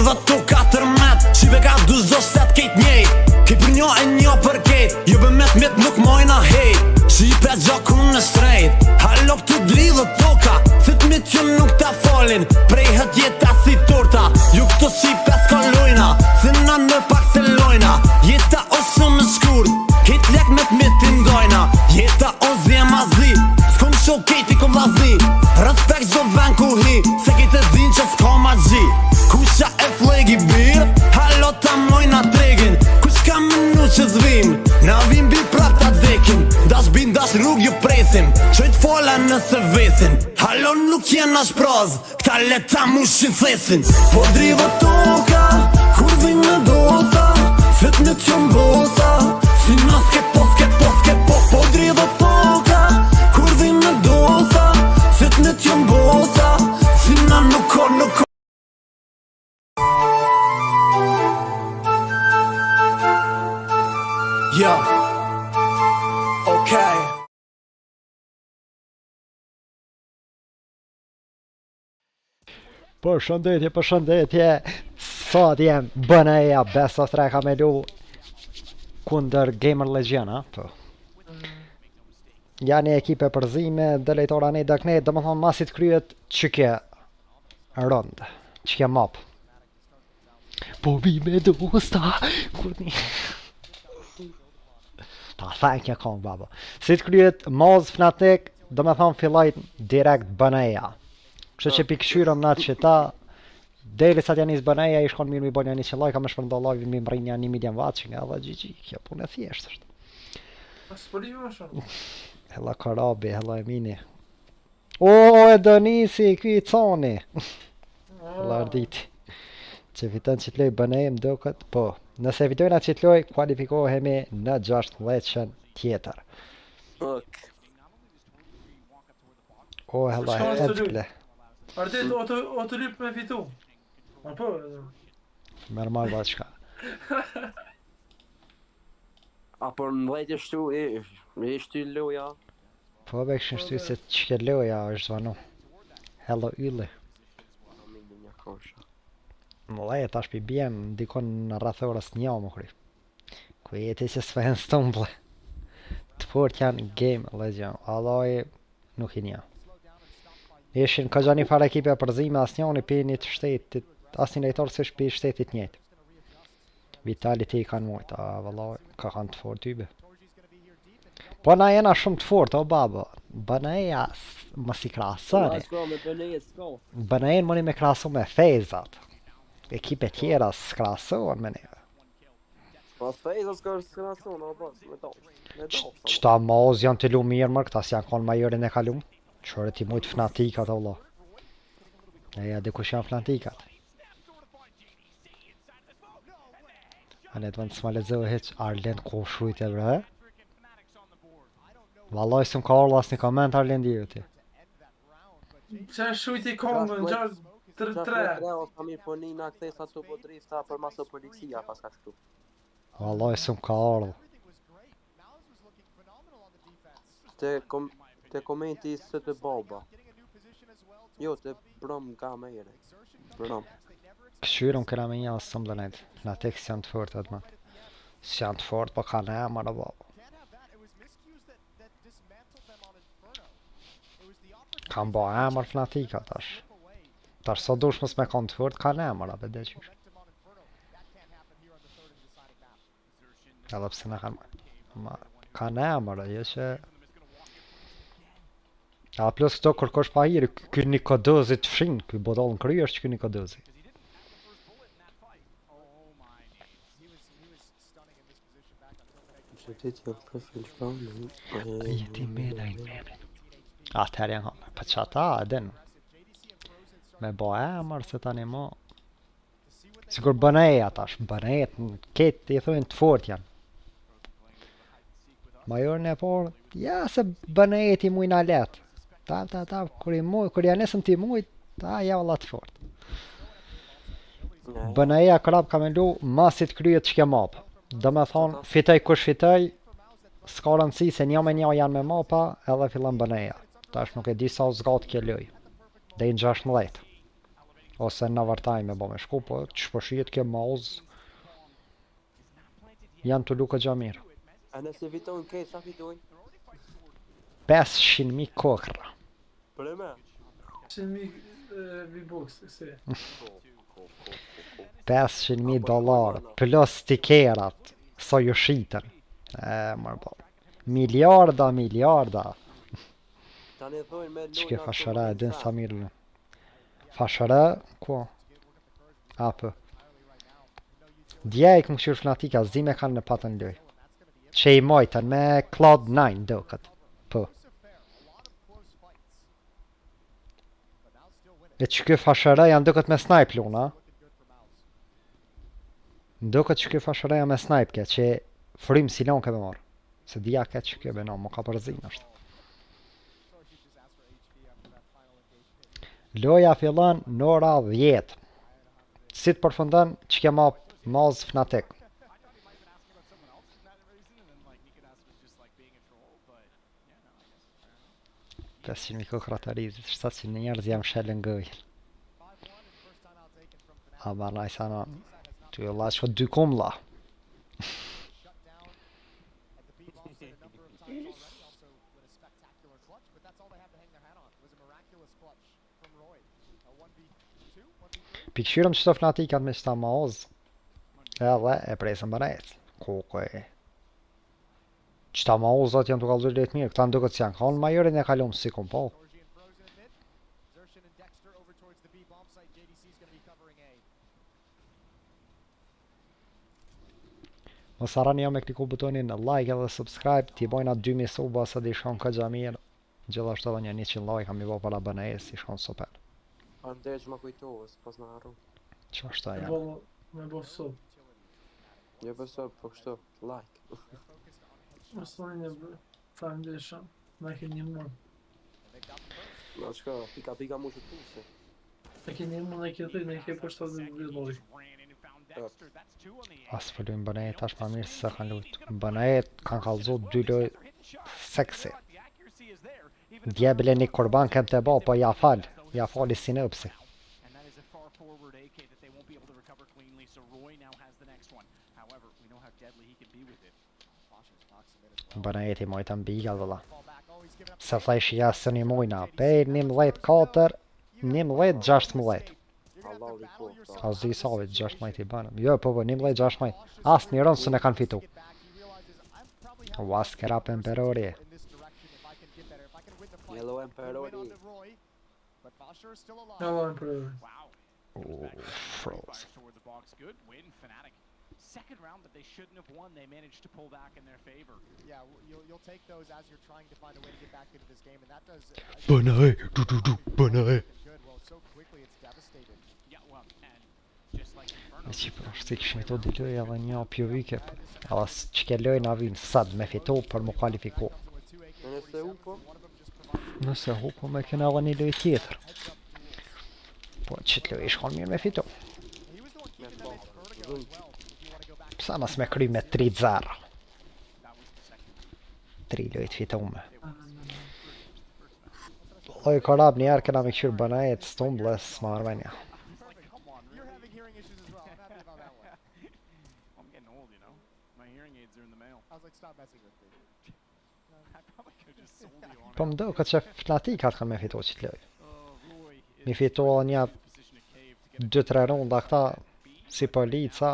dhe tu 4 met Shive ka 27 kejt njejt Ki për një e një për kejt Jo be met nuk mojna hejt Shipe gjakun në shtrejt Halop të dridhë toka Sit mit që nuk ta folin Prejhet jeta si torta Ju këto shipe s'ka lojna Se na në pak se lojna Jeta o shumë në shkurt Kejt lek me t'mitin dojna Jeta o zje ma zi S'kom show kejti kom vazni Respekt zdo ven ku hi Se kejt e din që s'ka ma gji Kusha e flegi bir Halo ta mojna tregin Kush ka menu që zvim Na vim bi prap ta dhekim Dash bin dash rrug ju presim Qojt fola nëse vesin Halo nuk jena shpraz Kta leta mushin thesin Po driva toka Kur vim me dosa Fet në qëm bosa Si nas ke po Po driva toka Kur vim me dosa Fet në qëm bosa Si na nuk ko Ja, okej Përshëndetje Sot jem bëneja Best of 3 ka me lu Kunder GamerLegion po. Ja një ekipe përzime Delejtora një daknet Dhe më thonë masit kryet që ke rënd Që ke map Po vi me dosta Kur një Ta thank një kong baba Si të kryet moz fnatik Dhe me thonë fillajt direkt bëneja Kështë që pikëshyrëm në atë që ta Deli sa t'ja njës bëneja I shkon mirë mi bonja një që lajka me shpërnda lajvin mi mbrinja 1 milion vatshing Edhe GG, kjo punë e thjesht është S'pëllimi më shumë Hella karabi, hella e mini O, e donisi, kuj i cani Hella arditi Që fiton që t'loj bënejem do këtë Po, nëse fitojna që t'loj Kualifikohemi në 16 tjetër O, hella e t'ple Ardit, o të lyp me fitu Apo Merë marrë ba qka Apo në dhejtë shtu e shtu loja Po be këshin shtu se që ke loja është zvanu Hello ylle Më leje tash pi bjem Ndikon në rrathorës një më kry Ku jeti që s'fehen stumble Të fort janë GamerLegion Alloj nuk i një Ishin ka gjani fare ekipe përzime as njoni pi një të shtetit As një lejtorë së shpi shtetit njët Vitali ti i kanë mujt A vëllaj ka kanë të fort tybe Po na jena shumë të fort o baba Bëneja më si krasëri Bënejen mëni me krasu me fejzat Ekipe tjera s'krasohen me neve Pas fejzat s'krasohen o bas me dosh Qëta moz janë të lu mirë mërë Këta si janë konë majorin e kalum Qërë ti mujtë fnatikat o Allah Eja di kush janë fnatikat Anet vënd s'ma lezohë heq Arlen ko shrujt e bre Valoj s'm ka orla as një koment Arlen di ti Qa shujt i Koment, gjatë 3-3 Ka mirë po një nga këthesa të po drifta për masë policia pas ka shtu Valoj s'm ka orla Te komenti së të baba Jo, te brom nga me jere Brom Këshyrëm këra me një asë sëmë dënejt Në tek s'janë të fort atë matë S'janë të fort po ka në emër o baba Kam bo emër fnatika tash Tash so dush mës me kanë të fort ka në emër abe dhe qysh Edhe pse në kanë Ka në emër jo që A plus këto kërkosh pa hiri, ky një kodozi të fshin, ky bodol në kry është ky një kodozi. Jeti me da i memin. Atëherë janë hamë, për që ata edhin. Me bo emër se tani mo. Sigur bëneja tash, bënejet në ketë i thujnë të fort janë. Majorin e por, ja se bënejet i mujna letë. Ta, kur janë nesëm ti mujt, ta ja valla të fort. Bëneja krap ka me lu masit kryet që ke map. Do me thonë, fitoj kush fitoj, s'ka rëndësi se një me një janë me mapa, edhe fillan bëneja. Tash nuk e di sa zgat kje loj. Dhe i në 16. Ose në overtime me bo me shku, po që po shihet kjo mouse janë të luka gja mirë. A nëse fitojnë kejt, sa fitojnë? 500.000 kokra. Për e me? 100.000 V-Bucks, si. 500.000 dollar plus stikerat sa ju shiten. Mërë bo. Miliarda. Tani thojnë me Që kjo fashara e din sa mirë në. Fashara, ku? Apë. Dje i këmë këshur fnatika, zime kanë në patën loj. Që i mojtën me Cloud9 do këtë. Po. E që kjo fashara janë do këtë me snipe luna. Do këtë që kjo fashara janë me snipe ke, që frim si lanë këve marë. Se dhja këtë që kjo bena, më ka përzin është. Loja fillan në ora 10. Si të përfundon që ke ma maz fnatik. Pesë që mi kokra të rizit, shtat që në njerëz jam shellë në gëjnë. A barnaj sana, ty e la që 2 kumla. Pikëshyrëm që të fnatikat me qëta maoz. Edhe e presën bërejt. Kokoj. Qëta maozat janë të kalëzur lejtë mirë. Këta ndukët që janë kanë Majorin e kalum si kom po. Mos harroni jo me kliku butonin like edhe subscribe. Ti bojna 2000 suba se di shkon ka gja mirë. Gjithashtu edhe një 100 like kam i bo para bënejës si shkon super. Andej që ma kujtohës, pas në arru. Që është ta janë? Me bo sub. Jo përso, po kështu, like. Mos të një foundation. Me ke një mund. Ma qka, pika mu që tuse. Me ke një mund e ke rrit, me ke përshtat dhe villoj. Asë pëllujnë bënejet tash ma mirë se se kanë lujtë. Bënejet kanë kalëzu 2 loj seksi. Djebile një kurban kem të bo, po ja fali si në pësi. Bënejet i mojtë ambiga dhëlla. Se thajsh jasë një mujna, pej 11-4, 11-16. A zi savit 16 i banëm. Jo, po 11-16. Asë një rënë së ne kanë fitu. Was kerap emperori. Yellow Emperori. Yellow Emperori. Froze. Second round that they shouldn't have won, they managed to pull back in their favor. Yeah, you'll take those as you're trying to find a way to get back into this game, and that does. Banaj. Good. Well, so quickly it's devastated. Yeah, well, and just like Inferno. Me që për është të këshmi të diloj edhe një pjovike. Edhe që ke loj në avinë sad me fitu për më kvalifiku. Nëse u po? Nëse hu po me kena edhe një loj tjetër. Po që të loj ishkon mirë me fitu. Me po. Psa mas me kry me 3-0. 3 lojt fitume. Loj korab njerë këna me këshyrë bënajet stumbles më armenja. You're having hearing issues as well. I'm happy about that one. I'm getting old, you know. My hearing aids are in the mail. I was like, stop messing with me. I probably could have just sold you on Po më do këtë që fnatikat kanë me fitu që të loj. Roy Mi fitu edhe një position of cave to get 2-3 runda këta si polica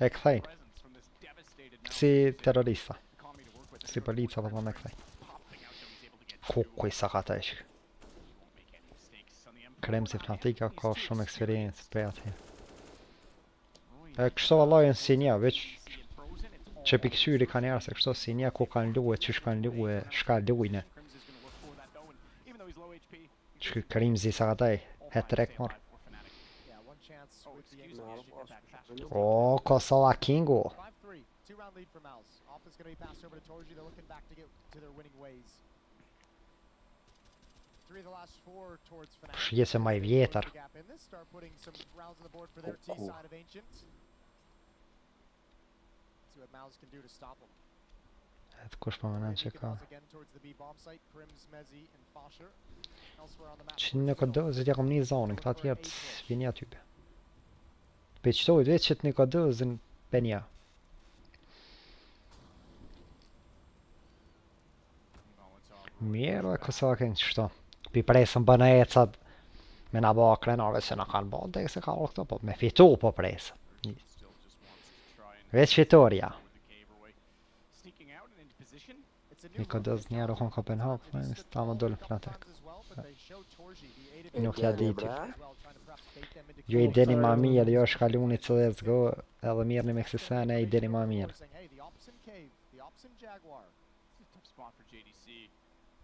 e këthejnë. presence from this devastated Si terrorista. economy to work with. Si polica po më me këthejnë. Popping out though he's able to get Kukuj sa ka të ishë. won't make any mistakes on the M4. Krem si fnatika ka shumë eksperiencë për atë. Roy E kështu vallajën si një, veç see it frozen. It's all që pikësyri ka njerë se kështu si një ku kanë luë, që shkanë luë, shka lujnë. Crims is going to look for that though, and even though he's low HP, Që Krimzi sa ka taj, hat-trick mor. Yeah, one chance with the excuse me, No, as you get that fast. O, Kosova Kingu. 5-3, 2-round lead for Mouse. Off is going to be passed over to Torji. They're looking back to get to their winning ways. 3 of the last 4 towards Fnatic. Shqese maj vjetër. Gap in this, start putting some rounds on the board for their T side of Ancient. See what Mouse can do to stop them. Kush po mënen që ka. Që në kodozit ja kom një zonin, këta tjertë vini atype. Pe qëtojt veç që të një kodozin penja. Mirë dhe kësa kënë qështo. Pi presën bëna ecat me na ba krenarve që na kanë ba, dhe se ka o këto, po me fitu po presën. Veç fitorja. Një kodoz njerë u konë Kopenhag, ta më dollë në Fnatek. Nuk ja di ty. Jo i deni ma mirë, jo është kaluni CSGO, edhe mirë një me kësisene, i deni ma mirë.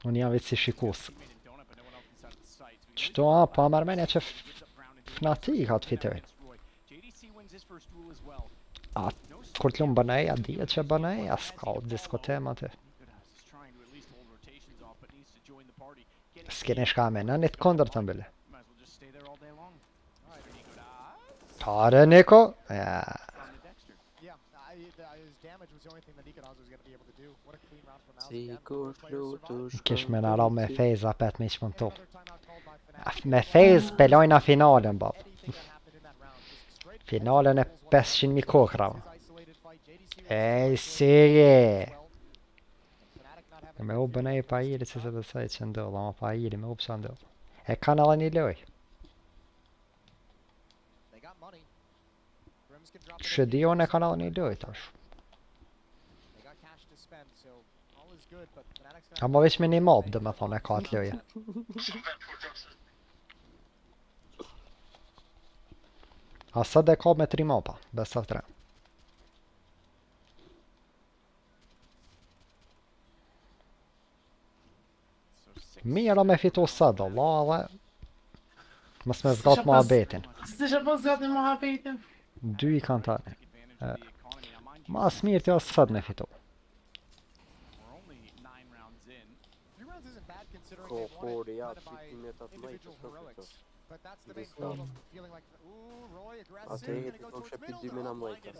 Unë jam vetë si shikus. Qëto pa mërmenja që Fnatik atë fitojnë. A kur t'lumë bënej, a dhjet që bënej, a s'ka o diskotem atë. S'keni shka me në një të kondër të mbële. Tare Niko? Ja. Kish me në ra me fejz apet me që mund to. Me fejz pelojna finalen bab. Finalen e 500.000 kokra. Ej, sige! Me u bënej pa iri që se besaj që ndodh, ama pa iri me u pësa ndodh. E kanë edhe një loj. Që dion e kanë edhe një loj tash. Ama veç me një mob dhe me thonë e ka atë loje. Asa dhe ka me 3 moba, best of 3. Mira me fitu sëdo, la dhe mës me zgat ma betin. Së që pas zgat një muhabetin? 2 i kanë tani. Mas mirë t'jo sëd me fitu. Atë e të kom shepit 2 mina mlejtës.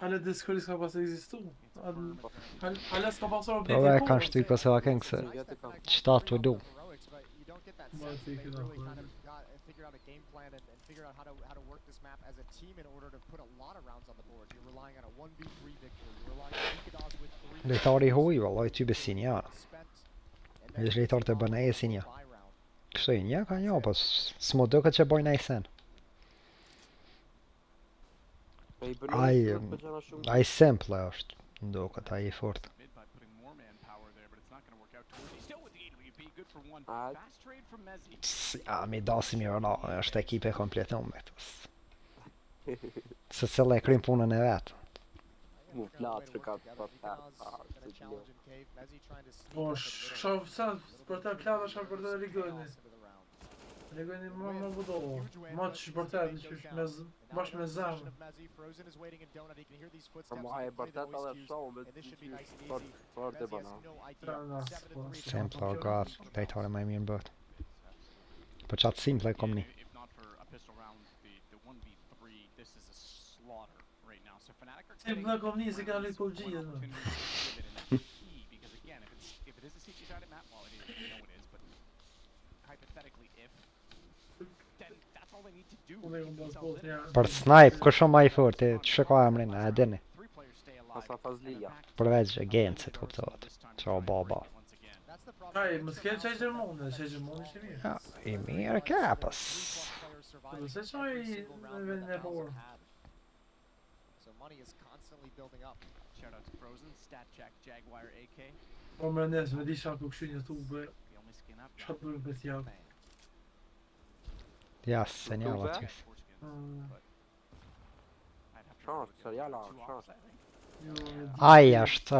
Ale Discord s'ka pas egzistu. Ale s'ka pasur Po e kanë shty Kosova këngë se qëta të du. Lejtari huj, vallaj ty besin ja. Vesh lejtar të bëna e sin ja. Kështu i nja ka nja, po s'mo do këtë që bojnë a i sen. Ai simple është, ndo këtë ai i fort. Ja, mi dasi mi rëna, është ekipe kompletum me të. Se cëlle e krym punën e vetë. Mu flatë që ka për të Po, shof sa, për të plata shka për të rigojni. Rigojni më budohu. Ma që për të bashkë me zemë. Ma e për të edhe shohë me për të bëna. Simple o god, lejtare ma i mirë në bëtë. Po qatë simple e kom një. Simple e kom një si ka lejtë po gjijë. Për snipe, kështë ma i fort, që ka emrin, e dini. Asa fazlija. Përveç e gencit, kuptohet. Qa o baba. Aj, më s'ke qaj gjermoni, qaj gjermoni që mirë. Ja, i mirë kapës. Se qaj në vendin e porë. Po më rëndes, me di shaku këshu një tube. Qa të bërë për t'javë. Ja, se një alë atjes. Shansë, seriala, shansë. Ai është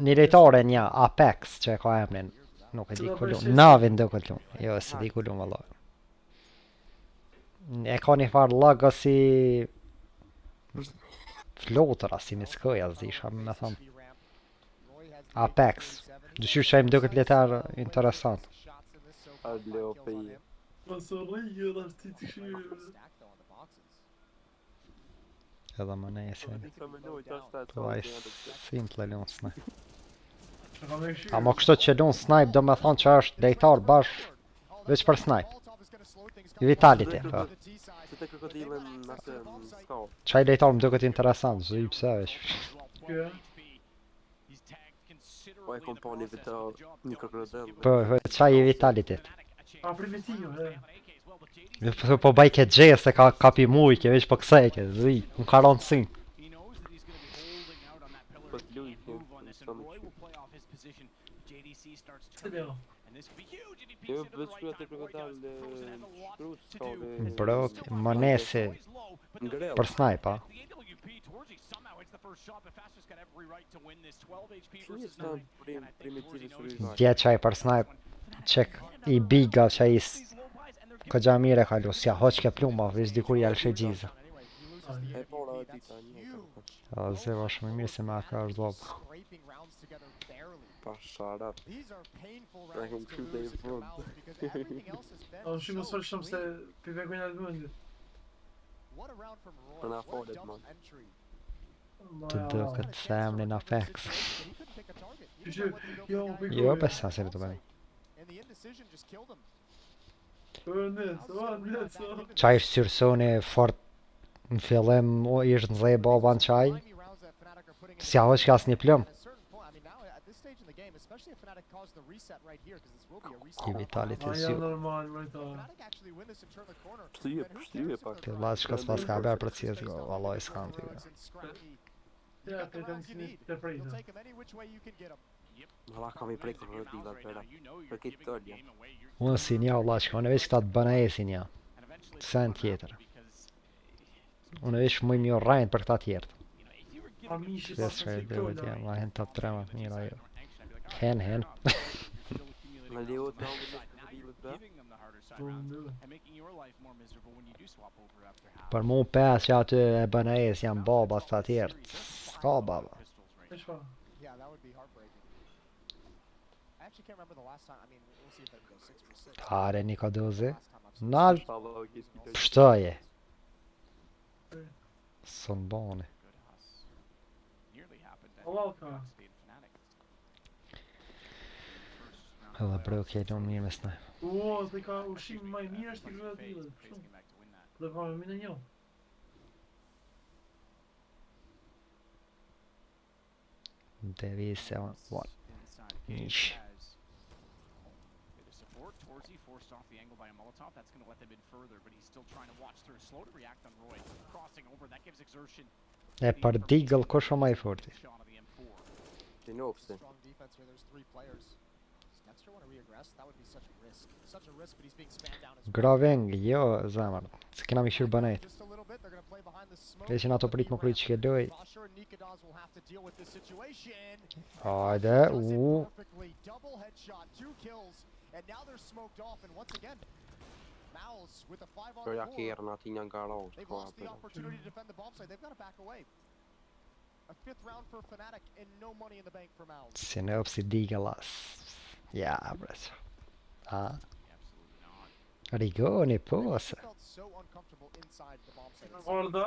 një lejtare një Apex që e ka emrin. Nuk e di kullum. Navin do kullum. Jo, se di kullum vëllaj. E ka një farë logo si flotëra, si miskëja zisha me thëmë. Apex. Dyqysh ai më duket lojtar interesant. Allopi. Mos u rri edhe ti të këshirë. Edhe më nese. Sa minut është Po ai simple lon snipe. Që kam e këshirë. Ama kështu që lon snipe do me thonë që është lojtar bashkë veç për snipe. I vitality, po. Se të krokodilën atë në skau. Çaj lojtar më duket interesant, zë i pse veç. Kjo. Po e kom po një vita një krokodil. Po, çaj i vitality. A primitiv, e. Po baj ke gjes se ka kapi mujke, veç po kësaj ke, zë i, më ka rënë sin. Po të luj një. Se leo. Jo, veç shkruat e krokodil shkrus skau dhe... Bro, më nese Ngrell. për snipe, a? Që një stan primitivi së Dje qaj për snipe, qek i biga që i këgja mire ka lu, s'ja hoq ke pluma, veç dikur jel shegjiza. E pora e dita një. A zë va shumë mirë se me aka është doba. Pa sharat. Pra kem këshu dhe i fund. A më shumë më sfër shumë se pivegojnë atë mëndit. Për na folet, man. Të do këtë se emrin Apex. Kështu, jo, më pikoj. Jo, besa se të bëni. O, nes, o. Qaj është syrsoni fort në fillim, ishtë në zej baba në qaj. S'ja hoq ka asnjë plëm. I vitality A s'ju. janë normal, mërta. Shtyje pak. Të vllaç shkas pas ka berë për CSGO, vallaj s'kam ty. Ja, të të nësini të prejta. Valla kam i prej krokodilat përa. Për këtë tërja. Unë si nja vllaç, unë veç këta të bëna e si nja. Sen tjetër. Unë veç më një rajnë për këta tjertë. A mishi Se pas s'ka në i dhe vëtë jam, la hen top 3 më të mira jo. Hen. Në leot në ambën e krokodilet bë. Për mu 5 që aty e bëna e si jam baba të tjertë. S'ka baba. E shfa? Yeah, that would be heartbreaking. I actually can't remember the last time. I mean, we'll see if they can go 6 for 6. Hare një ka dozi. Last time I've seen Nal, Shallow kis pështoje. Sën boni. Allah ka. Edhe bro, kje do mirë me snaj. O, dhe ka ushim maj mirë është i krokodilet. Shumë. Dhe ka me mine njo. Devise, one. Nish. Forced off the angle by a Molotov. That's going to let them in further, but he's still trying to watch through. Slow to react on Roy. Crossing over, that gives exertion. E për digëll kush o maj forti? Shot of the M4. Ti në opse. strong defense here. There's 3 players. Does Dexter want to reaggress? That would be such a risk. Such a risk, but he's being spammed down as well. Graveng, jo zamër. Se kena mi këshur banajt. Just a little bit. They're going to play behind the smoke. Dhe që na to prit më kryt që ke doj. Vasher and Nikadas will have to deal with this situation. Hajde, Does it u. perfectly. Double headshot, 2 kills, and now they're smoked off. And once again, Mouse with a 5 on Kërja 4. kjerë në ati një garaj. They've lost the opportunity to defend the bomb site. They've got to back away. A 5th round for Fnatic and no money in the bank for Mouse. Si në opsi digëllas. Ja, bret. Ha? Absolutely not. Rigoni pose. Felt so uncomfortable inside the bomb site. itself. Orda.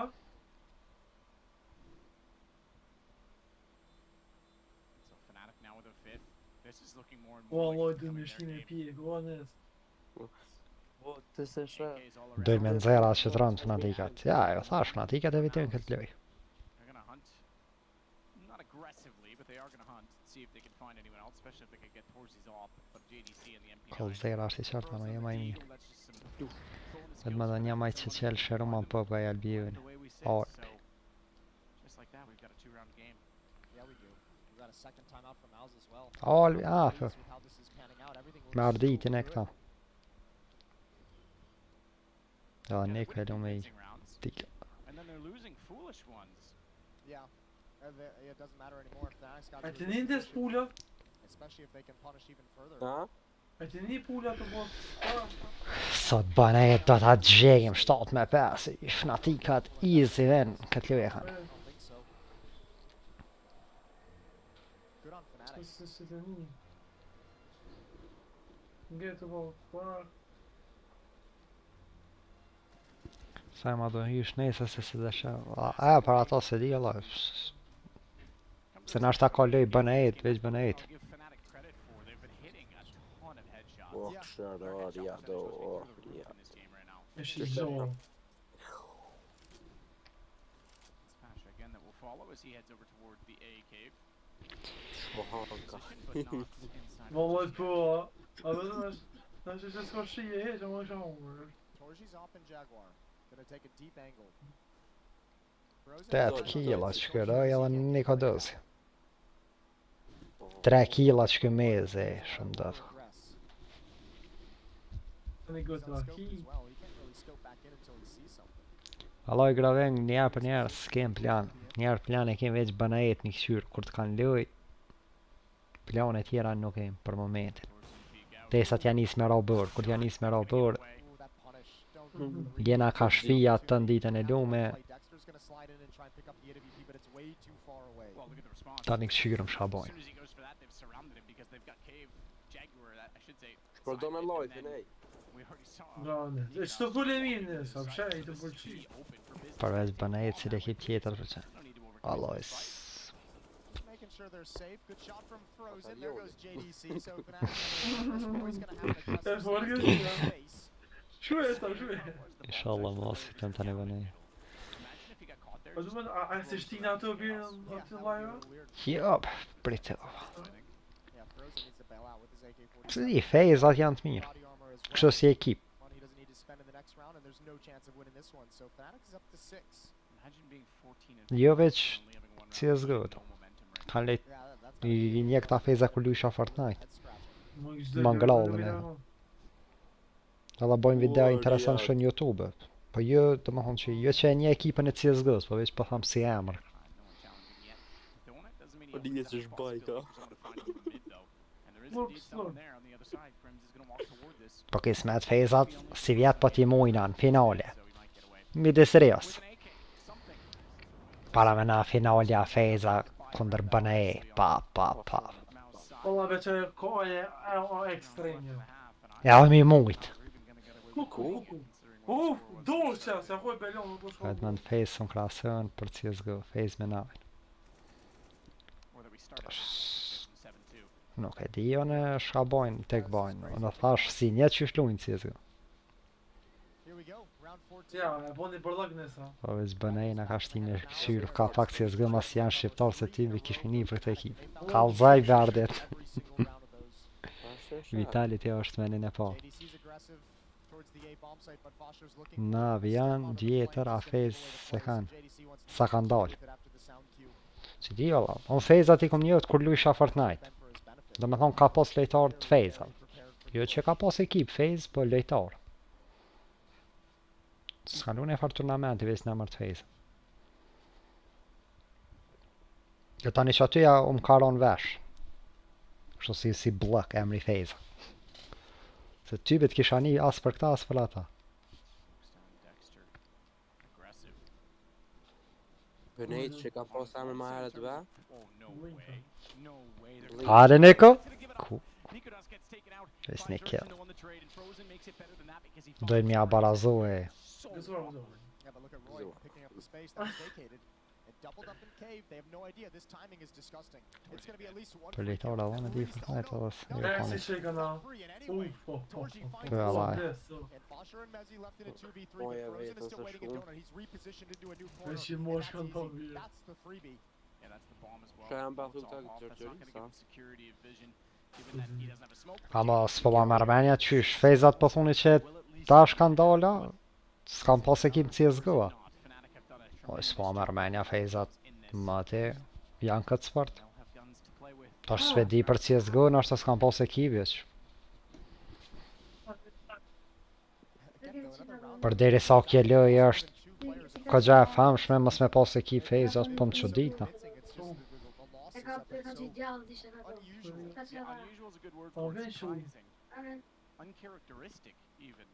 So Fnatic now with a 5th. This is looking more and O, more Allah, like dhe becoming më their shtin e game. pjek. O, nes. Po, të se shë. AKs all around. Dojnë me nëzera që të rëmë Fnatikat. Ja, jo thash, Fnatikat e vitojnë këtë loj. They're gonna hunt, not aggressively, but they are gonna hunt, see if they can find anyone else, especially if they can get Torsies off. But JDC and the MP9. Kolzera është i qarta, ma jema i mirë. That's just some bonus Edhe më dhe një maj që qelë shëru ma po ka jalë bjevin. the way we sit. Or- So just like that, we've got a 2-round game. Yeah, we do. We got a second timeout for Mouse as well. Albi, Pleased po. with how this is panning out. Everything Me looks arditin so e këta. good. Ja, Got ne këve do me i convincing rounds, tika. and then they're losing foolish ones. Yeah. It doesn't matter anymore if Fnatic's got A to të një ndes pula? especially if they can punish even further. Ha? A të një pula të bot? Sot bana e do ta gjegim 7-5. Fnatikat easy ven këtë loje kanë. I don't think so. Good on Fnatic. Se të një. Ngej të po, Sa ma do hysh nese se si dhe shë. A, para ato se di, Allah. Se na shta ka loj bën e ejt, veç bën e ejt. I'll give Fnatic credit for. They've been hitting a ton of headshots. Oh, Yeah. kqyr, Their oh, headshot ja, percentage do, goes oh, through the roof ja. in this game right now. e shi zonë. Smash again that will follow as he heads over toward the A cave. Oh, ka. Position, but not inside. Vallahi po, a vetëm është që s'ka shije heq, ama është humor. Torji's off in Jaguar. Gonna take a deep angle. 8 kila që këroj edhe një kodosi. 3 kila që këmeze, shumë dëfë. Në gotë raki. Allah i graveng njerë për njerë s'kem plan. Njerë plan e kem veç bënajet një këshyrë kur të kanë loj. Plane tjera nuk kem për momentin. Tesa t'ja nis me ra bërë, kur t'ja nis me ra bërë, jena ka shfija të në ditën e lume, Well, look at the response. ta një këshyrëm As shabojnë. soon as he goes for that, they've surrounded him because they've got Cave, Jaguar, I should say. Shpër do me Simon, lojt, and then nej. we already saw. Brane. E ç'të polemin nësa, pësha i të pëlqi. Open for business. Përveç bënajet si ekip tjetër për që. No need to overcommit Allah this fight. Making sure they're safe. Good shot from Frozen. There goes JDC. So Fnatic's gonna have an aggressive Forget stance it, in space. Shueta, shue. Inshallah mos fitem tani bënej. Imagine if he got caught there. Po do të a se shtina ato bën aty live? Jop, pritë. Yeah, Frozen needs to bail out with his AK-47. Se di, fejzat janë të mirë. Body armor as well. Kështu si ekip. Money he doesn't need to spend in the next round, and there's no chance of winning this one. So Fnatic is up to 6. Imagine being 14 and Jo veç only having one round. CS:GO. No momentum right Kanë lejt Yeah, that's i një këta fejza kur luisha Fortnite. head scratching. Më gjithë Mangrallën e. Edhe bojmë video interesant ja. shën YouTube. Po jo, domethënë që jo që e një ekipën e CS:GO-s, po veç po tham si emër. No one challenging yet. Doing it doesn't mean Po he dihet opens se up the shbaj ka. possibility for someone to find him from mid though. And there is Look, indeed someone look. there on the other side. Crims is gonna walk toward this. Po kismet fejzat si vjet po ti mujna në finale. So he might get away. Midis Rios. With an AK, something. Para me na finalja fejza kundër BNE. Pa. Mouse side. Valla veç e kohë e ekstremja. Ja, mi mujt. Kuku. Do që se hoj belon nuk është. Vetë me në fejz së në krasën për CSGO. Fejz me navin. Nuk e di, jo në shkabojnë, tek bojnë. Në thash si një që shlujnë CSGO. Here we go. Round 14. Ja, e boni bërlëk nësa. Po veç BNE në ka shti në këshyrë. Ka pak CSGO mas janë shqiptarë se ti vi kish një për këtë ekip. Kalzaj verdet. Every single round of those. Vitalit jo është menin e po. JDC's aggressive towards the A bomb site, but Foster's looking Na, janë djetër a fejz se kanë. Sa kanë dalë. Që di olla, unë fejzat i kom njët kur luisha Fortnite. Dhe me thonë ka pas lejtar të fejzat. Jo që ka pas ekip fejz, po lejtar. S'ka lu në farë turnamenti veç në mërë të fejz. Jo tani që atyja më karon vesh. Kështu si blok emri fejza. Se typet kisha një as për këta, as për ata. Bënejt që ka pas emër ma herët ve? Hare Niko? Ku? Veç një kill. Dojnë mja barazo e... Yeah, but look at Roy picking up the space that was vacated. It doubled up in cave. They have no idea. This timing is disgusting. It's going to be at least one. Për lejtar da vënë di Fortnite edhe se jo E kanë. si që i kana. Free and anyway. Torji finds Për alaj. and Foster and Mezzi left in a 2v3, but Oh, yeah, Frozen wait, is still those are waiting in cool. donut. He's repositioned into a new corner. Veç i and mosh that's kanë easy. thonë bje. That's the freebie. Yeah, that's the bomb as well. Shë janë It's bathu all të off. That's not Gjorgjori, gonna give sa? him security of vision, given that he doesn't have a smoke. Ama s'po ma mërmenja qysh, fejzat po thuni që tash kanë dala, s'kan pas ekip CSGO-a. O, s'po ma mërmenja fejzat, mati, janë këtë sport. Tash s'pe di për CSGO, në është s'kan pas ekip, veç. Again, though, another round. Për deri sa kje lëj është këgja e famshme, mës me pas ekip fejzat, po më që ditna. It's the loss is up. It's so unusual. Yeah, unusual is a good word Oh, for it. eventually. Surprising. Uncharacteristic, even.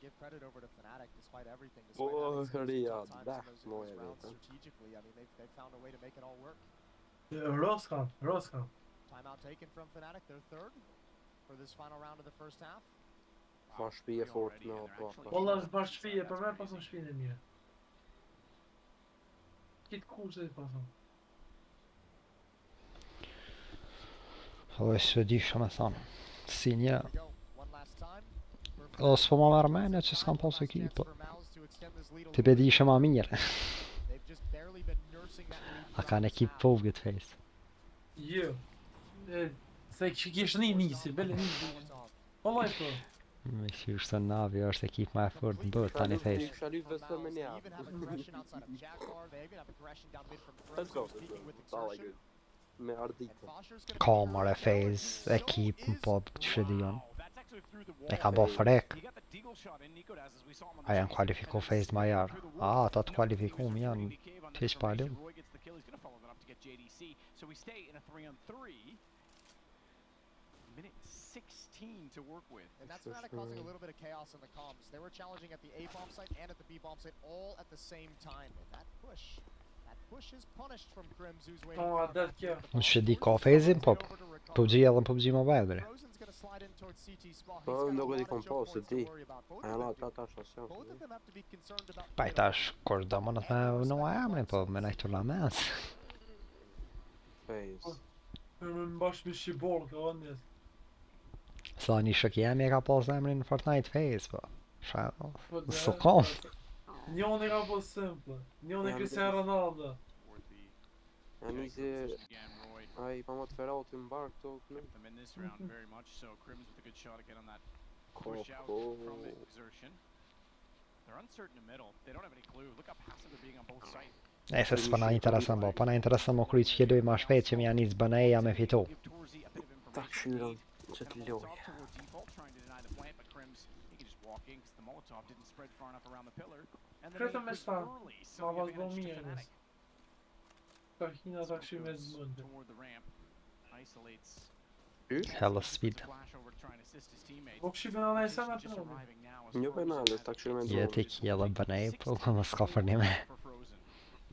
Give credit over to Fnatic despite everything. Oh, Despite having some Ria, tough times dah, in no those way, rounds mate. strategically. I mean, they've found a way to make it all work. Roskam. Timeout taken from Fnatic, their third. for this final round of the first half. Ma shpije fort me opa. Valla është bashkë shpije, për me pasën shpijën e mirë. Kitë kurse i pasën. Po s'e di ç'a më thon. Si një Here we go. One last time. o s'po më marrë mendja që s'kam pas ekip, po. Ti pe di ishe ma mirë. They've just barely been nursing that lead. A kanë ekip povgët face. Jo. Se që kish një nisi, bele nisi. Vallaj po. Me që është të navi është ekip ma e fort në bët tani face. Kisha lyp vetëm me një. Let's go. Dalla good. Me ardite. Kamar e face, ekip në pop që di janë. E ka bo frek. A janë kualifiku face ma jarë. A, ta të kualifiku më janë të që palim. Minute 16 to work with. And that's kind of causing a little bit of chaos in the comms. They were challenging at the A bomb site and at the B bomb site all at the same time. And that push is punished from Crims, who's waiting Oh, for that yeah. Unë që di ka face-in pop. PUBG edhe në PUBG Mobile bre. Rosen's gonna slide in towards CT spot. Po, He's got a nuk e di lot kom of jump pas, se points to di. worry about. A la ta shasjon. Both of them have to be concerned about. Pa i tash, kur do më nëtë me në emrin, po me në këtu la mens. Face. Për me mbash me shqibor, ka vëndjes. Sa një SHQIP e ka pas emrin në Fortnite face, po. Shako, Po, s'u kom. Njone ka po simple. Njone Cristiano Ronaldo. Ja nisi... Ai, pa më të ferauti mbar këto kënu. Them in this round very much so. Crims with a good shot again on that Ko, push out ko. from exertion. They're uncertain in the middle. They don't have any clue. Look how passive they're being on both sides. E se s'pëna interesën bo, pëna interesën më kry që kjedoj ma shpejt që mi janë njës bëneja me fitu. Give Torzy a bit of Ta information. këshyron që të Molotov loj. toward default, trying to deny the plant, but Crims, he can just walk in because the Molotov didn't spread far enough around the pillar. And the Kretë nade me was shta. early, so Ma you have vas bo advantage to mirë Fnatic. njës. Ka hina ta këshy me Goes zmëndë. toward the ramp, isolates. Hella speed. Flash over to try and assist his teammates. Po këshy bëna nëjë sa me Just të nëmë. arriving now as Një Frozen penale, ta këshyron me Je ti kjela bënej, po më s'ka përnime. for Frozen.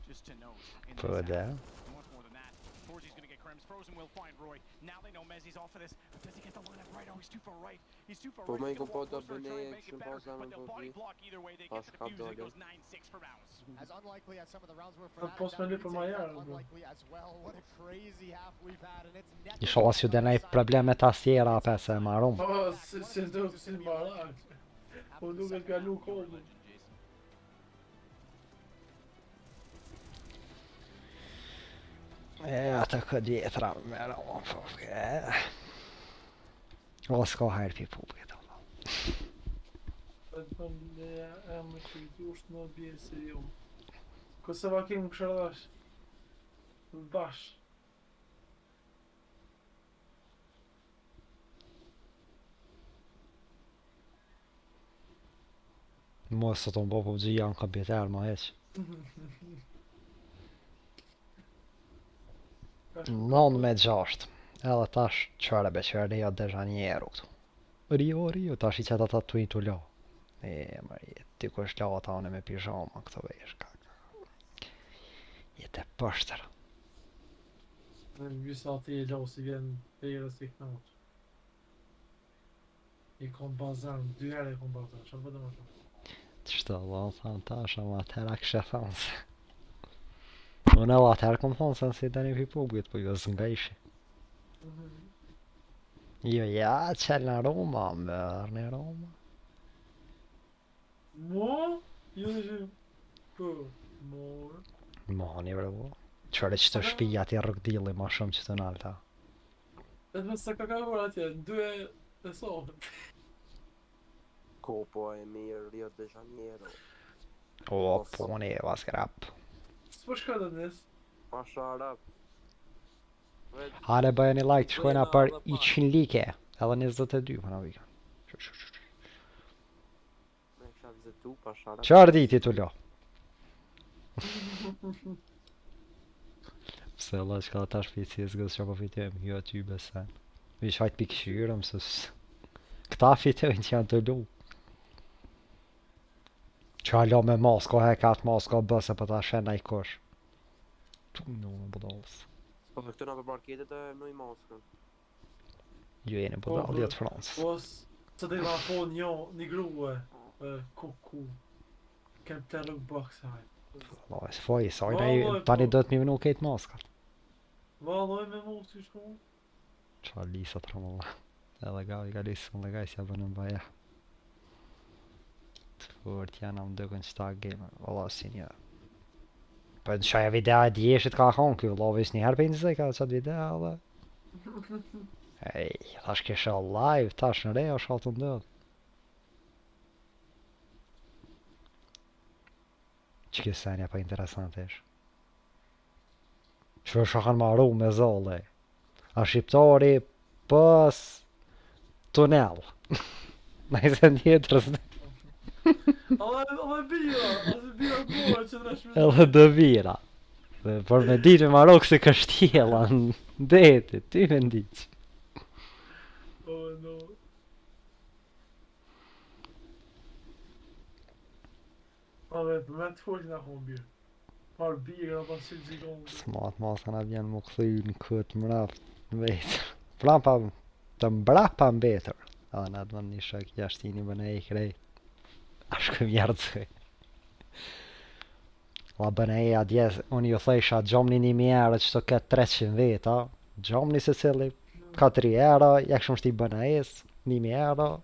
Just to note, in Po this dhe. half, much more than that. Torzy's gonna get Crims. Frozen will find Roy. Now they know Mezzi's off of this. But does he get the lineup right? Oh, he's too far right. He's too far Po right. me He's i kom gonna walk po closer and try and bënej, make it këshim better, pas but zemën they'll po body vi. block either way. They Pas get the ka defuse and it dalë. goes 9-6 for Bounce. As unlikely as some of the rounds were for Po Fnatic, pos me that lyp për would ma say jarë, that bro. unlikely as well. What a crazy half we've had, and it's neck I shola s'ju denaj probleme ta sjera apes e marum. Po, se do të si mbarak. Po duke t'kalu kodin. E, atë këtë djetra me rom, po. O s'ka hajrë pi publikët. Po të bëm e më që i dusht në bje se jo. Kosova kemë këshardash. Bash. Mos së të mbo PUBG janë kompjuter ma heq. 9-6. Edhe tash qare beqer Rio de Janeiro këtu. Rio, tash i qeta ta tu i tu lo. E, mëri, ty ku është la ta une me pijama këto vesh, Jete pështër. Në vysa ti e lau si vjen pejrës i knaq. I kom bazar, 2 herë i kom bazar, që më më shumë. Qështë do thanë tash, ama atëhera kështë e thanë se. Unë edhe atëherë kom thonë se nësi deni pi publikët, po jo zënga ishi. Jo, ja, qëllë në Roma, mërë në Roma. Mo? Jo në që... Po, morë. Moni bro. Qërë që të shpija ti rrugdili ma shumë që të nalta. E të më se ka kaluar atje, në 2 e sonë. Kopo e mirë, Rio de Janeiro. O, po një vas grap. S'po shka të nes? Pasha Arab. Hare bëjë një like, shkojna për 100 like. Edhe 22 për në vika. Me kisha vizitu Pasha Arab. Qarë diti të lo? Pse Allah që ka ta shpi CSGO që po fitojmë, jo aty besen. Vish hajt pi kqyrëm, se këta fitojnë që janë të lu. Që alo me masko, hekat masko, bëse për ta shena i kosh. Tu në më budolës. Po për këtu na për parketet e mënoj maskën. Ju är inne på Valiet Frans. Och så det var på ni grova koko. Kan inte lugg box här. Vai se voi soida tani dot mi minun keit maaskat. Valoimme muuttuisko? Se on liisat ramalla. Det är legal, jag lyssnar legal jag bara bara. Tvårt genom dögen stag gamer. Alla sinja. Men så jag vid det är shit kan han kul lovis ni här pinsa sig kan så vid det alla. Hej, jag ska köra live tash när det är så att död. Чики Саня поинтересантеш. Що шахан мару мезоле. А шипторі пас тунел. Найзен єдрос. Alla bilar går så där. Eller dovira. För med dit man också kastelan. Det är det men dit. Oh no. Ja, men två sina hobby. Har bilar bara syns igång. Smart masarna igen mot syn kut mraf. Vet. Flampa de blappan beter. Ja, nad man ni shak jashtini bana ikre. SHQIP. La bana adjes oni ju thesha gjomni një mjerë që të ketë 300 veta. Gjomni se cili ka 3 euro, jak shumë shti bënajes, 1.000 euro.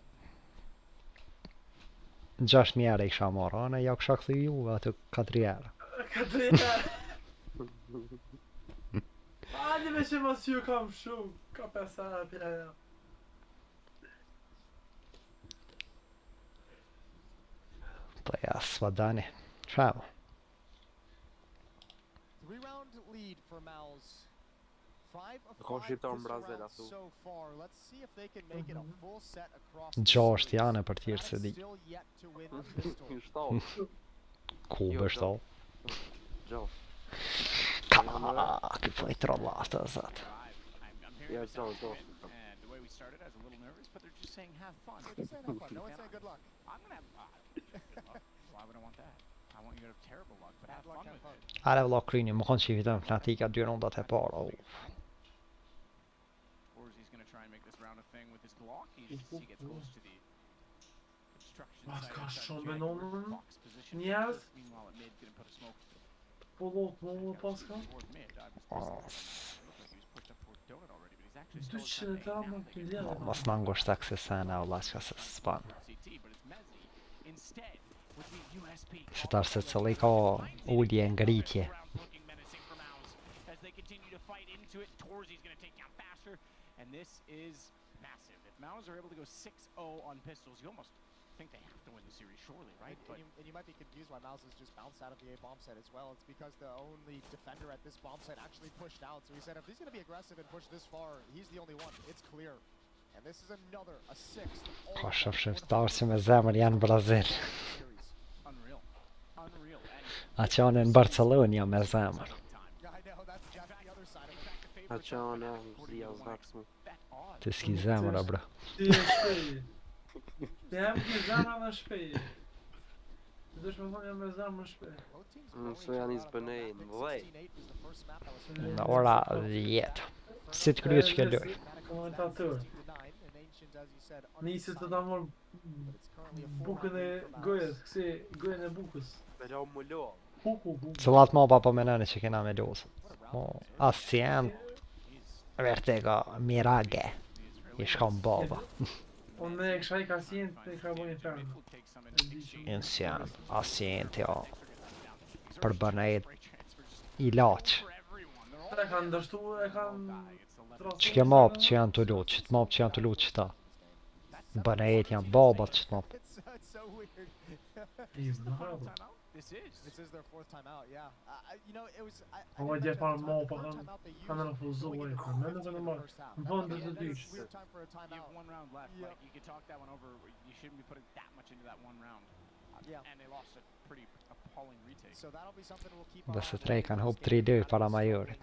6.000 euro I kisha marrë, anë ja kisha këthy ju atë 4 euro. Ah, det vet man ju kam sju. Ka pesa piraya. To ja svadani. Čavo. 3-round lead for Mal's. 5 of 5 Koshit pistol om Brazil rounds atu. so far. Let's see if they can make it a full set across. Gjasht janë për tjerë se di. Still yet to win a pistol. Stall. Kubërstall. Joe. Ky po I trollat azat. Ja, Joe. And the way we started, I was a little nervous, but they're just saying have fun. Just saying have fun. No one's saying good luck. I'm gonna have. Why would I want that? I want you to have terrible luck, but have Bad luck, fun have with fun. it. Ja, det var lakryni, më kanë që vitëm fnatika 2 rundat e para. Or is he's gonna try and make this round a thing with his Glock? He gets close to the construction Vad site ska outside som the med Jaguar någon? box position. Yes. Meanwhile, at mid, gonna put a smoke På låtmål Pascal. toward mid. I was looked like he was pushed up toward donut already, but he's actually Du still känner trying to inte aim now. annat They miljö. Mas nangosh tak se sana u laska se span. CT, but it's Mezzi instead with the USP. Që tash se cili ka ullje ngritje. Looking menacing for Mouse as they continue to fight into it. Torzi's going to take down faster, and this is massive. If Mouse are able to go 6-0 on pistols, you almost think they have to win the series, surely, right? And you might be confused why Mouse has just bounced out of the A bomb site as well. It's because the only defender at this bomb site actually pushed out. So he said if he's going to be aggressive and push this far, he's the only one. It's clear. And this is another, a sixth. Ka shëftarë që me zemër janë Brazil. Unreal. Unreal. A që janë në Barcelona me zemër. Yeah, I know, that's the other side of it. Haçana, zia znaksmu. Ti s'ki zemëra, bro. Det är spej. Det här blir zamma spej. Det är som att jag med zamma spej. Så janë izbënej në vëllej. Në ora 10. Si të kryet që ke loj. Kommentator. Nese të damor bukën e gojës. Kësi gojën e bukës. Bela më lo. Cilat mapa po menani që kena me losë. Ascient. Vertega Mirage. I shkon baba. Unë e kësha I ka sient e ka bojnë fermë. Insjan. Ascient, ja. Për bënejt I laq. E kanë ndështu, e kanë... Që ke map që janë të luq, që të map që janë të luq që ta. Bënejt janë babat që të map. It's so weird. This This is their fourth timeout, yeah. You know, it was... O gje parë mo, pa kanë refuzuar e kanë. Në në marë. Në fond të dysh. Weird time for a You have timeout. one round left. Yeah. Like, you could talk that one over. You shouldn't be putting that much into that one round. Yeah. And they lost a pretty appalling retake. So that'll be something we'll keep Dhe se trej kanë hop 3-2 para Majorit.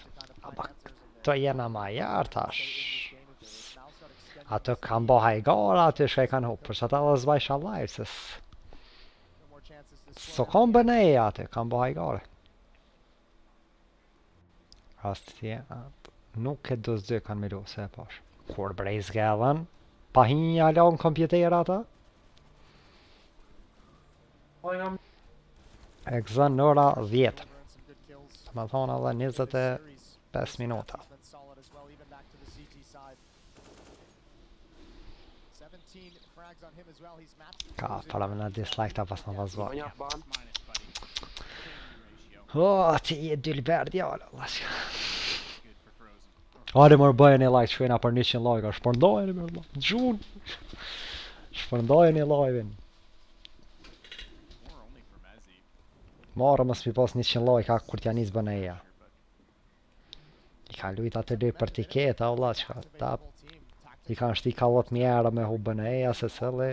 Të jena Major tash. Ato kanë bo hajgara, aty shkaj kanë hop. Për që ata dhe zbajsha live, se so kanë bënej aty, kanë bo hajgare. Rast tje, nuk e do zë kanë me lo, se e pash. Kur brej zgellën. Pa hinja la në kompjuter ata. Po jam E gëzën në ora 10. Me thonë edhe 25 minuta. Ka, para me në dislike ta pas në vazhdo. Onja ban. O, ti je Dilbert, jala, laska. Hajde mërë bëjën e like, shkojna për 100 like, shpërndojnë e mërë, gjun. Shpërndojnë e live-in. Marë mës mi pas 100 like, kur t'ja njës bënë eja. I kanë lujt atë dy për tiketa, o la, qka, ta. I kanë shti ka 10.000 me hu bënë eja, se cëllë.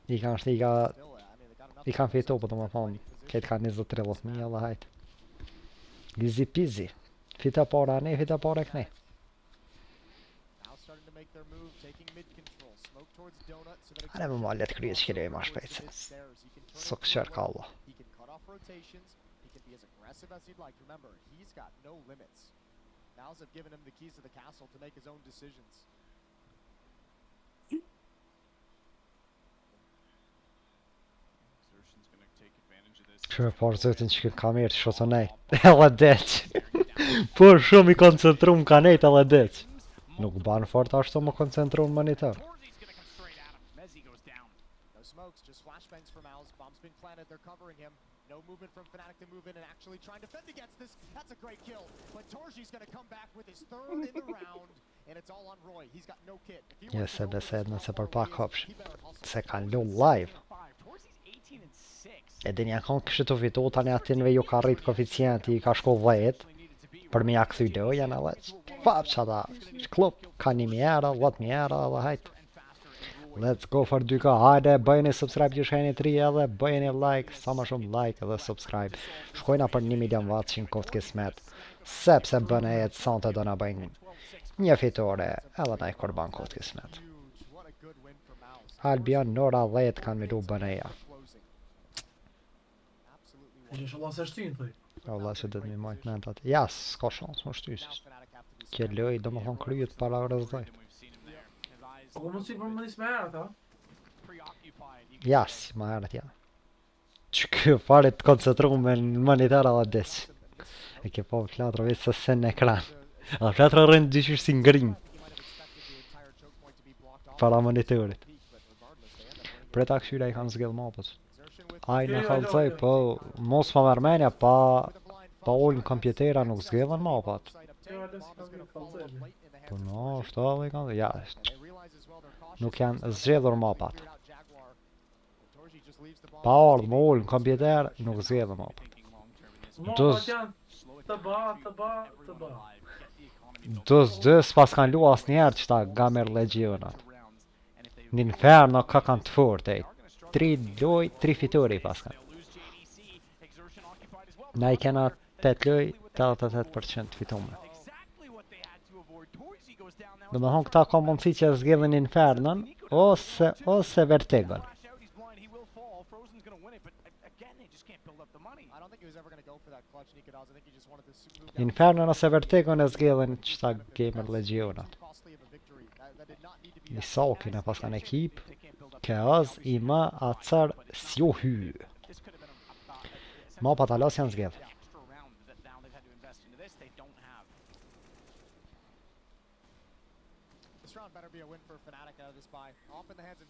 I kanë shti ka... I kanë fitu, po të më thonë. Këtë ka 20-30.000 dhe hajtë. Gizi pizi. Fita para ne, fita para këne. Ale më mallet kryet që kërëj ma shpejt se. So këshër ka Allah. Kërë parë zëtin që kënë kamerë të shotë nej. Edhe deq. Por shumë i koncentru më ka nejt edhe deq. Nuk banë fort ashtu më koncentru në monitor. No movement from Fnatic to move in and actually trying to fend against this. That's a great kill. But Torji's going to come back with his third in the round. And it's all on Roy. He's got no kit. Yes, se besed nëse për pak hopsh. Se kanë lu live. E din janë konë kështë të fitu, tani atinve ju ka rrit koeficienti, ka shko 10. Për mi a këthy do, janë edhe fap që ata. Klub, ka 1.000 €, 10.000 € edhe hajt. Let's go for 2K, hajde, bëjni subscribe që shkajni 3 edhe, bëjni like, sa më shumë like edhe subscribe. Shkojna për 1 milion watt që në koftë kismet. Sepse bëne e të sante do në bëjnë një fitore, edhe na i korban koftë kismet. Albion, Nora, 10 kanë miru bëne e. Që shë Allah se shtynë, thëj. Allah që dhe të mi majtë në atë. Ja, s'ka shansë më shtysis. Kje loj, do më thonë kryet para rëzdoj. Po mund si për më njës me herët, ha? Ja, si më herët, ja. Që kjo farit të koncentru me në monitor edhe deq. E ke po flatro vetë se sen në ekran. A flatro rëndë dyqysh si ngrim. Para monitorit. Pre ta këshyra i kanë zgjell mapët. Aj në kallëzoj, po mos më mërmenja, pa ullë në kompjutera nuk zgjellën mapat. Po no, shto edhe i kanë, ja, nuk janë zgjellur mapat. Pa ardhë më ullë në kompjuter, nuk zgjellën mapat. Mapat janë të ba. Dës pas kanë lu as njerë që ta GamerLegionat. Në inferno ka kanë të fort, ej. 3 loj, 3 fitori pas kanë. Na i kena 8 loj, 88% fitume. Dhe me thonë këta ka mundësi që zgjellin infernën, ose vertigon. Infernën ose vertigon e zgjellin qëta GamerLegionat. Një sokin e pas kanë ekip, kqyr i më atër s'ju hy. Ma patalos janë zgjellë.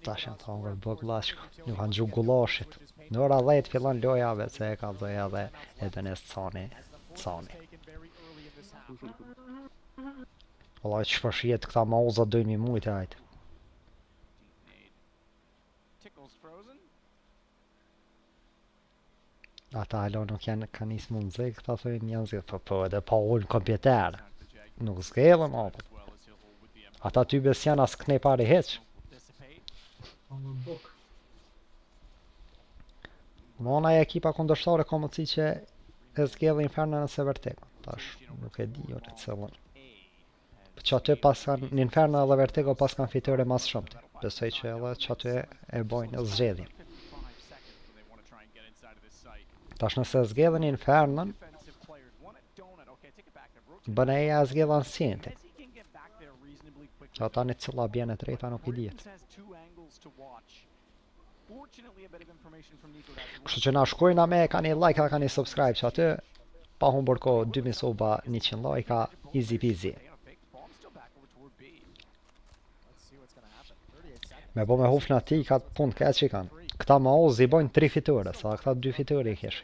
Ta shenë të hongër bëgë lashko, një kanë gju gulashit. Në ora 10 fillan lojave, se e ka doja dhe edhe nësë cani. Allah që shpërshijet këta mauza dojnë mi mujtë ajtë. Ata alo nuk janë ka njësë mund zë, këta thujnë janë zë, po edhe pa ullë në kompjuter. Nuk zgellën apët. Ata ty bes janë as kënej pari heq. Mona e ekipa kundërshtare ka mëtësi që e zgjellë infernën nëse vertigo. Tash nuk e di jo në cëllën. Që aty pas kanë, në infernën dhe vertigo pas kanë fitore mas shumëti. Besoj që edhe që aty e bojnë zgjedhjen. Tash nëse zgjellën infernën, bëne e zgjellën sinti. Që ata një cilla bjene të rejta nuk I dijet. Kështu që na shkojna me, ka një like dhe ka një subscribe që aty, pa humbur ko 2000 suba 100 like, easy peasy. Me bo me hufna ti, ka pun këtë që I kanë. Këta ma ozi bojnë 3 fitore, sa këta 2 fitore I kesh.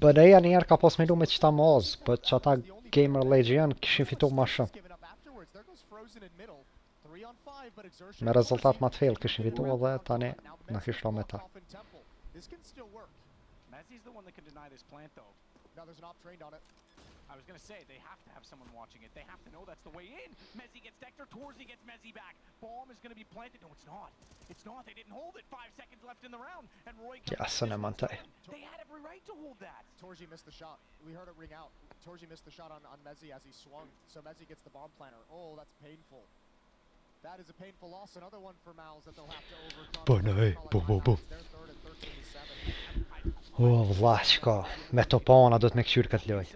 BDA njerë ka pos me lu me qëta ma oz, për që ata GamerLegion kishin fitu ma shumë. Me rezultat ma të fejl kishin fitu dhe tani në kishlo me ta. I was going to say, they have to have someone watching it. They have to know that's the way in. Mezzi gets Dector, Torzy gets Mezzi back. Bomb is going to be planted. No, it's not. It's not. They didn't hold it. 5 seconds left in the round. And Roy Ja, sånn mantaj. They had every right to hold that. Torzy missed the shot. We heard it ring out. Torzy missed the shot on Mezzi as he swung. So Mezzi gets the bomb planter. Oh, that's painful. That is a painful loss. Another one for Mouse that they'll have to overcome. Boom, boom, boom. They're third and 13-7. O, vla, qka, me topana do të me këqyr këtë loj.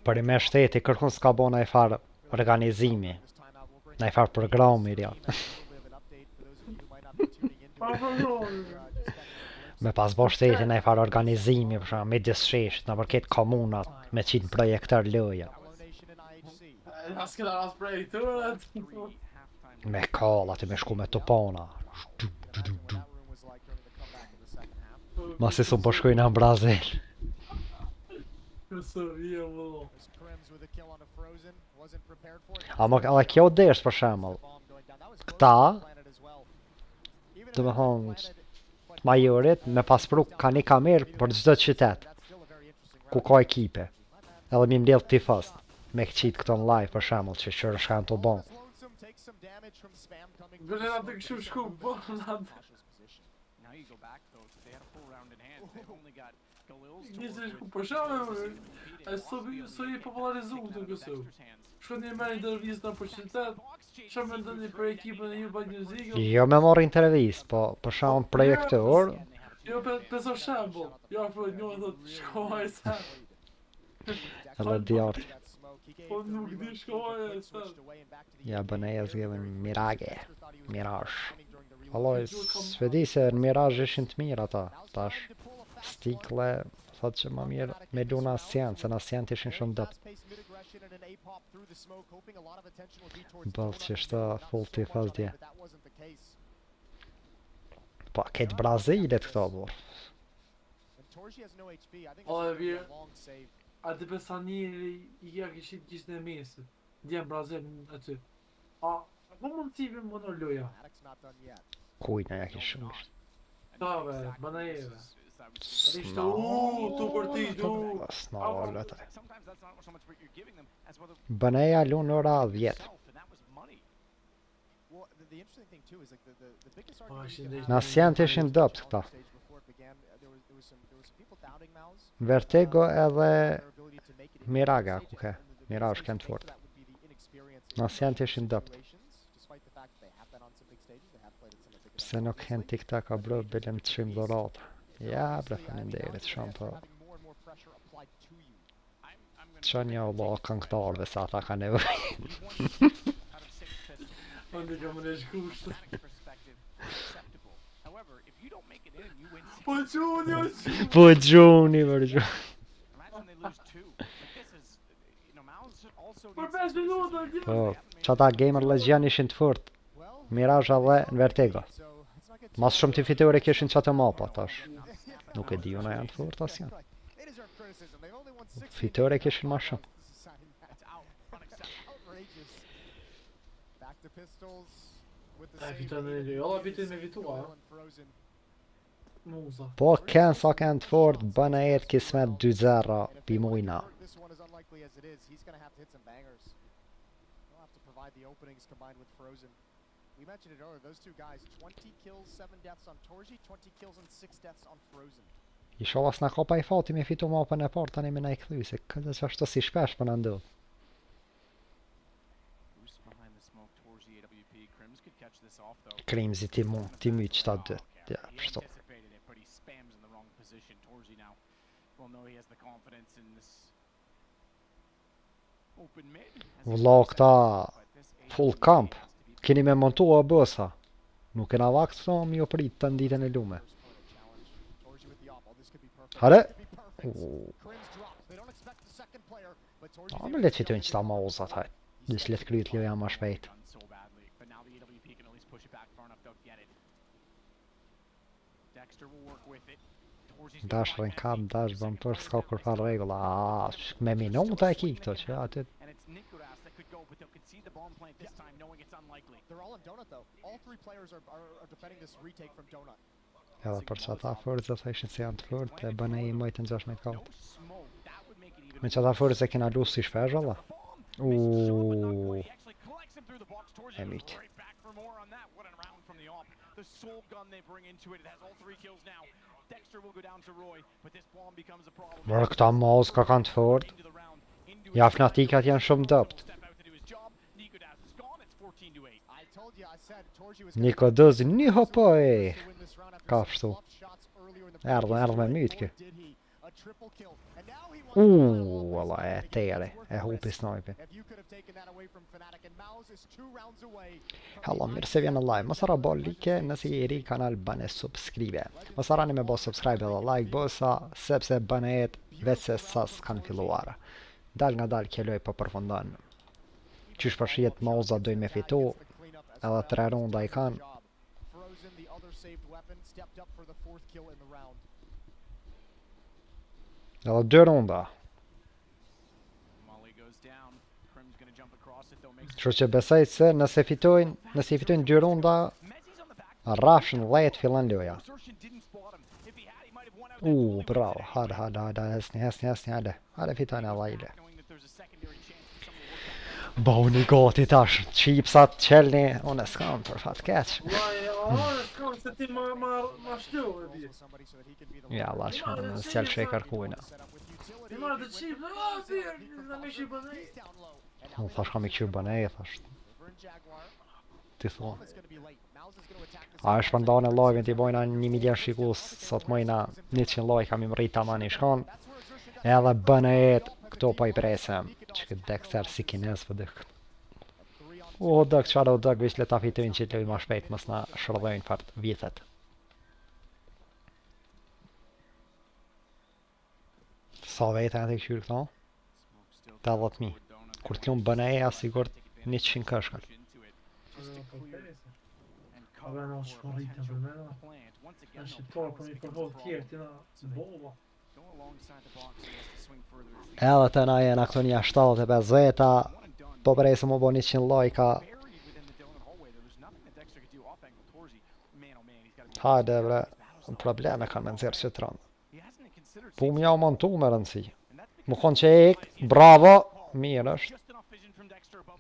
Për I me shteti, kërkun s'ka bo në I farë organizimi, në I farë programi, ja. Me pas bo shteti në I farë organizimi, për shumë, me disshesht, në përket komunat, me qitë projekter loja. Me kalla, të me shku me topana. Ma si su po shkojnë në Brazil. Ama edhe kjo desh për shembull. Këta, do me thonë, Majorit me paspru ka një kamerë për çdo qytet ku ka ekipe. Edhe mi mbledh tifos me këqit këto në live për shembull që qërë shkanë të bon. Bile na të këshu shku, bo, Nese shku për shame, e so I popularizu të kësu. Shku një merë intervjist në për qytet, që me ndoni për ekipën e ju bajt muzikë. Jo me marrë intervjist, po për shembull projektor. Jo, peso shembull, jo për një e thot, shkohaj sa. Edhe djartë. Po nuk di shkohaj e sa. Ja bëneja zgjevën Mirage. Alloj, s'vedi se në Mirage ishin të mirë ata, tash stikle, thot që ma mirë me lu në asjen, se në asjen të ishin shumë dëpt. Bëllë që shtë full të I fës dje. Po, këtë Brazilet këto bërë. O e virë, a të pesa njëri I ja kishtë në mesit, djenë Brazil aty. A po mund të cipim më në loja? Kujna ja kishtë shumë ishtë. Ta be, bëna eve. A ishte tu për ti, tu. S'na vëllë taj. Bëneja lu në ora 10. Në asjen të ishin dëpt këta. Vertigo edhe Miraga ku ke. Mirage kënë të fort. Në asjen të ishin dëpt. Pse nuk hen TikTok a bro, bilem të shim dhorata. Ja, bre, falenderit shumë, po. Që një Allah këngëtarve sa ata ka nevoj. Unë ka më në shkushtë. Po gjuni, Po gjuni, për gjuni. Për 5 minuta, Po, që ata GamerLegion ishin të fort. Mirage dhe në Vertigo. Mas shumë të fitore kishin që të mapa, tash. Nuk e di, una janë të fort as janë. Fitore kishin ma shumë. e fiton në një, ola bitin me vitua. Muza. Po kënë sa kënë të fort, bëna jetë kismet 2-0 pi mujna. We mentioned it earlier, those two guys, 20 kills, 7 deaths on Torji, 20 kills and 6 deaths on Frozen. Isha s'na ka pa I fati me fitu mapën e parë tani me na I kthy, se këtë që ashtu si shpesh për në ndodh. Krimzi ti mu, ti my qëta dët, ja, pështu. Open mid. Valla këta full camp. Keni me montua bësa. Nuk kena vakt këto mi u prit të nditën e lume. Hare? A me letë fitojnë qëta mauzat hajt. Dis letë kryt ljoja ma shpejt. Dash rën kam, dash bëm për s'ka kur fa regula. Me minuta e ki këto që aty. They're all in donut though. All three players are defending this retake from donut. Edhe për që ata forza sa ishin se janë të fort, e bëne i mojtë në 16 kalt. Me që ata forza kena lu si shpesh alla. Uuuu. E mytë. Bërë këta mouse ka kanë të fort. Ja fnatikat janë shumë dëpt. Niko dozi një hopoj. Ka pështu. Erdhe me mytë kë. Valla e tere. E hupi snajpi. Halla, mirë se vjen në live. Mos ara bo like nëse i ri kanal bëne subscribe. Mos arani me bo subscribe edhe like bosa, sepse bëne jetë vetë se sa s'kan filluar. Dal nga dal kjelloj po përfundon. Qysh përshijet mauza dojnë me fitu, edhe 3 runda i kanë. Edhe 2 runda. Kështu që besoj se nëse i fitojnë 2 runda, rafshën 10 fillan loja. Bravo, hajde, hesni, hajde fitojnë e lajle. Boni gati tash, qipsat qelni, unë e s'kam për fat keq. S'kam se ti ma shtu e bje. Ja, la që në s'jel që e karkujna. Ti marrë të qip, në me shi bënej. Unë thash kam i kqyr bënej, thash. Ti thonë. A është përndane live-in t'i bojna 1 milion shikus, sot mojna 100 like kam i mrit ta ma një shkon. Edhe bënejet, këto pa i presem. Që këtë Dexter si kines për dëk. O dëk, qara o dëk, vish le ta fitojnë që t'loj ma shpejt, mës na shërdojnë fart vitet. Sa vete në të këshyrë këto? 80.000. Kur t'lumë bëneja, sigur 100 këshkën. A bë në shkërritë për mena. Në shqiptarë për një përbol tjerë t'ina boba. Edhe të na jena këto një 75 veta, po prejse mu bo 100 lajka. Hajde bre, probleme kanë me nëzirë që të rëndë. Po më jau montu me rëndësi. Më konë që hek, bravo, mirë është.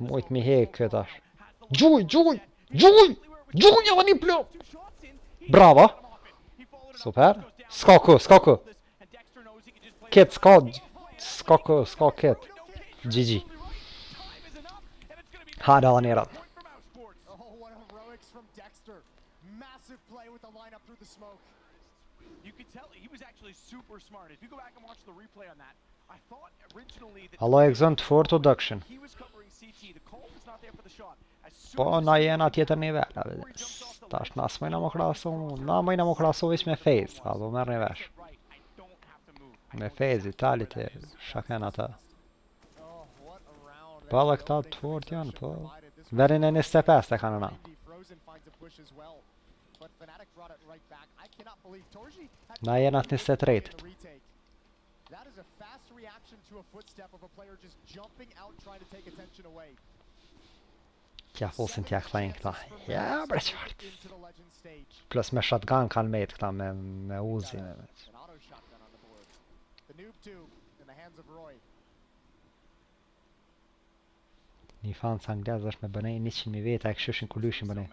Mujtë mi hek këtë është. Gjuj, edhe një plop. Bravo. Super. S'ka Kit, s'ka kit. GG. Hajde edhe një rëndë. Allo e gëzën të fort production. Po na jena tjetër nivel. Tash na s'mojna më krasu, na mojna më krasu ish me phase, apo merr një vesh. Me phase Italit e shaken ata. Po edhe këta të fort janë, po. Verin e 25 e kanë na. Na jena të 23. That is a fast reaction to a footstep of a player just jumping out trying to take attention away. Kja fullsin t'ja këthajnë këta. Ja, bre qartë. Plus me shotgun kanë mejtë këta me Uzi. Një fanë së anglez është me bënej 100.000 veta e këshushin ku lushin bënej.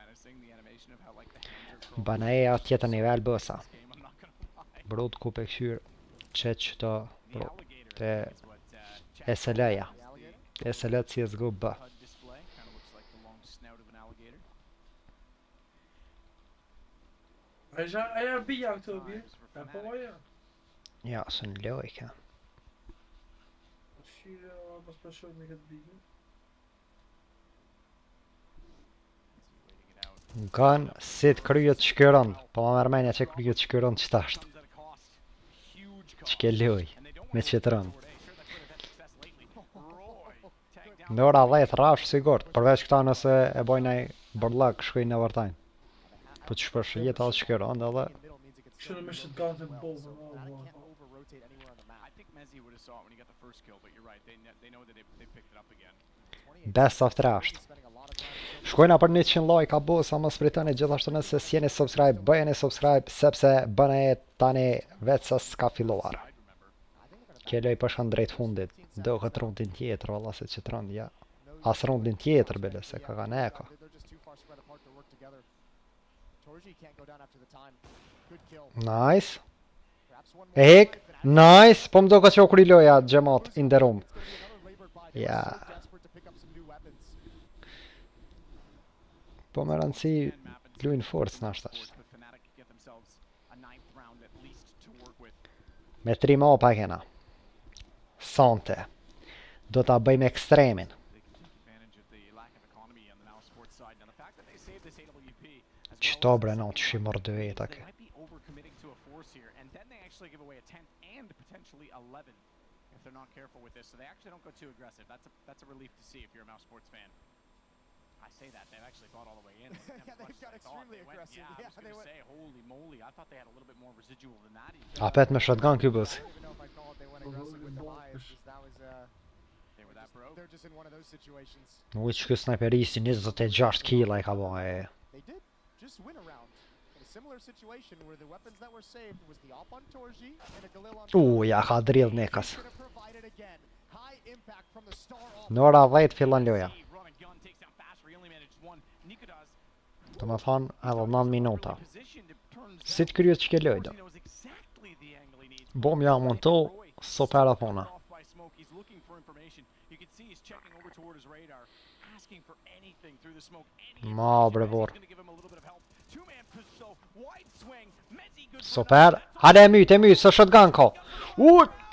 Bëneja tjetër nivel bësa. Brod ku pe këshyr qeq të brod. Te SL-ja. SL CSGO bë. Aja bija këto bje? E po aja? Ja, së në lojka. kqyr mos po shoh me këtë video. Gan si të kryet shkëron, po ma mërmenja që kryet shkëron qëta është. Që ke loj, me qëtëron. Në ora 10 rash sigurt, përveç këta nëse e bojnë ai bërlak shkojnë në vërtajnë. Po që shpërsh jetë alë shkëron edhe... Kështu me shotgun të bollë. Best of trash. Shkojna për 100 like, abo sa më spritoni gjithashtu nëse s'jeni subscribe, bëjeni subscribe sepse bëna e tani vetë sa s'ka filluar. Kjelloj përshën drejt fundit, do këtë rundin tjetër, valla se që të rund, ja. As rundin tjetër, bile, se ka ka neka. Nice. Ek, nice, po më do këtë që o kry loja, gjemat, in the room. Ja. Po më rëndësi luin forcë në ashtë ashtë. Me 3 mapa kena. Sante. Do t'a bëjmë ekstremin. Qëto bre no, që shimër dë veta ke. I say that, they've actually thought all the way in. Yeah, they've got extremely aggressive. Yeah, I was Yeah, going to say, holy moly, I thought they had a little bit more residual than that. Apet me shotgun ky bus. I don't even know if I call it they went aggressive with the highs, because that was, They were that broke. they're just in one of those situations. Ujë që snajperisti 26 kila i ka bo e. They did just win a round. In a similar situation where the weapons that were saved was the op on Torji and a Galil on Ja ka drill nekas. Gonna provide it again. High impact from the star off. Në ora 10 fillon loja. Run and gun takes down fast, he only managed one. Nikodas Do më thonë edhe 9 minuta. Si të kryet që ke lojda. knows exactly the angle he needs. Bom ja monto, so pera pona. Off by smoke, he's looking for information. You can see he's checking over toward his radar, asking for anything through the smoke. Any Ma information, brevor. he's gonna give him a little bit of help. Two-man pistol, wide swing, Mezzi good for Super. Hade e myt, së shotgun ka.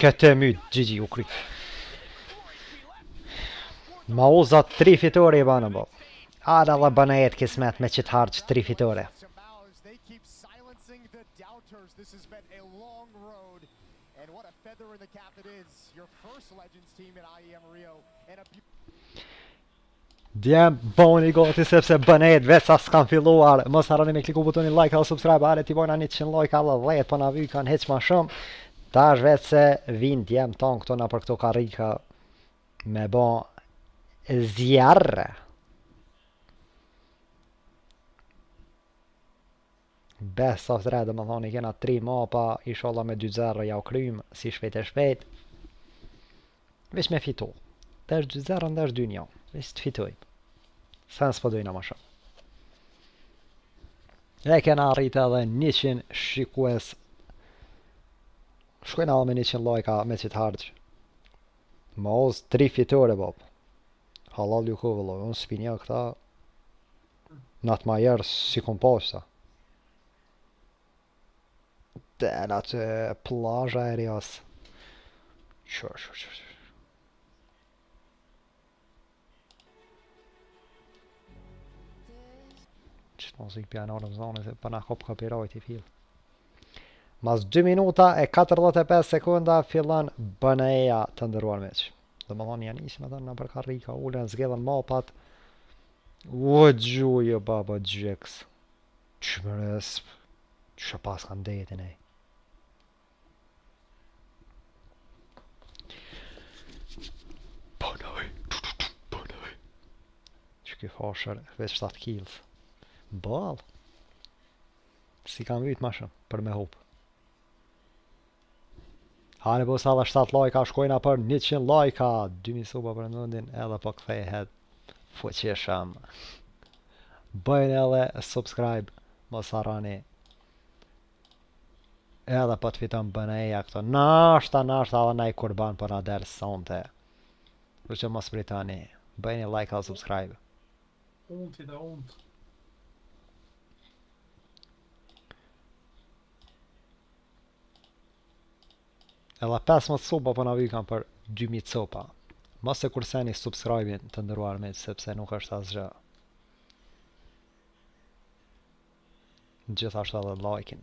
Këtë e myt, GG u kry. Ma uza 3 fitore i banë bo. Ada dhe bëna jetë kismet me qitë harqë 3 fitore. They keep silencing the doubters. This has been a long road. And what a feather in the cap it is. Your first Legends team at IEM Rio. And a Djem, boni goti sepse bënet vetë sa s'kan filluar. Mos harroni me kliku butonin like dhe subscribe. Ale t'i bojna 100 like alla 10 po na vyj kanë heq ma shumë. Ta është vetë se vinë djem ton këto na për këto karika me bo zjarë. Best of 3 dhe më thoni kena 3 mapa, isholla me 2-0 ja u krym, si shpejt e shpejt. Vesh me fitu. Dhe është 2-0 dhe është 2-1. Vesh të fitoj. Sen s'po dojna ma shumë. E kena arritë edhe 100 shikues. Shkojna edhe me 100 lajka me qitë harqë. Ma oz 3 fitore, bob. Halal ju kovëllo, unë s'pinja këta. Natë ma jërë si kom posta. Den atë plazha e rjas. Qër. Qëtë mos i pianorë në zonë se përna kop copyright i fil. Mas 2 minuta e 45 sekunda fillon BNE-ja të ndëruar meq. Dhe më thonë janë ishme dhe në për karrika ullën zgedhen mapat. O gjuje baba gjeks. Qëmërës. Që pas kanë detin e. Punoj. Që ki fashër, veç 7 kills. Bal. Si kam vyt ma shumë, për me hup. Hane po sa dhe 7 lajka, shkojna për 100 lajka. 2000 suba për nëndin, edhe po kthehet. Fuqeshëm. Bëjnë edhe subscribe, mos harroni. Edhe po të fiton BNE-ja këto. Nashta edhe na i kurban për na del sonte. Për që mos pritani. Bëjni like dhe subscribe. Unti dhe unt. Edhe 15 sopa po na vykan për 2000 sopa. Mos e kurseni subscribe-in të ndëruar me sepse nuk është asgjë. Gjithashtu edhe like-in.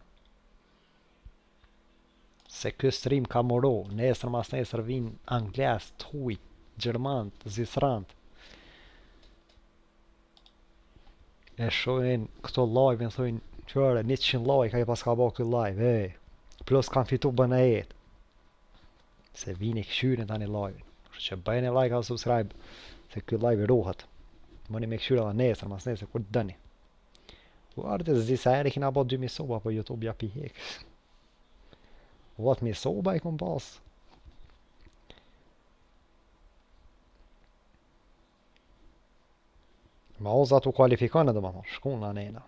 Se ky stream ka moro, nesër mas nesër vin angles, tuj, gjermant, zisrant. E shohin këto live-in thujnë, qëre, 100 like, ajo pas ka bo këtë live, plus kanë fitu bëna jetë. Se vini këshyrin tani live-in. Kështë që bëjni like apo subscribe, se këtë live i ruhet. Mëni me këshyri edhe nesër, mas nesër, kur të dëni. U ardhe zdi sa eri kina bo 2000 soba, po YouTube ja pi hek. 1000 soba i kom pas. Ma ozat u kualifikane dhe më thonë, shkun në nena.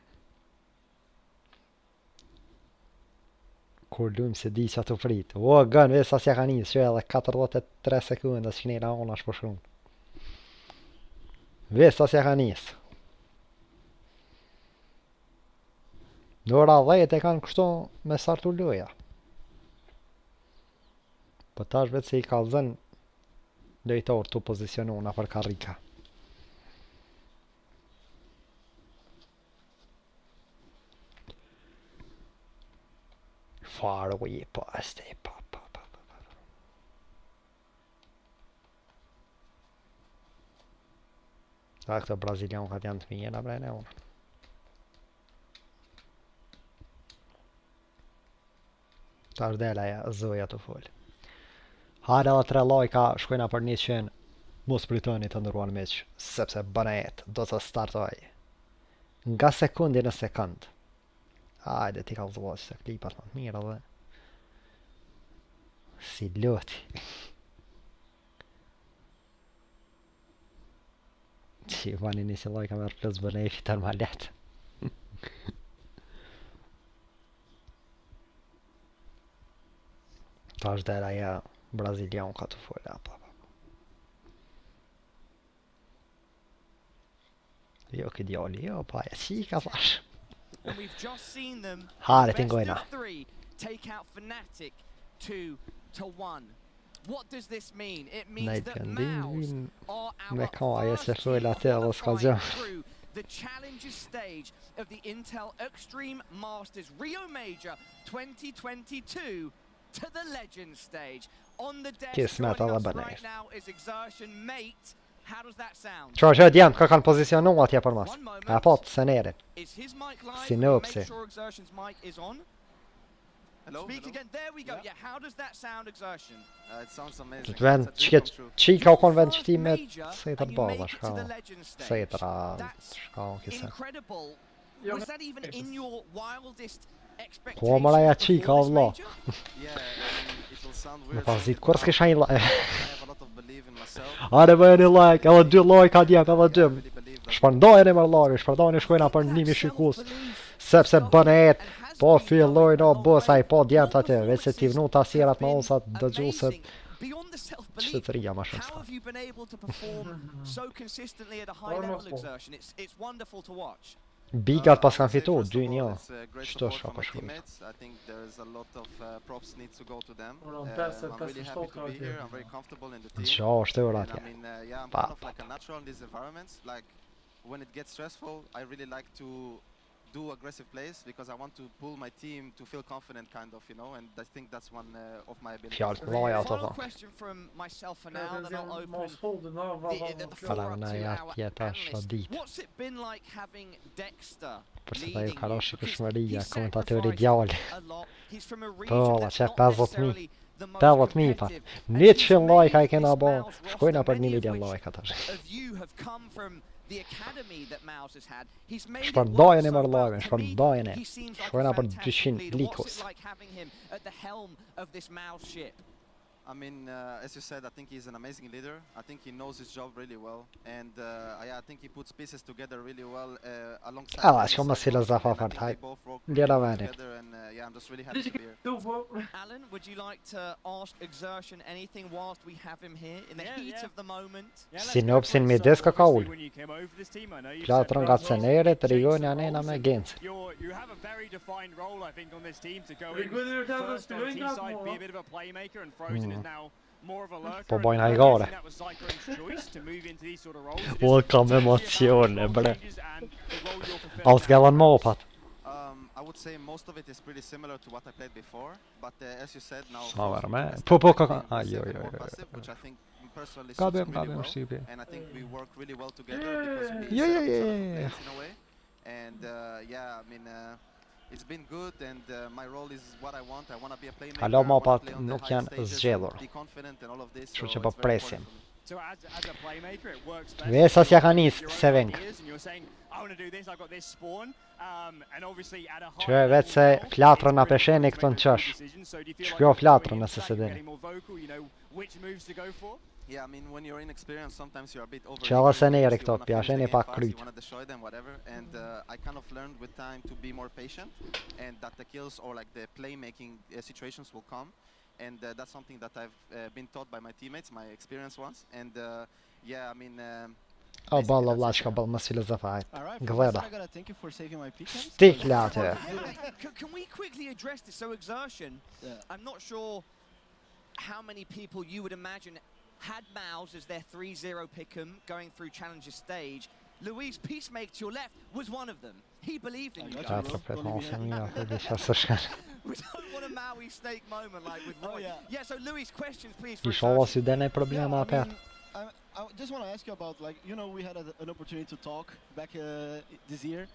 Kur lujmë se di që të prit. O, gën, vesa s'ja ka njës, që edhe 43 sekundë, që njëra ona është përshkun. Vesa s'ja ka njës. Dora 10 e kanë kështu me sartu luja. Po tash vetë se i ka zën lejtor të pozicionu në për karika. Far away, paste, pa. Ta këto brazilian ka janë të mjena brejnë e unë. Ta është dela ja, zoja të full. Hare edhe 3 lajka shkojna për 100, mos pritoni të ndëruan meq, sepse bënet do të startoj. Nga sekundi në sekund. Hajde ti ka vëzëlloj se klipat më të mirë edhe. Si loti. Që vani nisi lojka me plus bënej fitar ma letë. Ta është dera ja brazilian ka të full. Jo ki djali, jo pa e si ka thash. And we've just seen them Hare best t'ingojna. of 3 take out Fnatic 2-1. What does this mean? It means Nejt that këndin Mouse vin are me our ka ajo se first shuel team atë edhe s'ka gjë. qualifying through the challenges stage of the Intel Extreme Masters Rio Major 2022 to the Legend stage. On the desk Kismet joining edhe us bënej. right now is Exertion Mate. How does that sound? Që djemë, ka kanë pozicionu atje për mas. One moment. E po të senerin. Is his mic live? Synopsis. Make sure Exertion's mic is on. Hello. Speak hello. again. There we go. Yeah. Yeah. How does that sound, Exertion? It sounds amazing. Të vend, It's a dream që come true. qika u konë vend First qëti me major, se të and you balla, make it to shka. the Legend stage. Se të ra, That's shka o kise. incredible. Jo, Was that even in your wildest expectations? Ko mëra ja qika before o this vlla. major? Yeah, I mean, it will sound Më weird. pas saying ditë, it kur now, s'kisha i but like. I have a lot of belief in myself. Are bëjeni like, edhe 2 lojka djemë, edhe I 2. really believe that Shpërndajeni mërë lojë, shpërndajeni shkojna për 1000 shikus. Sepse bënet, po filloj no bësa i po djemë të atë, veç se t'i vnu të asjerat me osat dëgjusët. Beyond the Që self-belief, të rria ma shumë how s'ka. have you been able to perform so consistently at a high level, Exertion? It's wonderful to watch. Bigat pas I kanë would say, fitu, first of 2-1. all, it's, great Shto support shka from për my shkujt. teammates. I think there's a lot of props need to go to them. Ora, I'm pesë really happy to be shtotë here. I'm very comfortable in the team. Qa është e And atje. I mean, yeah, I'm Pa, kind of like a natural in these environments. Like when it gets stressful, I really like to do aggressive plays because I want to pull my team to feel confident, kind of, you know. And I think that's one of my abilities. Fjallë të loja të Final thonë. question from myself for now, Ja, then I'll open mos holde na the floor Para up na to ja our tjeta është analysts. ditë. What's it been like having Dexter Përse ta ju leading ka you? roshi Because këshmëria, he's komentatori sacrificed djallë. a lot. He's from a Po, region that's që not 50.000. necessarily the most 50.000 pa. competitive. And he's 100 lojka i made kena this bo, Mouse shkojna roster, për 1 many of milion which lojka tash. of you have come from the academy that Mouse has had. He's made it Shpërndajeni work mërë so well. lojën, To me, shpërndajeni. he seems like a Shkojna për fantastic 200 leader. What's likus. it like having him at the helm of this Mouse ship? I mean, as you said, I think he's an amazing leader. I think he knows his job really well, and yeah, I think he puts pieces together really well alongside. Ah, Dennis shko ma as sila well, zafa and I fart, think haj. they both work Lira really well veni. together, and yeah, I'm just really happy to be here. Alan, would you like to ask Exertion anything whilst we have him here in the heat of the moment? Sinopsin mi deska ka ullë. Platron nga cenere të rigojnë anena me gencë. You have a very defined role, I think, on this team to go in Rigojnë e rëtave first on s'pillojnë T nga side, po, be a? a bit of a playmaker, and Frozen Po bojnë hajgare. O, kam emocione, bre. Avskallan mopat. I would say most of it is pretty similar to what I played before, but as you said now, Ma Frozen verme. is Po, definitely aj, aggressive aj, and more aj, passive, which I think personally suits Gabim, him really well, shqipi. and I think we work really well together because we Ja, set ja, up each ja, other for ja, ja. plays in a way, and yeah, I mean, it's been good, and my role is what I want. I want to be a playmaker. Hallå, I wanna mopat play on the nuk high janë stages and zgjedhur. be confident and all of this, Kështu so që po it's very important presim. for me. So as a playmaker, it works best. Vesas ja ka nis, Your own se veng. ideas, and you're saying, I want to do this, I've got this spawn, and obviously at a high Që level vetë se now, flatrën it's a really pesheni important to këto në make those qësh. decisions. So do you feel Shpjo like flatrën going nëse into se that, you're dini. getting more vocal, you know which moves to go for? Yeah, I mean, when you're inexperienced, sometimes you're a bit over. Që edhe se ne jeri këto, pjasheni pak You kryt. want to destroy them, whatever. And I kind of learned with time to be more patient, and that the kills or like the playmaking situations will come. And that's something that I've been taught by my teammates, my experienced ones. And yeah, I mean. O, balla vlla që ka balla mësë filozofajt. Alright, Gleda. I gotta thank you for saving my pick. Stikle atë. Can we quickly address this? So exertion, Yeah. I'm not sure how many people you would imagine had Mouse as their 3-0 pick'em going through Challenger stage. Luis Peacemaker to your left was one of them. He believed in you. Ja, trapet ma ose mija, përdi që asë shkan. We don't want a Maui snake moment like with Roy. yeah. So Luis, questions please for Inshallah exertion. si dene problema apet. I just want to ask you about, like, you know, we had an opportunity to talk back this year.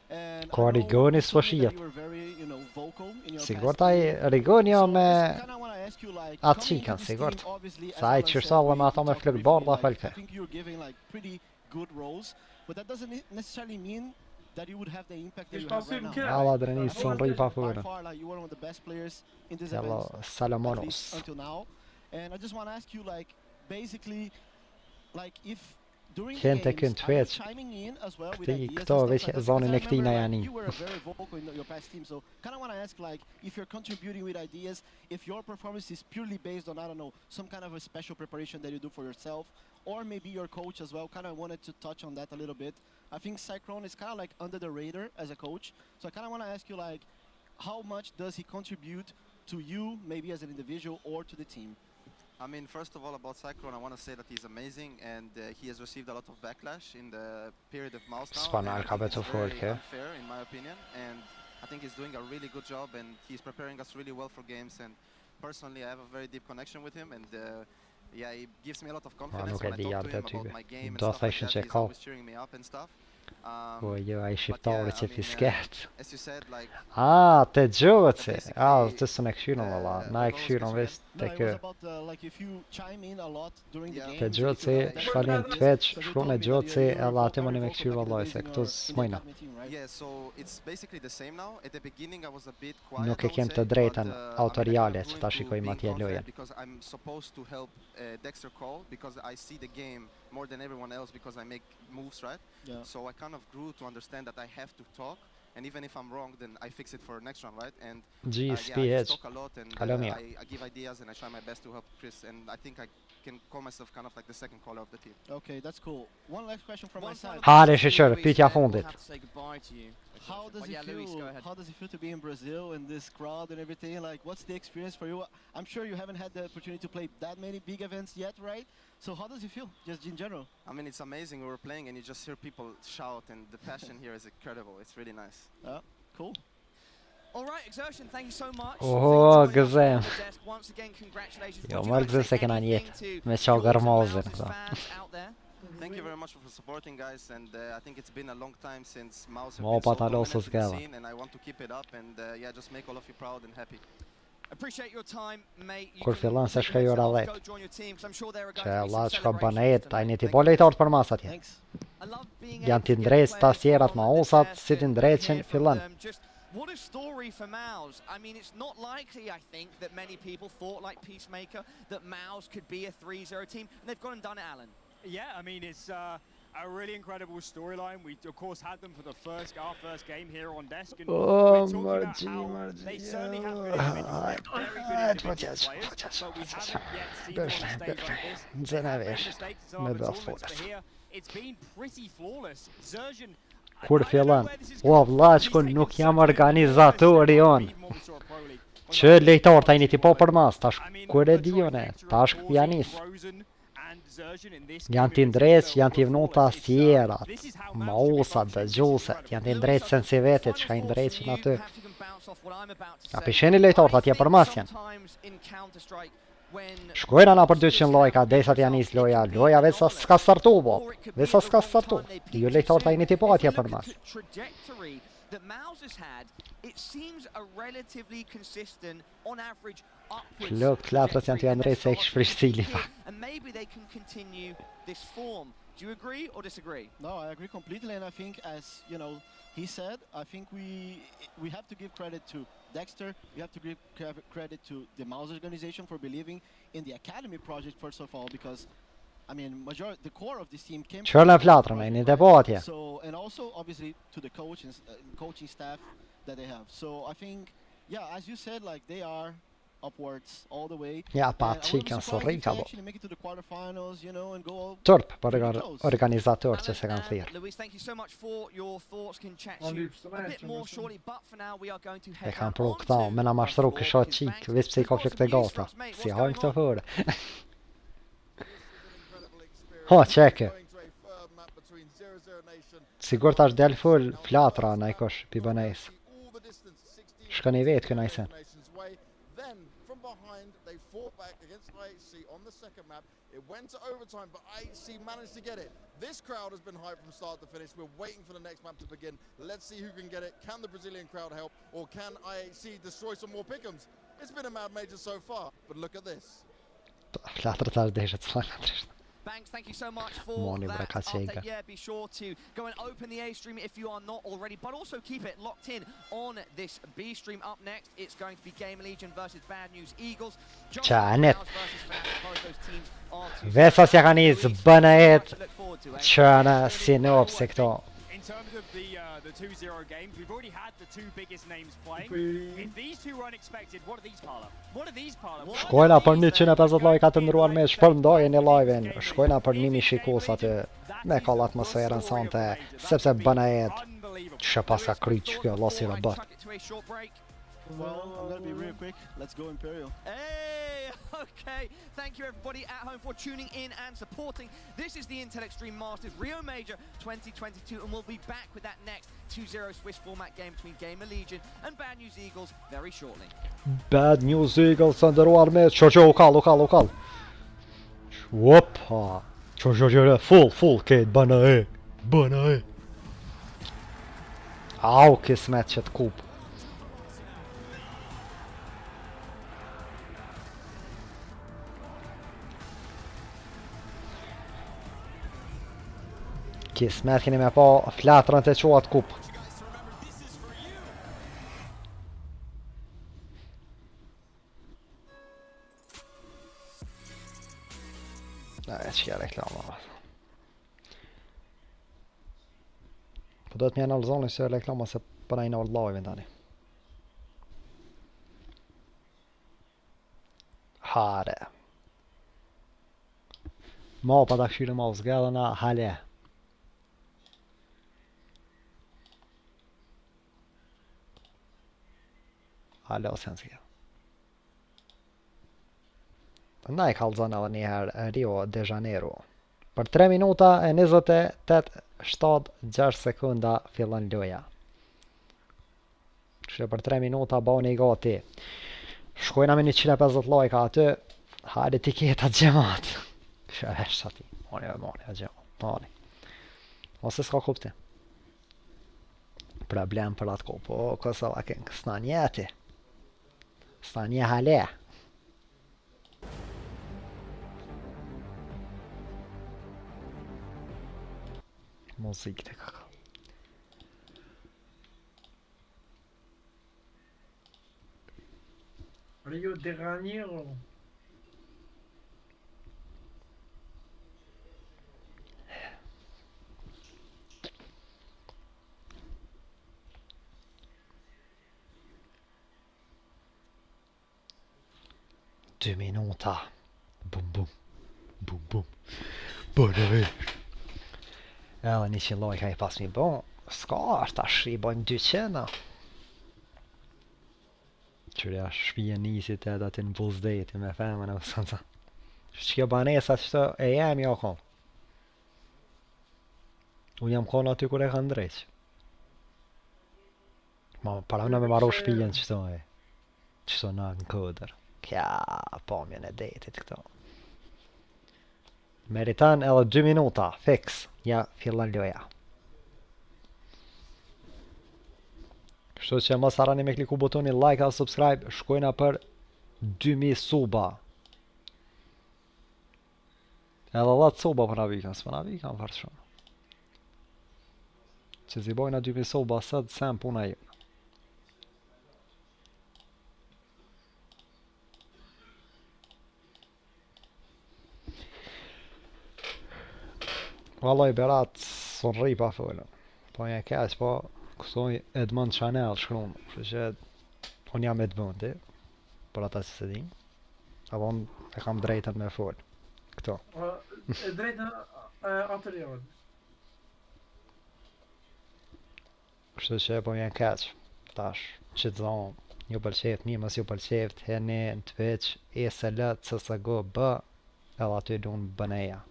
And Ko Rigoni s'po shihet. you were very, you know, vocal in your Sigurt past ai team. Rigoni jo So, me I kinda wanna ask you, like, atë coming into qikën, this sigurt. team, obviously, as Sa ai Alan said, qërsallë me we ato me talked flëk briefly, bardha like, I falke. think you're giving like pretty good roles, but that doesn't necessarily mean that you would have the impact that you have right now. Alla dreni son rri pa By furën. far, like, you were one of the best players in this Jalla event, at least Salamonos. until now. And I just want to ask you, like, basically, like, if during the Gente games, kënd are you veç. chiming in as well with Këti ideas and këto stuff veç like that? zonin e Because I këtina remember, janë like, you were very vocal in your past team, so kind of want to ask, like, if you're contributing with ideas, if your performance is purely based on, I don't know, some kind of a special preparation that you do for yourself, or maybe your coach as well. Kind of wanted to touch on that a little bit. I think Cyclone is kind of like under the radar as a coach, so I kind of want to ask you, like, how much does he contribute to you, maybe as an individual, or to the team? I mean, first of all, about Cyclone, I want to say that he's amazing, and he has received a lot of backlash in the period of Mouse now. Spanar and I ka think betur it's very fort, ke? unfair, in my opinion, and I think he's doing a really good job, and he's preparing us really well for games. And personally, I have a very deep connection with him, and yeah, he gives me a lot of confidence nuk e when I di talk to him atë about type. my game and Do stuff like thëshin that. që He's ka. always cheering me up and stuff. Po jo, ai But shqiptari yeah, që I mean, fisket. as you said, like, Te gjoci. basically, Të së ne këshyron valla. Na e those këshyron guys veç No, te it was kë. about like if you chime in a lot during the Yeah. games. Te if you gjoci, have that shkalin ideas, Twitch, because you shkru told në me that gjoci you edhe were aty më very në me vocal këshyr back in the vallaj days se in këtu your- in the s'mojna. academy team, right? yeah, so it's basically the same now. At the beginning, I was a bit quiet. Nuk I e would kem say, të drejtën but, I mean, I autoriale kinda që grew ta into shikojmë being atje confident lojën. because I'm supposed to help Dexter call because I see the game more than everyone else because I make moves, right? Yeah. So I kind of grew to understand that I have to talk, and even if I'm wrong, then I fix it for next round, right? And yeah, I just GSPH. talk a lot, and Kalamia. I give ideas, and I try my best to help Chris, and I think I can call myself kind of like the second caller of the team. Okay, that's cool. One last question from my side. Hare shqyr, pyetja fundit. How does it feel? How does it feel to be in Brazil and this crowd and everything? Like, what's the experience for you? I'm sure you haven't had the opportunity to play that many big events yet, right? So how does it feel, just in general? I mean, it's amazing. We were playing, and you just hear people shout, and the passion here is incredible. It's really nice. Cool. All right, Exertion, thank you so much. Oh, for joining us gëzem. on the desk. Once again, congratulations. Jo, Would you marrë like to gëzem say se kena anything njetë. to Me yours qa and gërmozën Mouse's këta. fans out there? Thank you very much for supporting, guys, and I think it's been a long time since Mouse have Mo been so pa ta dominant losë in the s'gella. scene, and I want to keep it up, and yeah, just make all of you proud and happy. Appreciate your time, mate. You Kur can fillon se take shkoj your ora heads off, 10. go join your team, 'cause I'm sure there are Që going to be some Allah që ka celebrations banet, tonight. ajni ti po lejtarët për mas atje. Thanks. I love being Janë able ti to get ndrejt, players tas tjerat, on ma the osat, desk si ti and ndrejqin, hear from fillon. them. Just what a story for Mouse. I mean, it's not likely, I think, that many people thought, like Peacemaker, that Mouse could be a 3-0 team, and they've gone and done it, Alan. Yeah, I mean, it's a really incredible storyline. We, of course, had them for our first game here on desk. And Oh, we're talking about how Margie. they certainly have good individuals, very good individual players, but we haven't yet seen them on a stage like this. They've had their mistakes in some Me other bra tournaments, but forës. here, it's been pretty flawless. Xerxen, Kur fillon, o vllaq, ku nuk jam organizatori on. Që lejtar tajni ti po për mas, tash kur e di unë, tash janë nis. Janë t'i ndrejt, janë t'i vnuta sjerat, mausat, dëgjuset, janë t'i ndrejt sensi vetit, që ka i ndrejt që në aty. A pisheni lejtar t'atje për mas janë. Shkojnë ana për 200 lojka, desat janë nis loja vesa s'ka startu bo, vesa s'ka startu. Ju lejtar tajni ti po atje për mas. That Mouse has had, it seems a relatively consistent, on average, upwards trajectory. And maybe they can continue this form. Do you agree or disagree? No, I agree completely, and I think, as you know, he said, I think we have to give credit to Dexter. We have to give credit to the Mouse organization for believing in the academy project first of all, because I mean, the core of this team came from so, and also obviously to the coach and coaching staff that they have. So I think, yeah, as you said, like they are upwards all the way. Ja, pa qikan së rika bo. Make it to the quarterfinals, you know, and go. Turp, për organizator që se kanë thirë. Luis, thank you so much for your thoughts. Can chat you a bit more shortly, but for now we are going to head E kanë pru këta, me na mashtru kësha qik, visë pse i ka flëk të gata. Si hajnë këtë hërë. Ha, qeke. Sigur tash del full flatra na i kosh pi bënejs. Shka një vetë këna i sen. From behind, they fought back against IHC on the second map. It went to overtime, but IHC managed to get it. This crowd has been hyped from start to finish. We're waiting for the next map to begin. Let's see who can get it. Can the Brazilian crowd help, or can IHC destroy some more pick'ems? It's been a mad major so far, but look at this. Banks, thank you so much for that update. Yeah, be sure to go and open the A stream if you are not already, but also keep it locked in on this B stream. Up next, it's going to be GamerLegion versus Bad News Eagles. Vesas jaganiz bënajet që në sinop se këto. In terms of the 2-0 games, we've already had the two biggest names playing. If these two are unexpected, what are these, Parla? What are these, Parla? Shkojna për 150 lajka të ndruar me shpërndojnë një live-in. Shkojna për 1000 shikus aty me kall atmosferën sante, sepse bënajet që pas ka kryq kjo losi dhe bët. Well, I'm gonna be real quick. Let's go Imperial. Hey, okay. Thank you everybody at home for tuning in and supporting. This is the Intel Extreme Masters Rio Major 2022, and we'll be back with that next 2-0 Swiss format game between GamerLegion and Bad News Eagles very shortly. Bad News Eagles të ndëruar me u kall. Woppa. Full kejt, bëna e. Au, kismet që të kup. Kismet keni me pa flatrën të quat kup. Nej, që ja reklama. Po do të mjena lëzoni se reklama se përna i në live tani. Hare. Ma pa ta këshirë ma uzgedhëna, hale. Halo, sensiga. Na e kalzon edhe njëherë Rio de Janeiro. Për 3 minuta e 28-7-6 sekunda fillon loja. Kështë për 3 minuta bani i gati. Shkojna me 150 lajka aty. Hajde tiketat gjemat. Kështë e vesh ati. Mani e gjemat. Mani. Ose s'ka kupti. Problem për atë ko. Po Kosova kënë s'na njeti. S'na një hale. Muzik të kaka. Rio de Janeiro. Dë minuta. Bum. Bërë e. Edhe 100 lojka i pas mi bon. Ska është tash i bojmë 200. Qyria shpije nisit edhe aty në Buzdeti me femën e usanca. Që kjo banesat që e jam jo kom. Unë jam konë aty kur e kanë drejq. Ma para në me maru shpijen qëto e. Qëto në kodër. Kja pomjen e detit këto. Meritan edhe 2 minuta, fix. Ja, fillan loja. Kështu që mos harani me kliku butoni like a subscribe, shkojna për 2000 suba. Edhe 10 suba për na vikan, s'pa na vikan farë shumë. Që zibojna 2000 suba, sëtë sem puna ju. Vallaj berat, son rri pa folën. Po një keq, po kësoj EDMONDchannel shkruan, kështu që unë jam Edmondi, për ata që se din. Apo unë e kam drejtën me fol. Këto. E drejtën atërion. Kështu që po një keq, tash, që të zonë, ju pëlqeft, mi mos ju pëlqeft, heni në Twitch, ESL, CSGO, B, edhe aty du në bëneja.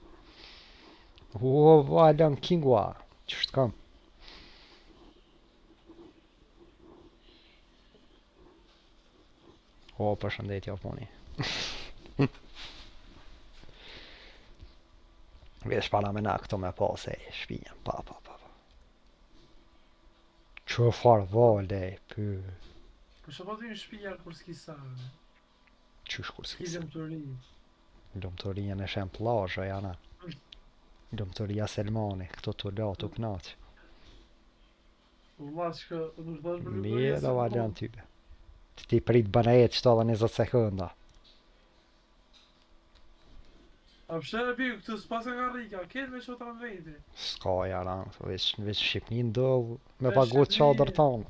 Valën kingua, qështë kam? Përshëndetje puni. Vesh para me na këto me pas e shpijen, pa. Që farë valde, py. Po që po të një shpija kur s'ki sarë? Qysh kur s'ki sarë? Lumëtoria në shem plazha jana. Lumëtoria Selmani, këto të latu knaqë. Mirë do valjan tybe. Ti prit bënajet qëto dhe 20 sekunda. A pështere piju këtë s'pasa ka rika, ketë me qëta në vejti. Ska jara, veç Shqipni ndodh me pagu qadër tonë.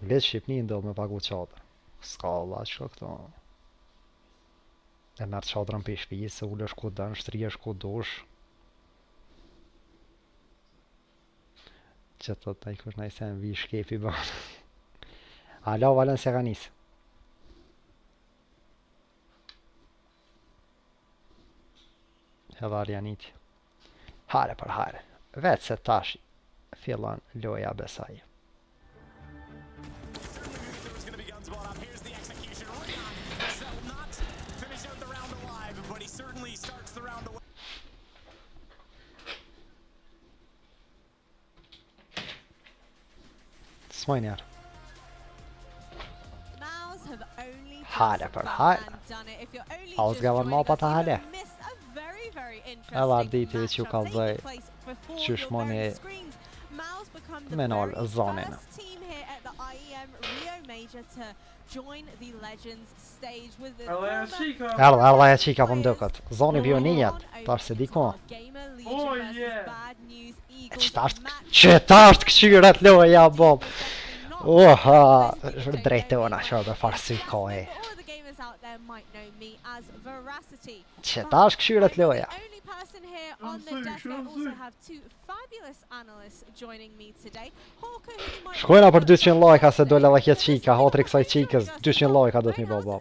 Veç Shqipni ndodh me pagu qadër. Ska Allah që këto. E mërë qadrën për shpijë, se ullësh ku dënë, shtriesh ku dush. Që të taj kush na i sen vi shkepi banë. Alo, valen se ka nisë. Edhe Arjaniti. Hare për hare. Vetë se tash fillan loja besaj. Smajnë jarë. Hare për hare. Ausgavan ma pa ta hale. Edhe arditi që ju kalzoj që shmoni menol zonin. Erda e qika për mdukët. Zoni bionijet, tash se diko. Qëtasht këshyret loja, Bob. Oha, drejtona që dhe farsi kohë. Qëtasht këshyret loja. Shkojna për 200 lajka se dole dhe kjetë qika, hotri kësaj qikës, 200 lajka do t'mi bo.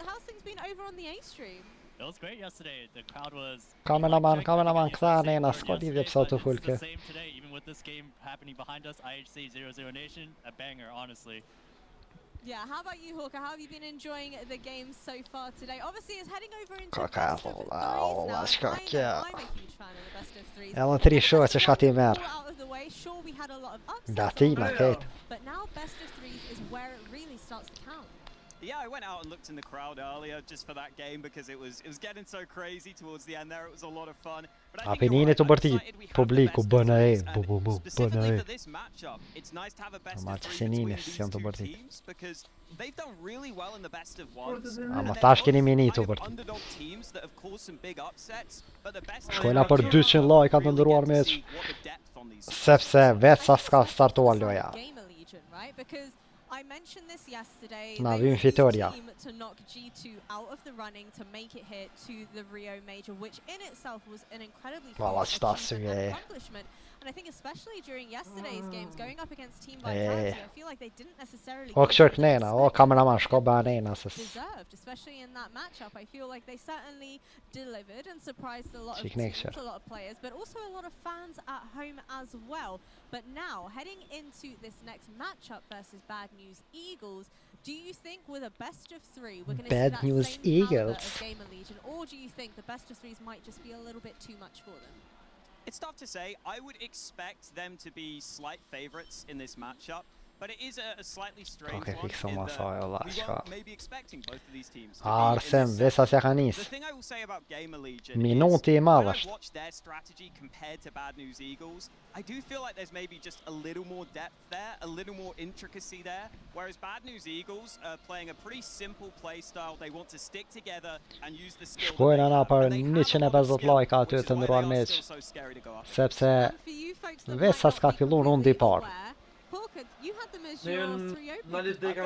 Kameraman, këta nena, s'ko lidhje pësa të fulke. Yeah, how about you, Hawker? How have you been enjoying the game so far today? Obviously, it's heading over into best of threes now. I'm a huge fan of the best of threes. Edhe tri shoqë që shati merë. Out of the way, sure we had a lot of upsets, but now best of threes is where it really starts to count. Yeah, I went out and looked in the crowd earlier just for that game because it was getting so crazy towards the end there. It was a lot of fun. A penine të bërti publiku bëna e, bëna e. Ma që senine si janë të bërti. A ma tash keni mini të bërti. Shkojna për 200 lajka të ndëruar meq. Sepse vetë sa s'ka startuar loja. I mentioned this yesterday. Na vim fitoria. To knock G2 out of the running to make it here to the Rio Major, which in itself was an incredibly accomplishment. And I think especially during yesterday's games, going up against Team Vitality, I feel like they didn't necessarily kör knäna, kameraman ska bara nena så. Deserved, especially in that matchup. I feel like they certainly delivered and surprised a lot of teams, a lot of players, but also a lot of fans at home as well. But now, heading into this next matchup versus Bad News Eagles, do you think with a best of 3 we're going to see that same caliber of GamerLegion, or do you think the best of 3s might just be a little bit too much for them? It's tough to say. I would expect them to be slight favorites in this matchup, but it is a slightly strange one in that we weren't maybe expecting both of these teams to be in this set. The thing I will say about GamerLegion is when I've watched their strategy compared to Bad News Eagles, I do feel like there's maybe just a little more depth there, a little more intricacy there, whereas Bad News Eagles are playing a pretty simple play style. They want to stick together and use the skill. Shkojna për 150 like aty të ndruar meq. Sepse vesa s'ka filluar rundi i parë. You had them as your 3-0 pick.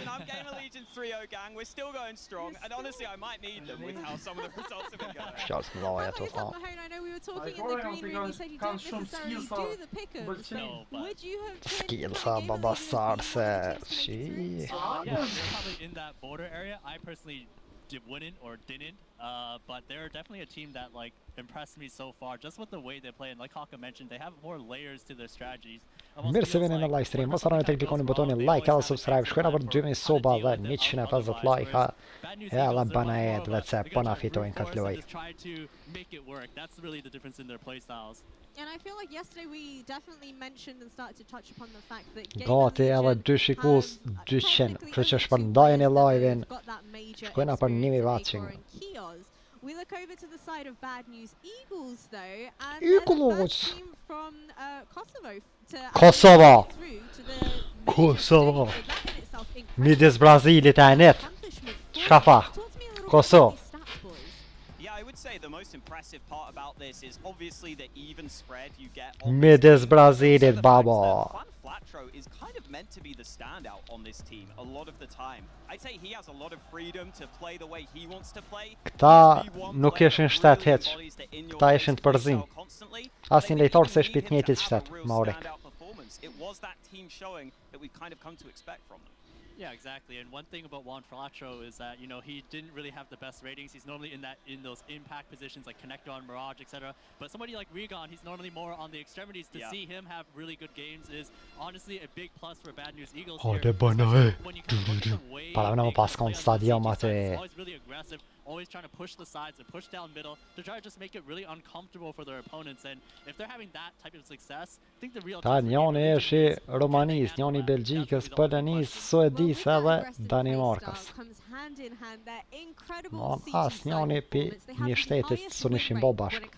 I'm GamerLegion 3-0 gang. We're still going strong, and honestly, I might need them with how some of the results have been going. I know we were talking in the green room. You said you don't necessarily do the pick'ems. No, would you have skills abbastanza? Sì. Probably in that border area. I personally wouldn't or didn't, but they're definitely a team that like impressed me so far just with the way they play, and like Haka mentioned, they have more layers to their strategies. Mirë se vini në live stream, mos harroni të klikoni butonin like edhe subscribe. Shkojna për 2000 soba dhe 150 like. Ja, la banajet vetë se po na fitojnë këtë lojë. That's really the difference in their play styles. And I feel like yesterday we definitely mentioned and started to touch upon the fact that Gati edhe 2 shikues 200. Kështu që shpërndajeni live-in. Shkojna për 1000 watching. We look over to the side of Bad News Eagles though, and they're the first team from Kosovo Kosovo. Midis Brazilit e net. Çka Kosovo. I would say the most impressive part about this is obviously the even spread you get. Midis Brazilit baba. Flatro is kind of meant to be the standout on this team a lot of the time. I'd say he has a lot of freedom to play the way he wants to play. Këta nuk ishin shtet hiç. Këta ishin të përzim. Asin lejtor se shpit njëjtit shtet, Mauri. It was that team showing that we've kind of come to expect from them. Yeah, exactly. And one thing about Juan Flatro is that, you know, he didn't really have the best ratings. He's normally in those impact positions like connector on Mirage, etc. But somebody like Regon, he's normally more on the extremities. To see him have really good games is honestly a big plus for Bad News Eagles here. When you come from way always really aggressive, always trying to push the sides and push down middle to try to just make it really uncomfortable for their opponents. And if they're having that type of success, I think the real njoni është Romanis, njoni Belgjikës, Polonis, Suedis edhe Danimarkës. As njoni pi një shtetit së nishin bo bashkë.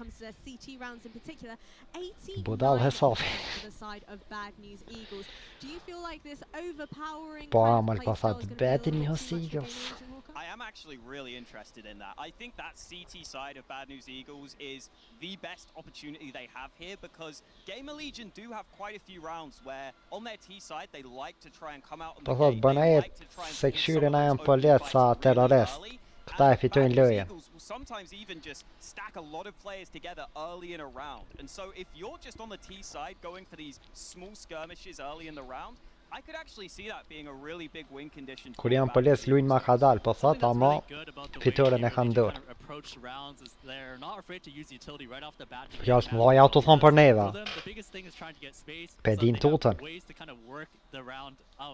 Budal Hesafi. Po amal pa thot Bad News Eagles. I am actually really interested in that. I think that CT side of Bad News Eagles is the best opportunity they have here because GamerLegion do have quite a few rounds where on their T side they like to try and come out on the gate. They like to try and se kqyrin ajan pëllet sa terrorist. Këta e fitojnë lojën. Sometimes even just stack a lot of players together early in a round. And so if you're just on the T side going for these small skirmishes early in the round, I could actually see that being a really big win condition. Kur janë pëllet luajnë ma ka dal, po thot ama fitoren e kanë dorë. Ja është mëllaj auto thonë për neve. Pe din tutën.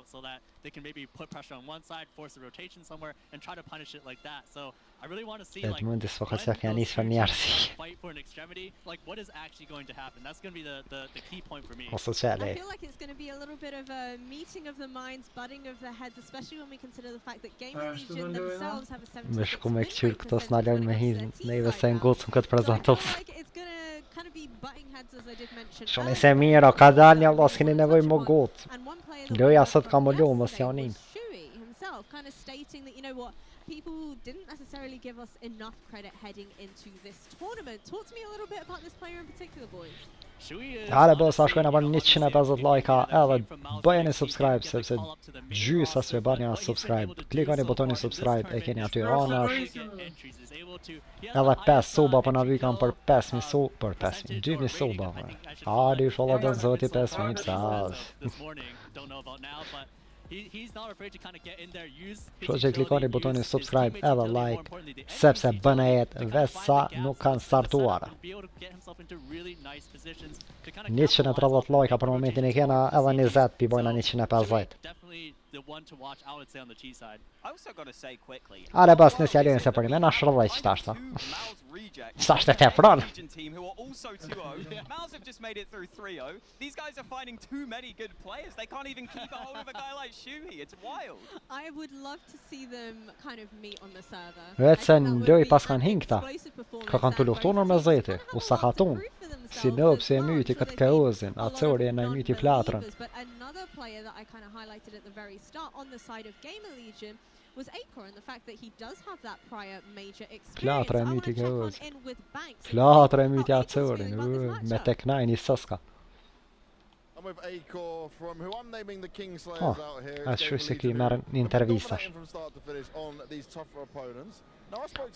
So that they can maybe put pressure on one side, force a rotation somewhere, and try to punish it like that. So I really want to see like when fight for an extremity, like what is actually going to happen. That's going to be the key point for me. I feel like it's going to be a little bit of a meeting of the minds, butting of the heads, especially when we consider the fact that GamerLegion themselves have a 70% Mësh ku me kqyr këto s'nalojnë me hin, neve se ngocëm këtë prezentos. It's going to kind of be butting heads as I did mention. Shoni se mira, ka dal një Allah, s'keni nevoj më gotë. Loja sot ka më lo, mos janin. Himself kind of stating that, you know what, people didn't necessarily give us enough credit heading into this tournament. Talk to me a little bit about this player in particular, boys. Hale bossa shkojna për 150 lajka edhe bëjeni subscribe sepse gjysa se bani subscribe. Klikoni botonin subscribe e keni aty anash. Edhe 5 suba po na vikan për 5000 suba, për 5000, 2000 suba. Hadi inshallah den zoti 5000 psa. Kështu që klikoni botonin subscribe edhe like, sepse bën jetë vetë sa nuk kanë startuar. 130 lajka për momentin e kena edhe 20 pi bojna 150. Ale bas në sjalojnë se për një mena shërëdhej që tashta. Sa është e te pranë? Mouse have just made it through 3-0. These guys are finding too many good players. They can't even keep a hold of a guy like Shuhi. It's wild. I would love to see them kind of meet on the server. Vetë se në loj pas kanë hinë këta. Ka kanë të luftunur me zeti, u sakatun. Si nëpë, si e myti këtë kaozin, atësori e në myti platrën. But another player that I kind of highlighted at the very start on the side of GamerLegion was Acor, and the fact that he does have that prior major experience. Platra e myti kaozin. Platra e myti atësorin, me teknajn i sëska. I'm with Acor from who I'm naming the Kingslayers out here. Atë shu se ki merën një intervistash. From start to finish on these tougher opponents.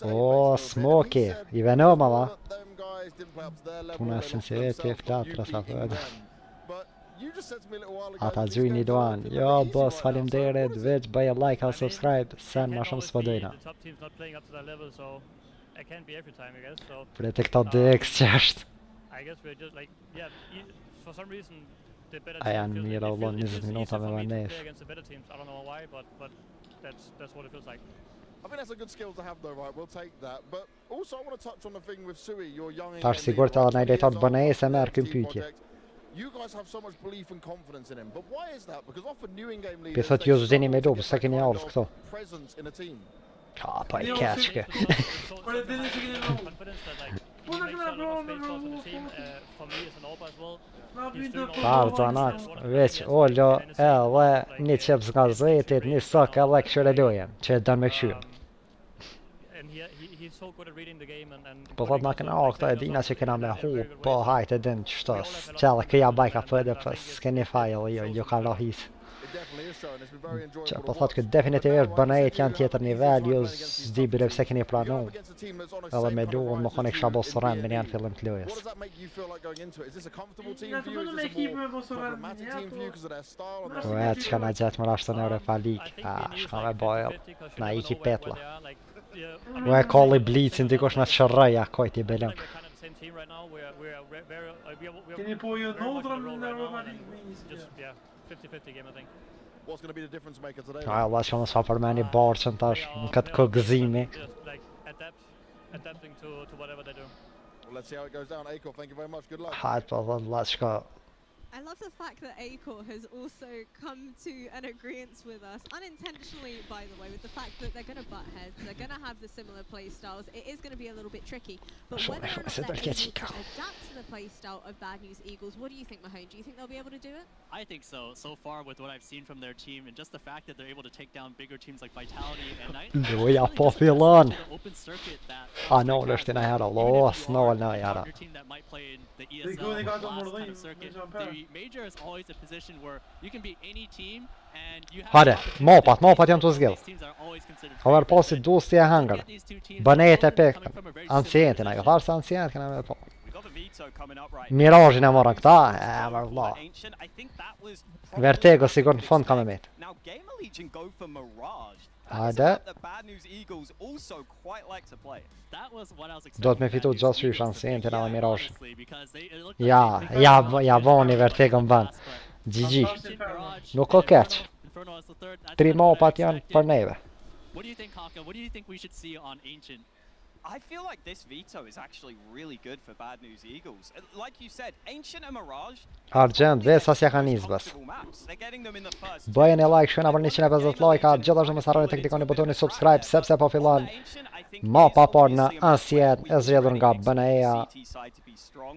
O, Smoky, i venoma va. Puna sincereti e flatra sa thëtë. Ata gjujnë i doan. Jo, boss, falimderit, veç bëje like a subscribe, sen ma shumë s'pëdojna. Për e të këta DX që është. A janë mira ullon 20 minuta me vanes. I think that's a good skill to have though, right? We'll take that. But also I want to touch on the thing with Sui, your young Tash sigur të edhe najlejtar të bëne se merë këm pytje. You guys have so much belief and confidence in him. But why is that? Because often new in-game leaders Pithot ju zini me do, se keni ardhë këto. presence in a team. Ka, pa I keqke. Parë anak, veç ollo edhe një qeps nga zetit, një sak edhe këshyre lojen, që e dënë me këshyre. Po thot ma këna këta e dina që këna me hu, po hajt e din qështos, që edhe këja bajka pëdë, po s'keni fajl, jo ka lahis. Që po thot këtë definitivisht bënajet janë tjetër nivel, jo zdi bire pse keni planu. Edhe me duon më kone kësha bo sërën, me janë fillim të lojes. Po e që ka na gjetë më rashtë në eure falik, shka me bojel, na iki petla. Po e kolli blicin dikush në të shërëja, kojt I belem. Keni po ju nodra në Romani? 50-50 game, I think. What's going to be the difference maker today? Allah që më s'fa përmeni barqën tash, në këtë këgëzimi. Adapting to whatever they do. Well, let's see how it goes down. Acor, thank you very much. Good luck. Hajt po dhe Allah që ka. I love the fact that Acor has also come to an agreement with us, unintentionally by the way, with the fact that they're going to butt heads, they're going to have the similar play styles. It is going to be a little bit tricky, but whether or not they're able to adapt to the play style of Bad News Eagles, what do you think, Mahone? Do you think they'll be able to do it? I think so. So far with what I've seen from their team and just the fact that they're able to take down bigger teams like Vitality and Night. Loja po fillon. No, është në herë, los, no, në herë. The major is always a position where you can be any team and you have Hajde, mopat janë të zgjell. Haver pasi dusti e hangër. Banet e pek. Ancientin ajo, thash se ancient kena me po. Mirajin e morën këta, mërë vla. Vertego sigur në fond ka me met. Hajde. Do të me fitu gjatë shysh ancientin edhe Miraj. Ja voni Vertego në vend. GG. Nuk o keq. 3 mopat janë për neve. What do you think, Haka? What do you think we should see on Ancient? I feel like this veto is actually really good for Bad News Eagles. Like you said, Ancient and Mirage. Argent, vesas ja kanë izbas. Bëjeni like, shkëna për 150 like-a, gjithashtu mos harroni të klikoni botonin subscribe sepse po fillon mapa par në Ancient e zgjedhur nga BNE-ja.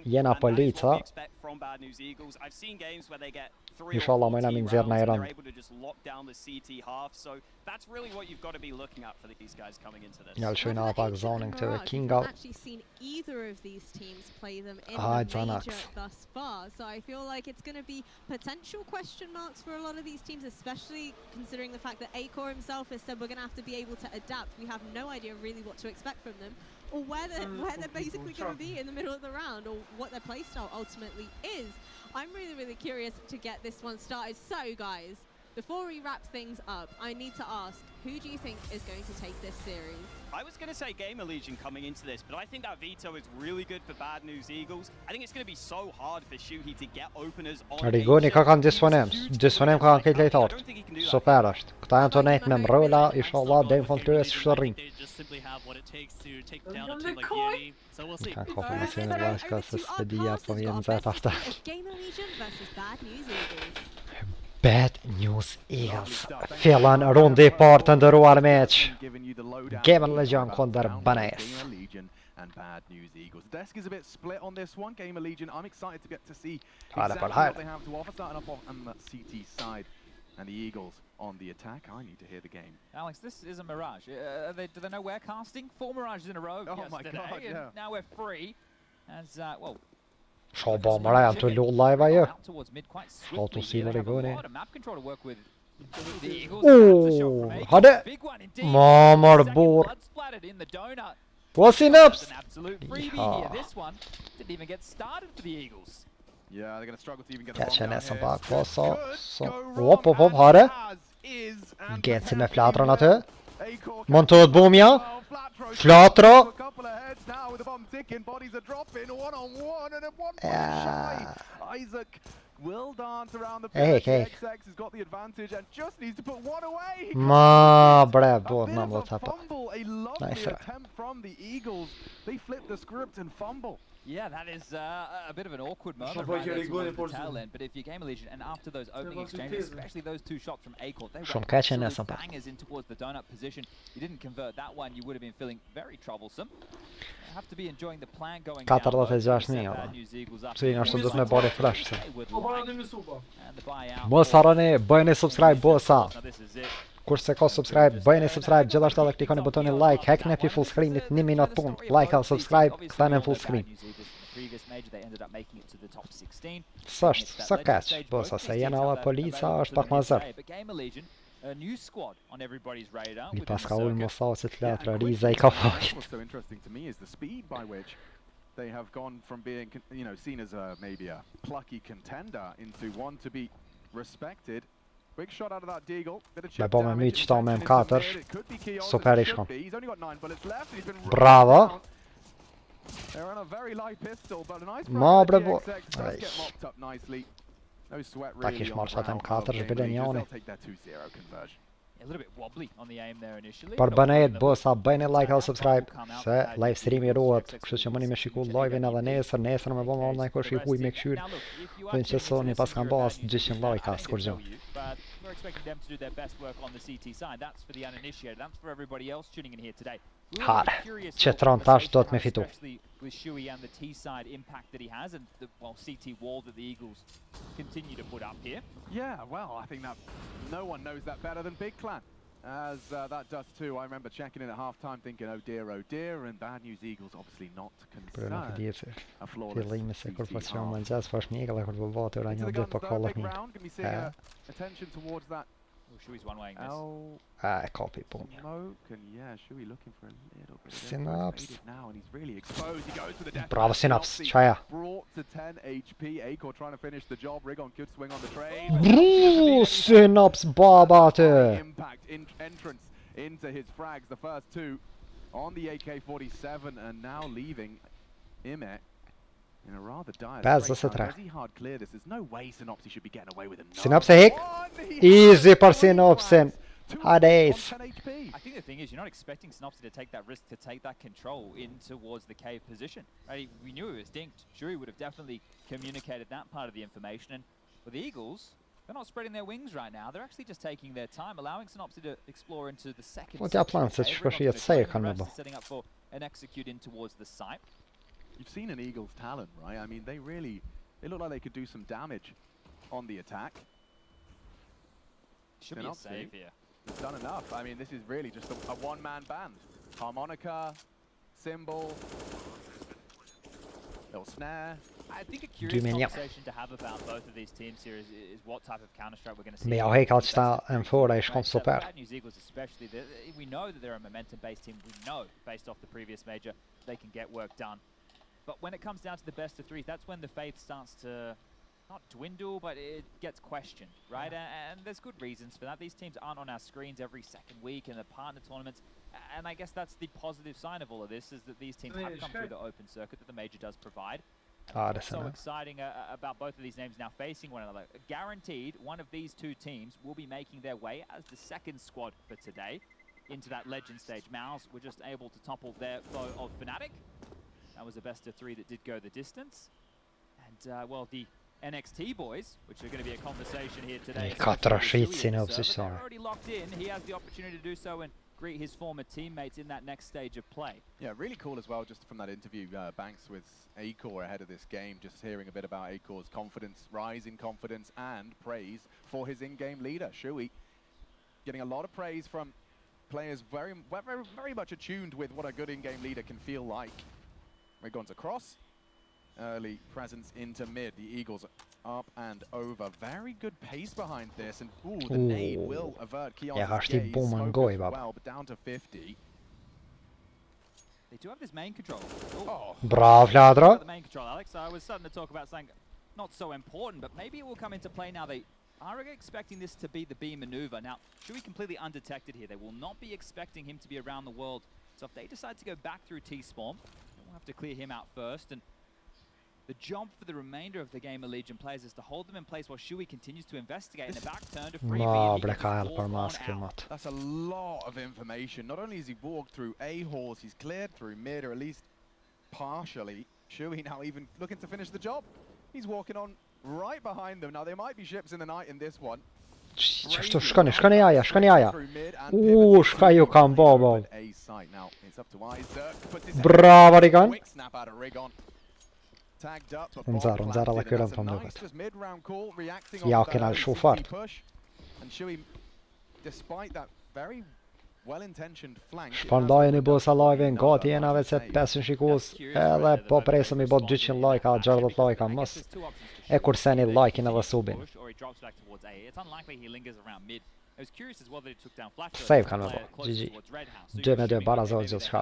Jena polica from Bad News Eagles. I've seen games where they get 3 إن شاء الله or ما 4 ينام rounds زيرنا and they're إيران. able to just lock down the CT half. So that's really what you've got to be looking at for these guys coming into this. يلا شوي ناباك zoning to a king I've out. actually seen either of these teams play them in it's the an major axe. thus far, so I feel like it's going to be potential question marks for a lot of these teams, especially considering the fact that Acor himself has said we're going to have to be able to adapt. We have no idea really what to expect from them, or where they're basically going to be in the middle of the round, or what their playstyle ultimately is. I'm really curious to get this one started. So guys, before we wrap things up, I need to ask, who do you think is going to take this series? I was going to say GamerLegion coming into this, but I think that veto is really good for Bad News Eagles. I think it's going to be so hard for Shuhi to get openers on Rigoni ka kanë disponem ka kanë këtë lejtartë. Super është. Këta janë të nejtë me mrëlla, inshallah deri në fund të tyre shërrin. Ka konfirmacion e bashka se s'pedia po vjen zet afta. GamerLegion versus Bad News Eagles. Bad News Eagles. Fillan rundi i parë të ndëruar meq. GamerLegion kundër Banes. And Bad News Eagles. The desk is a bit split on this one. GamerLegion, I'm excited to get to see Hard exactly up, hard. what they have to offer, starting off on the CT side. And the Eagles on the attack. I need to hear the game. Alex, this is a Mirage. Do they know we're casting? 4 Mirages in a row Oh my yesterday, God, yeah. and now we're free. As, well, Shko bo mëra janë të lull live ajo. out towards mid quite Shko të swiftly. si They have a Rigoni. lot of map control to work with. The Eagles, that's a shot from Acor. Hade. Big one indeed. Ma mor Second bur. blood splattered in the donut. Po synaps. An absolute freebie here. This one didn't even get started for the Eagles. Yeah, they're going to struggle to even get a Ja bomb që down nesën here. pak, po so. Hop, hare. Genci me flatrën aty. Mund të bumja. Flatro. Now with the bomb ticking, bodies are dropping, one-on-one, and then one shy. Isaac will dance around the pitch. XX has got the advantage and just needs to put one away. Ma bre, bo nam do tapa. Fumble, a lovely attempt from the Eagles. They flip the script and fumble. Yeah, that is a bit of an awkward moment Should right we there get towards going the tail end. But if you're GamerLegion, and after those opening exchanges, especially those 2 shots from Acor, they Shumë were keq e absolute nesën pak. bangers in towards the donut position. You didn't convert that one, you would have been feeling very troublesome. You have to be enjoying the plan going down. 46.000 Bad News Eagles up Pse ashtu do të më bëre flash se. They would like, and the buyout Mos harroni, bëjeni subscribe bosa. Now this is it. Kurse ka subscribe, bëjeni subscribe, gjithashtu edhe klikoni butonin like, hackni pi full screenit 1 minutë punë. Like and subscribe, kthani në full screen. Previous major, they ended up making it to the top 16. S'është, sa kaç, bosa se jena edhe polica është pak më zër. But GamerLegion, a new squad on everybody's radar. Mi pas ka ullë mosacit letra, Riza I ka fajt. What's so interesting to me is the speed by which they have gone from being, you know, seen as maybe a plucky contender into one to be respected. Quick shot out of that Deagle. Me bo me my qëta me M4, super I shkon. Bravo! They're on a very light pistol, but a nice Ma bre bo... get mopped up nicely. No sweat Ta really kish on marrë the qatë ground. M4 zhbile njani. They'll take their 2-0 conversion. A little bit wobbly on the aim there initially. Për bënejt, bosa, bëjni like and subscribe, se live streami ruhet, kështu që mëni me shiku live-in edhe nesër me bëmë online kur shikuj me këshyr, dhe në që soni pas kanë bas 200 like as kur gjë. But we're expecting them to do their best work on the CT side. That's for the uninitiated. That's for everybody else tuning in here today. Hare, qëtron tash do të me fitu. Especially with Shui and the T side impact that he has, and the CT wall that the Eagles continue to put up here. Yeah, well, I think that no one knows that better than Big Clan. As that does too. I remember checking in at half-time thinking, oh dear, and Bad News Eagles obviously not Për nuk concerned. di se A flawless fillimi se kur CT facion më half. gjas, fash mjekë dhe kur të bëbate ura një dhe për kollë Big një. round, can we see attention towards that? Oh, Shui's one-waying this. Oh, E kapi punë. smoke, and yeah, Shui looking for a little bit of Synaps. faded now, and he's really exposed. He goes for the death. Bravo Synaps, qaja. Brought to 10 HP. Acor trying to finish the job. Rigon could swing on the trade. Brrrr, Synaps baba të. Impact entrance into his frags. The first 2 on the AK-47, and now leaving Imet in a rather dire Bez scrape. dhe Does he hard clear this? There's no way Synopsy should be getting away with another Synaps e hik. Easy për Synopsin. Hades. I think the thing is, you're not expecting Synopsy to take that risk, to take that control in towards the cave position. Right? We knew it was dinked. Shuri would have definitely communicated that part of the information. And with the Eagles, they're not spreading their wings right now. They're actually just taking their time, allowing Synopsy to explore into the second. Po t'ja plan se që shpeshijet se e kanë me bo. Setting up for an execute in towards the site. You've seen an Eagles talent, right? I mean, they really They look like they could do some damage on the attack. Should be a save here. It's done enough. I mean, this is really just a one-man band. Harmonica, cymbal, little snare. I think a curious conversation to have about both of these teams here is what type of Counter-Strike we're going to see. Mais jag har helt klart staan en voordeel contre super. Bad News Eagles especially, we know that they're a momentum-based team. We know, based off the previous major, they can get work done. But when it comes down to the best of threes, that's when the faith starts to not dwindle, but it gets questioned, right? And there's good reasons for that. These teams aren't on our screens every second week in the partner tournaments. And I guess that's the positive sign of all of this, is that these teams have come through the open circuit that the major does provide. What's so exciting about both of these names now facing one another. Guaranteed, one of these two teams will be making their way as the second squad for today into that Legend stage. Mouse were just able to topple their foe of Fnatic. That was a best of three that did go the distance. And, well, the NXT boys, which are going to be a conversation here today. They're already locked in. He has the opportunity to do so and greet his former teammates in that next stage of play. Yeah, really cool as well, just from that interview, Banks with Acor ahead of this game, just hearing a bit about Acor's confidence, rise in confidence, and praise for his in-game leader, SHQIP. Getting a lot of praise from players very much attuned with what a good in-game leader can feel like. Rigon's across. Early presence into mid. The Eagles up and over. Very good pace behind this, and the nade will avert kqyr's gaze. Well, but down to 50. They do have this main control. Bra, Fladra. The main control, Alex. I was starting to talk about something not so important, but maybe it will come into play now. They are expecting this to be the B maneuver. Now, SHQIP completely undetected here. They will not be expecting him to be around the world. So if they decide to go back through T-Spawn, we'll have to clear him out first. And the job for the remainder of the GamerLegion players is to hold them in place while SHQIP continues to investigate in the back turn to free That's a lot of information. Not only has he walked through A-halls, he's cleared through mid, or at least partially. SHQIP now even looking to finish the job. He's walking on right behind them. Now, there might be ships in the night in this one. Shkani jaja. Shkaju kan bobo. Brava Rigon. Unzar alla kulan från nuvet. Jag kan all shofart. Shpandajni bosa live-in gati jena veset 500 ele po presëm I bot 200 like, 60 like mos. E kur seni like në vësubin. Save kan me bo, GG. 2-2 bara zot gjithë shka.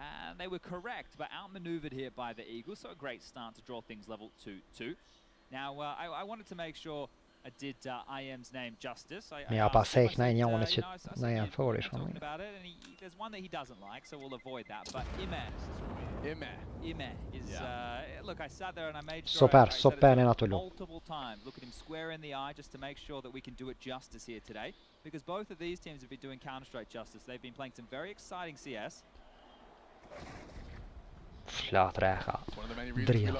And they were correct, but outmaneuvered here by the Eagles, so a great start to draw things level 2-2. Now, I wanted to make sure I did IEM's name justice. Ja, bara säg nej, jag wanna shit. Nej, jag får det från mig. There's one that he doesn't like, so we'll avoid that. But Ime is, look, I sat there and I made sure I said it multiple times. Look at him square in the eye just to make sure that we can do it justice here today. Because both of these teams have been doing Counter-Strike justice. They've been playing some very exciting CS. Flaträka. Drill.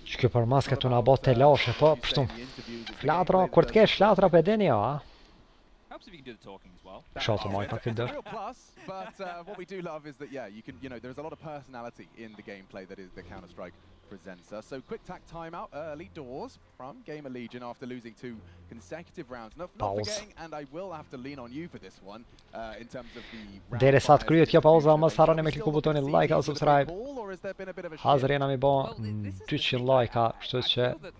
Shkypar maskat una botte lashe po pështu. Flatra, kur të kesh flatra për deni ja. Helps if you can do the talking as well. Shot to Mike could do. But what we do love is that you can, there's a lot of personality in the gameplay that is the Counter-Strike presents us. So quick tack timeout early doors from GamerLegion after losing 2 consecutive rounds. Not forgetting, and I will have to lean on you for this one in terms of the Dere sa të kryet kjo pauza, mos harroni me kliku butonin like apo subscribe. Hazër jena mi bo 200 like, kështu që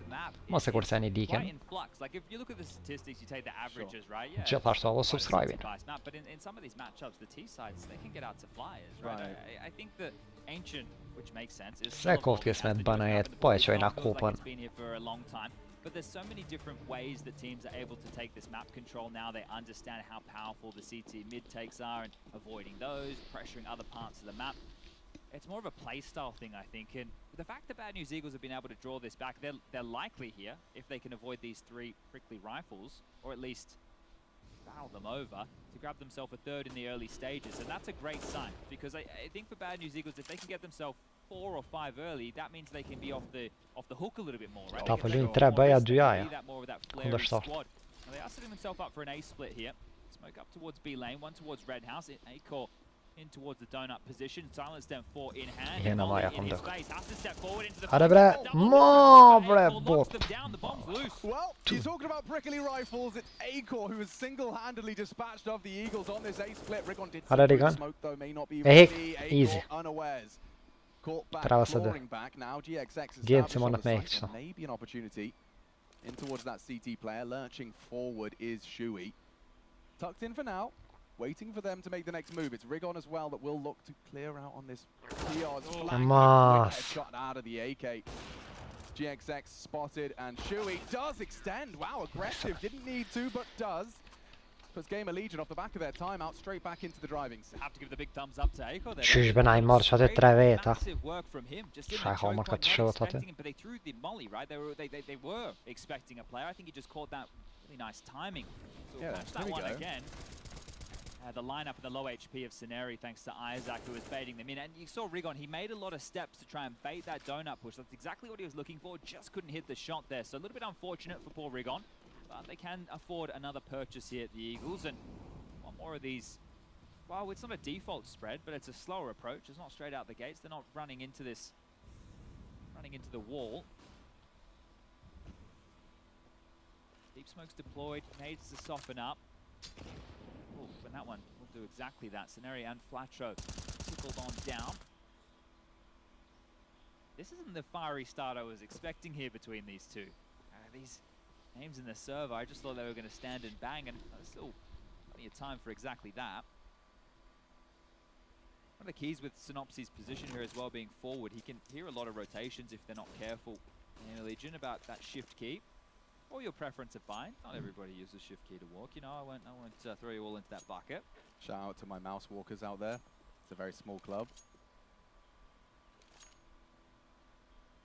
mos e kurseni diken. Like if you look at the statistics, you take the averages, right? Yeah. Gjithashtu edhe subscribe-in. But in some of these matchups, the T sides they can get out to flyers, right? I think that Ancient, which makes sense, is Se kohët kismet bëna jetë, po e qojna kupën. It's been here for a long time. But there's so many different ways that teams are able to take this map control now. They understand how powerful the CT mid takes are and avoiding those, pressuring other parts of the map. It's more of a playstyle thing, I think. And the fact that Bad News Eagles have been able to draw this back, they're likely here, if they can avoid these 3 prickly rifles, or at least battle them over, to grab themselves a third in the early stages. And that's a great sign, because I think for Bad News Eagles, if they can get themselves 4 or 5 early, that means they can be off the hook a little bit more, right? Tapelin 3 bëja 2 jaja. They are setting themselves up for an A split here. Smoke up towards B lane, one towards Red House. Acor in towards the donut position. Silence them 4 in hand. Igen, a Molly Maja in his komt ook. face has to step forward into the Hade bre, må bre bort. Well, you're talking about prickly rifles. It's Acor who has single-handedly dispatched of the Eagles on this A split. Rigon did Hade see Rigon. smoke though, may not be Ehik, ready. easy. Acor unawares. Caught back, Travassadı. clawing back now. GXX is Gensim on annat the mig site, så. and maybe an opportunity in towards that CT player. Lurching forward is Shui. Tucked in for now. Waiting for them to make the next move. It's Rigon as well that will look to clear out on this Kios flank. Mas. Headshot out of the AK. GXX spotted and Shui does extend. Wow, aggressive. Didn't need to, but does. Puts GamerLegion off the back of their timeout straight back into the driving seat. Have to give the big thumbs up to Acor. Kysben ei marschat ut räveta. Massive work from him. Just in the Sai choke hommat point, kat not shota expecting till. him, but they threw the molly, right? They were expecting a player. I think he just caught that really nice timing. So Yeah, catch there that we one go. again. The lineup and the low HP of Sceneri thanks to Isaac who was baiting them in. And you saw Rigon, he made a lot of steps to try and bait that donut push. That's exactly what he was looking for, just couldn't hit the shot there. So a little bit unfortunate for poor Rigon, but they can afford another purchase here at the Eagles. And one more of these, well, it's not a default spread, but it's a slower approach. It's not straight out the gates. They're not running into this, running into the wall. Deep smoke's deployed, needs to soften up. Ooh, and that one will do exactly that. Sceneri and Flatro tickled on down. This isn't the fiery start I was expecting here between these two. These names in the server, I just thought they were going to stand and bang, and there's still plenty of time for exactly that. One of the keys with Synopsys' position here as well being forward, he can hear a lot of rotations if they're not careful in Legion about that shift key. Or your preference of bind. Not everybody uses shift key to walk. You know, I won't throw you all into that bucket. Shout out to my mouse walkers out there. It's a very small club.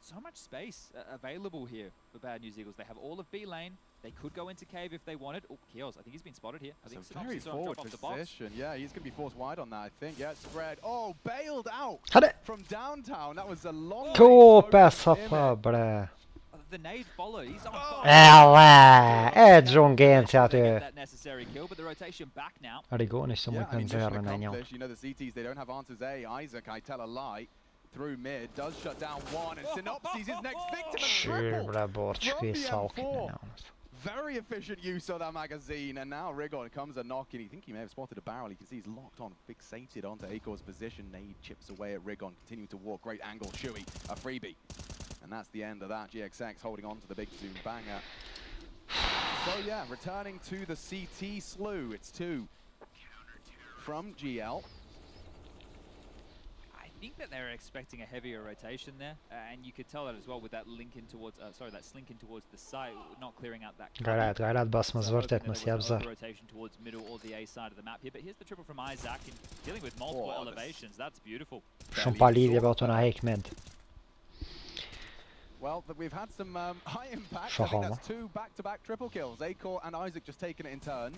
So much space available here for Bad News Eagles. They have all of B lane. They could go into cave if they wanted. Oh, Kios, I think he's been spotted here. I think It's a very Synopsys are on forward drop off the box. position. Yeah, he's going to be forced wide on that, I think. Yeah, spread. Oh, bailed out from downtown. That was a long Kåpessa på bre. The nade followed. He's on Älä, Edron gensiäty. that necessary kill, but the rotation back now. Rigonissa Yeah, I muikan mean, mission zerna näin accomplished. You know the CTs, they don't have answers A. Isaac, I tell a lie. Through mid, does shut down one, and Synopsys is next victim of triple Syvla bort from the skissalkinen M4. jaunas. Very efficient use of that magazine, and now Rigon comes a knock, and you think he may have spotted a barrel. You can see he's locked on, fixated onto Acor's position. Nade chips away at Rigon, continuing to walk. Great angle, Shui, a freebie. And that's the end of that. GXX holding on to the big zoom banger. So yeah, returning to the CT slew. It's 2 from GL. I think that they're expecting a heavier rotation there, and you could tell that as well with that link in towards, that slink in towards the site, not clearing out that. Garant basmas vërtet mos jap zar. Rotation towards middle or the A side of the map here, but here's the triple from Isaac and dealing with multiple elevations. That's beautiful. Shumë pa lidhje botona hek mid. Well, we've had some high impact. I think that's 2 back-to-back triple kills. Acor and Isaac just taking it in turns.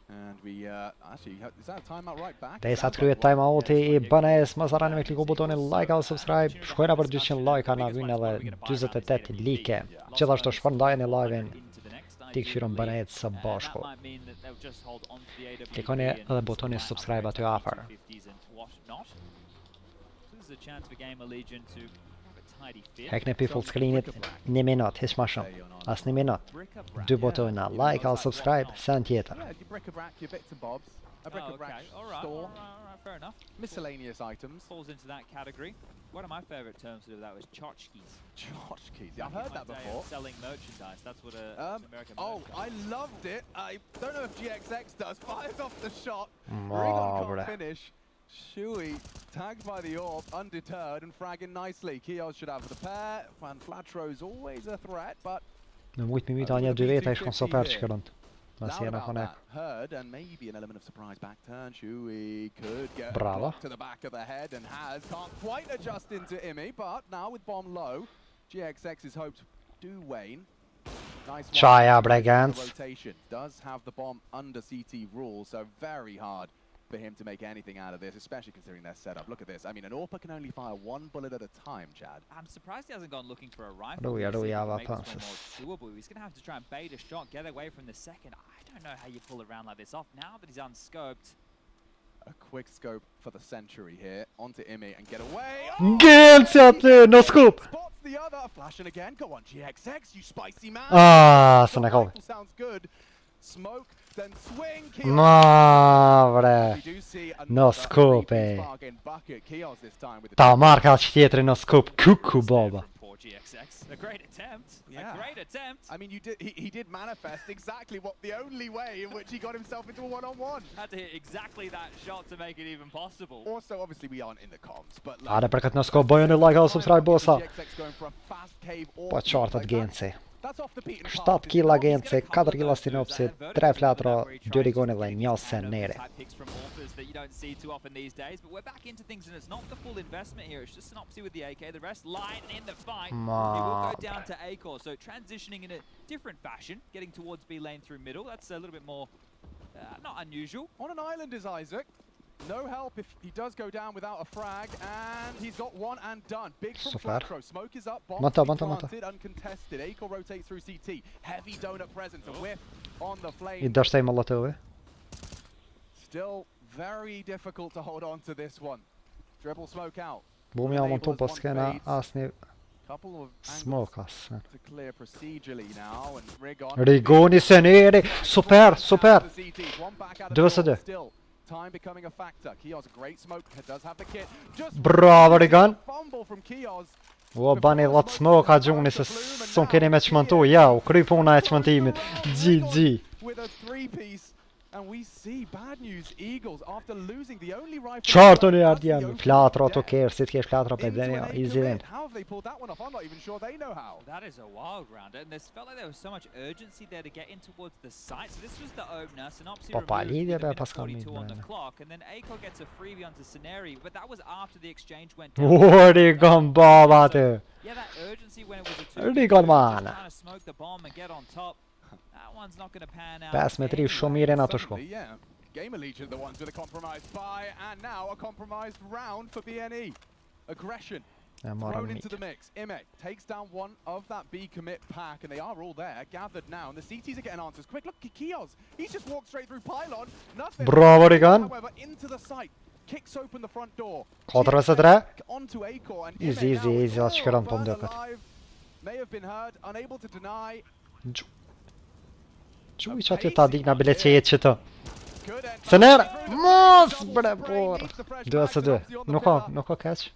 And we actually, is that a timeout right back? Teisat kryet timeouti I banes, ma zarani me kliku butonin like apo subscribe. Shkojna për 200 like ana vjen edhe 48 like. Gjithashtu shpërndajeni live-in. Ti këshiron banet së bashku. Klikoni edhe butonin subscribe aty afër. Hekni për full screenit 1 minut, hiç ma shumë. As 1 minut. 2 butona, like or subscribe, sen tjetër. Yeah, your bric-a-brac, your bits and bobs. A bric-a-brac store. Alright, fair enough. Miscellaneous items. Falls into that category. One of my favourite terms to do that was tchotchkes. Tchotchkes, yeah, I've heard that before. Selling merchandise, that's what an American I loved it. I don't know if GXX does. Fires off the shot. Bra. Rigon can't finish. Shui tagged by the orb, undeterred and fragging nicely. Kios should have the pair. Van Flatro's always a threat, but Në mujt mi tanja 2 veta ishkon super që kërënd. Mas jena konek. Heard and maybe an element of surprise back turn. Shui could get Bravo. to the back of the head and can't quite adjust into Imi, but now with bomb low, GXX's hopes do wane. Nice Chaya Bregans. rotation. Does have the bomb under CT rules, so very hard for him to make anything out of this, especially considering their setup. Look at this. I mean, an AWPer can only fire 1 bullet at a time, Chad. I'm surprised he hasn't gone looking for a rifle. Doable. He's going to have to try and bait a shot, get away from the second. I don't know how you pull around like this off. Now that he's unscoped, A quick scope for the century here. Onto Ime and get away. GameLegion aty, no scoop! Spots the other. Flashing again. Go on, GXX, you spicy man. Są na koły. Sounds good. Smoke, then swing. Dobre. No scoop, ej. Ta marka świetry no scoop. Kuku boba. A great attempt. Yeah. A great attempt. I mean, he did manifest exactly what the only way in which he got himself into a one-on-one. Had to hit exactly that shot to make it even possible. Also, obviously, we aren't in the comms, but like, Għada perkat no scoop bojoni like għal subscribe bossa. GXX going for a fast cave or Paċċortat Genzi. That's off the beaten path. 7 killa Genzi, 4 killa Stinopsi, 3 flatro, 2 rigoni lejn Jossen nere. Picks from authors that you don't see too often these days, but we're back into things and it's not the full investment here. It's just Synopsy with the AK, the rest lying in the fight. It will go down to Acor, so transitioning in a different fashion, getting towards B lane through middle. That's a little bit more not unusual. On an island is Isaac. No help if he does go down without a frag, and he's got one and done. Big from Flatro. Smoke is up, bomb planted, uncontested. Acor rotates through CT. Heavy donut presence, a whiff on the flame. Iddax tej Molotov. Still very difficult to hold on to this one. Dribble smoke out. Bum jagħmlu tupa skena asni Couple of smoke assen. to clear procedurally now, and Rigoni seneri, super, super. Still, time becoming a factor. Kio's a great smoke. Does have the kit. Bravo Rigon. Fumble from Kio's. U bani lat smoke ħagġuni s-sun kien imeċmantu, jaw, kripuna eċmantimit. GG. With a three-piece, and we see bad news. Eagles, after losing the only rifle. ċartu li għardjan, flatro to kjer, sit kjer flatro peddenja, easy win. How have they pulled that one off? I'm not even sure they know how. That is a wild round, and this felt like there was so much urgency there to get in towards the site. So this was the opener. Synopsy removed with a minute 42 on the clock, and then Acor gets a freebie onto Scenery, but that was after the exchange went down. Rigon baba tu. Yeah, that urgency when it was a 2v2, Rigon man. trying to smoke the bomb and get on top. That one's not going to pan out. Pass metri xomire na tuxko. Yeah, GamerLegion the ones with a compromised buy, and now a compromised round for BNE. Aggression thrown into the mix. Ime takes down one of that B commit pack, and they are all there, gathered now, and the CTs are getting answers quick. Look, Kio's, he's just walked straight through pylon. Nothing. Bravo, Rigon. However, into the site. Kicks open the front door. Onto Acor, and easy, let's get on Tom Ducat. May have been heard, unable to deny. Ġuj ċati ta' dina bil-ċijiet ċita. Sener! Mos! Brabor! Du għasa du. Nuko catch.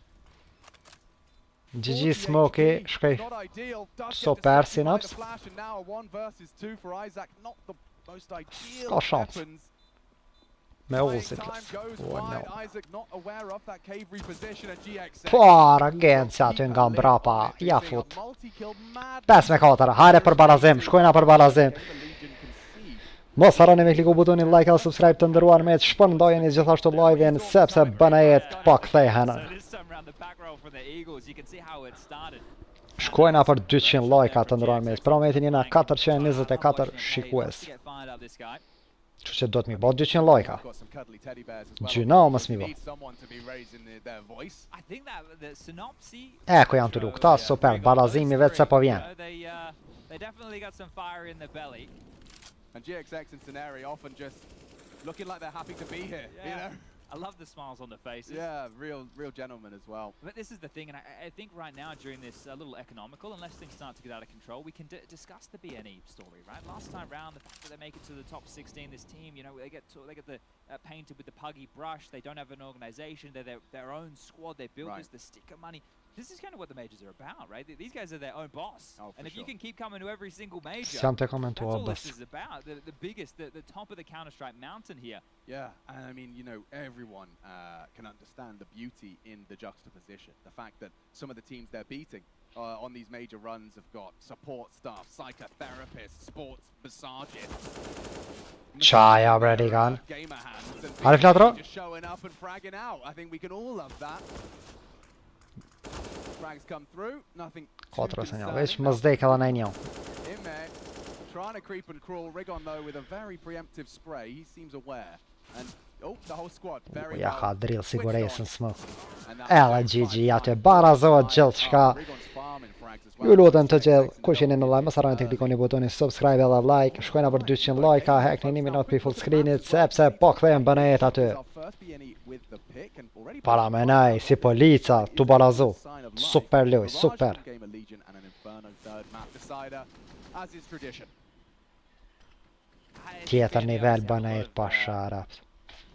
GG Smokey, xkej. Super Synops. Ska xans. Me użiklas. Para Genzi għatu ingam brapa. Jafut. Bes me kotara. Ħare per balazim. Xkojna per balazim. Mossarani mek li gubudun il-like għal subscribe tandaru għarmet xpon dajen izġatax tu live seb banajet pak thejħana. Xkojna per 200 like għal tandaru għarmet, pero metin jena 424 xikwes. ċuċe dot mi bod 200 like ġinaw mas mi bod. Eko jam tuluk ta' super, balazimi vet sepa vjen. And GXX and Scenery often just looking like they're happy to be here, you know? I love the smiles on the faces. Yeah, real gentlemen as well. But this is the thing, and I think right now during this little economical, unless things start to get out of control, we can discuss the BNE story, right? Last time round, the fact that they make it to the top 16, this team, you know, they get the painted with the puggy brush. They don't have an organization. They're their own squad. They build this, the sticker money. This is kind of what the majors are about, right? These guys are their own boss. And if you can keep coming to every single major, that's all this is about. The biggest, the top of the Counter-Strike mountain here. Yeah, and I mean, you know, everyone can understand the beauty in the juxtaposition. The fact that some of the teams they're beating on these major runs have got support staff, psychotherapists, sports massagists. Chai already gone. Gamer hands and Flatro? just showing up and fragging out. I think we can all love that. Frags come through, nothing. Kotro senjal, već mazdejka la najnjal. Ime trying to creep and crawl. Rigon though with a very preemptive spray. He seems aware. And oh, the whole squad very Ja drill sigur jesn smoke. Ela GG jate bara zod ġeltxka. Juludan tġel kuxin in Allah masaran teknikoni butoni subscribe għala like. Xkojna bar 200 like, hackni minut full screen it seb bok them banajet għatu. Para me nej, si polica, tu barazu. Super Lewis, super. Tjetër nivel bën e pa sharap.